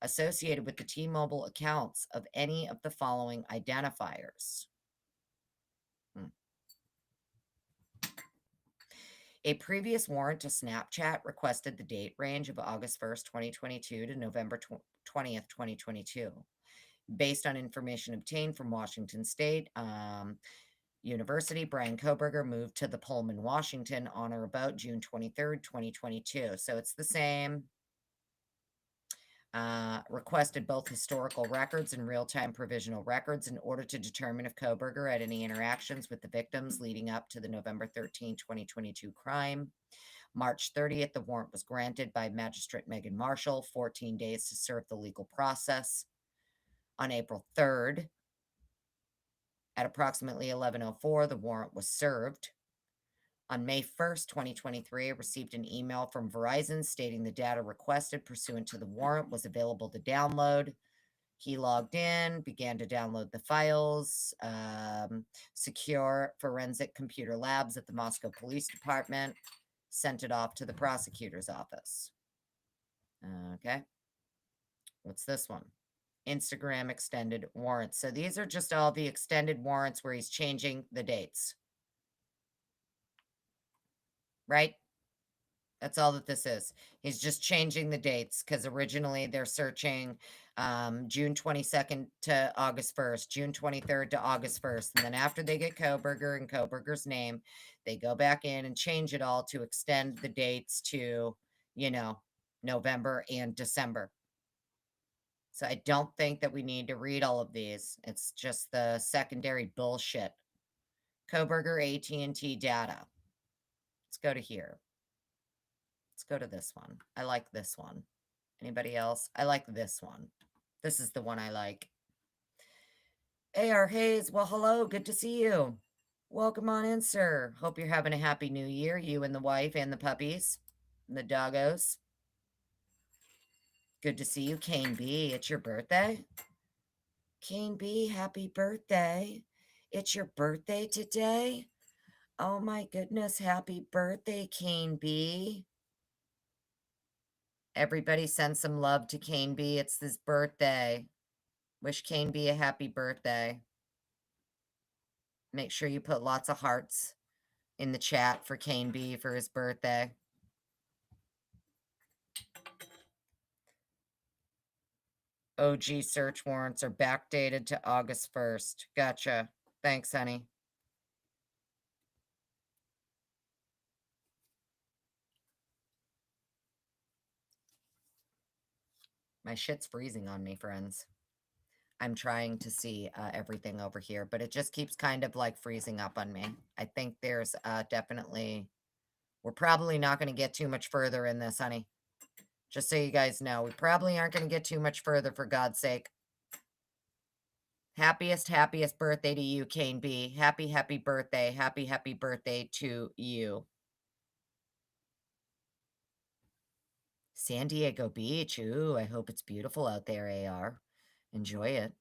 associated with the T-Mobile accounts of any of the following identifiers. A previous warrant to Snapchat requested the date range of August 1st, 2022 to November 20th, 2022. Based on information obtained from Washington State University, Brian Kohberger moved to the Pullman, Washington on or about June 23rd, 2022. So it's the same. Requested both historical records and real-time provisional records in order to determine if Kohberger had any interactions with the victims leading up to the November 13, 2022 crime. March 30th, the warrant was granted by Magistrate Megan Marshall, 14 days to serve the legal process. On April 3rd, at approximately 11:04, the warrant was served. On May 1st, 2023, I received an email from Verizon stating the data requested pursuant to the warrant was available to download. He logged in, began to download the files, secure Forensic Computer Labs at the Moscow Police Department, sent it off to the prosecutor's office. Okay. What's this one? Instagram extended warrants. So these are just all the extended warrants where he's changing the dates. Right? That's all that this is. He's just changing the dates because originally they're searching June 22nd to August 1st, June 23rd to August 1st. And then after they get Kohberger and Kohberger's name, they go back in and change it all to extend the dates to, November and December. So I don't think that we need to read all of these. It's just the secondary bullshit. Kohberger AT&T data. Let's go to here. Let's go to this one. I like this one. Anybody else? I like this one. This is the one I like. A.R. Hayes, well, hello. Good to see you. Welcome on in, sir. Hope you're having a happy new year, you and the wife and the puppies and the doggos. Good to see you, Kane B. It's your birthday? Kane B, happy birthday. It's your birthday today? Oh my goodness, happy birthday, Kane B. Everybody send some love to Kane B. It's his birthday. Wish Kane B a happy birthday. Make sure you put lots of hearts in the chat for Kane B for his birthday. OG search warrants are backdated to August 1st. Gotcha. Thanks, honey. My shit's freezing on me, friends. I'm trying to see everything over here, but it just keeps kind of like freezing up on me. I think there's definitely... We're probably not going to get too much further in this, honey. Just so you guys know, we probably aren't going to get too much further, for God's sake. Happiest birthday to you, Kane B. Happy birthday. Happy birthday to you. San Diego Beach. Ooh, I hope it's beautiful out there, AR. Enjoy it.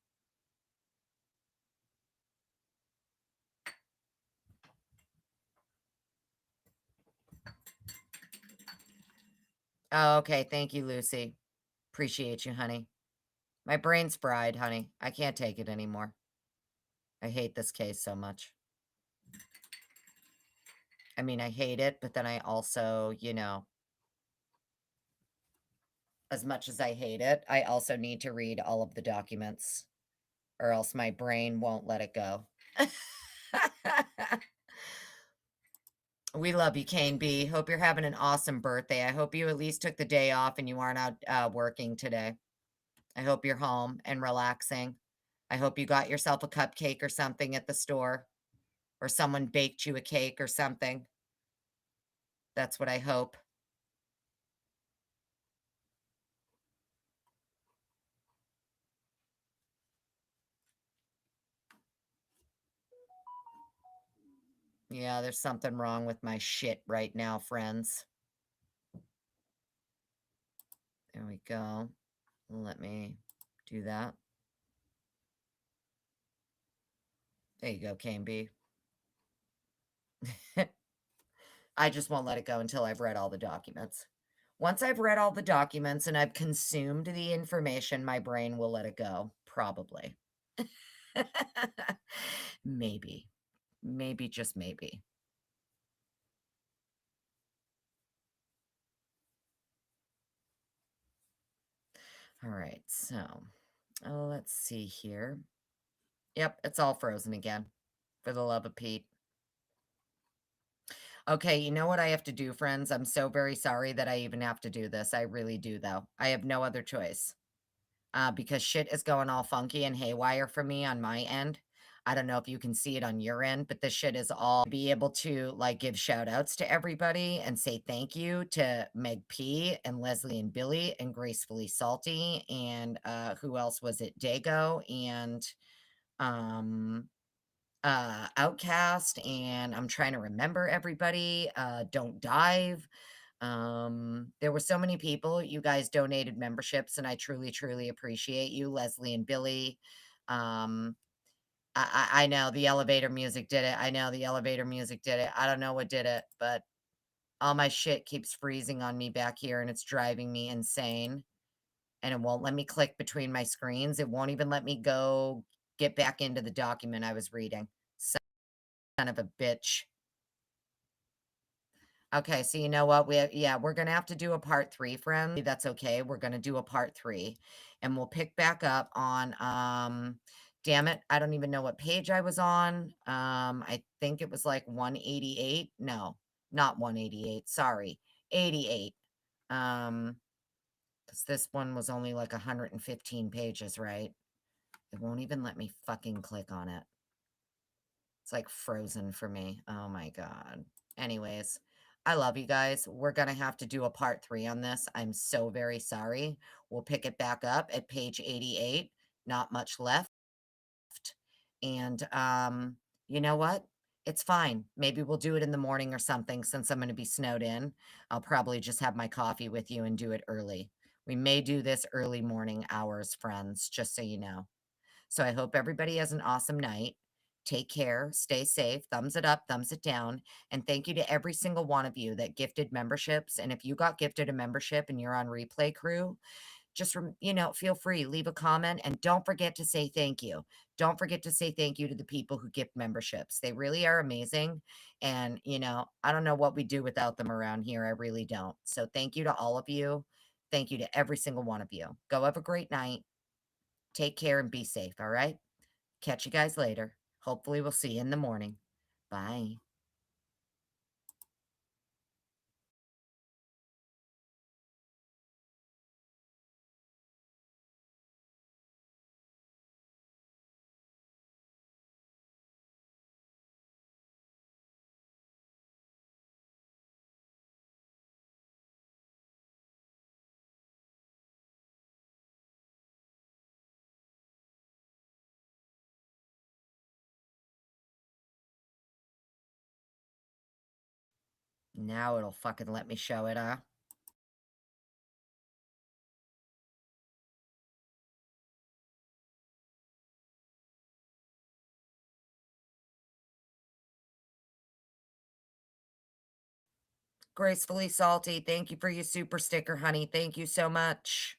Oh, okay. Thank you, Lucy. Appreciate you, honey. My brain's fried, honey. I can't take it anymore. I hate this case so much. I mean, I hate it, but then I also, you know, as much as I hate it, I also need to read all of the documents, or else my brain won't let it go. We love you, Kane B. Hope you're having an awesome birthday. I hope you at least took the day off and you aren't out working today. I hope you're home and relaxing. I hope you got yourself a cupcake or something at the store, or someone baked you a cake or something. That's what I hope. Yeah, there's something wrong with my shit right now, friends. There we go. Let me do that. There you go, Kane B. I just won't let it go until I've read all the documents. Once I've read all the documents and I've consumed the information, my brain will let it go. Probably. Maybe. Maybe, just maybe. All right, so let's see here. Yep, it's all frozen again, for the love of Pete. Okay, you know what I have to do, friends? I'm so very sorry that I even have to do this. I really do, though. I have no other choice. Because shit is going all funky and haywire for me on my end. I don't know if you can see it on your end, but this shit is all be able to like give shout outs to everybody and say thank you to Meg P and Leslie and Billy and Gracefully Salty and who else was it? Dago and um Outcast, and I'm trying to remember everybody. Don't Dive. There were so many people. You guys donated memberships, and I truly appreciate you, Leslie and Billy. Um, I know the elevator music did it. I know the elevator music did it. I don't know what did it, but all my shit keeps freezing on me back here, and it's driving me insane. And it won't let me click between my screens. It won't even let me go get back into the document I was reading. Son of a bitch. Okay, so you know what? We're gonna have to do a part 3, friend. That's okay. We're gonna do a part 3, and we'll pick back up on, damn it, I don't even know what page I was on. I think it was like 188. No, not 188. Sorry, 88. Because this one was only like 115 pages, right? It won't even let me fucking click on it. It's like frozen for me. Oh my God. Anyways, I love you guys. We're going to have to do a part 3 on this. I'm so very sorry. We'll pick it back up at page 88. Not much left. And you know what? It's fine. Maybe we'll do it in the morning or something since I'm gonna be snowed in. I'll probably just have my coffee with you and do it early. We may do this early morning hours, friends, just so you know. So I hope everybody has an awesome night. Take care, stay safe, thumbs it up, thumbs it down, and thank you to every single one of you that gifted memberships. And if you got gifted a membership and you're on replay crew, just feel free, leave a comment, and don't forget to say thank you. Don't forget to say thank you to the people who gift memberships. They really are amazing. And, I don't know what we do without them around here. I really don't. So thank you to all of you. Thank you to every single one of you. Go have a great night. Take care and be safe. All right. Catch you guys later. Hopefully, we'll see you in the morning. Bye. Now it'll fucking let me show it, huh? Gracefully Salty, thank you for your super sticker, honey. Thank you so much.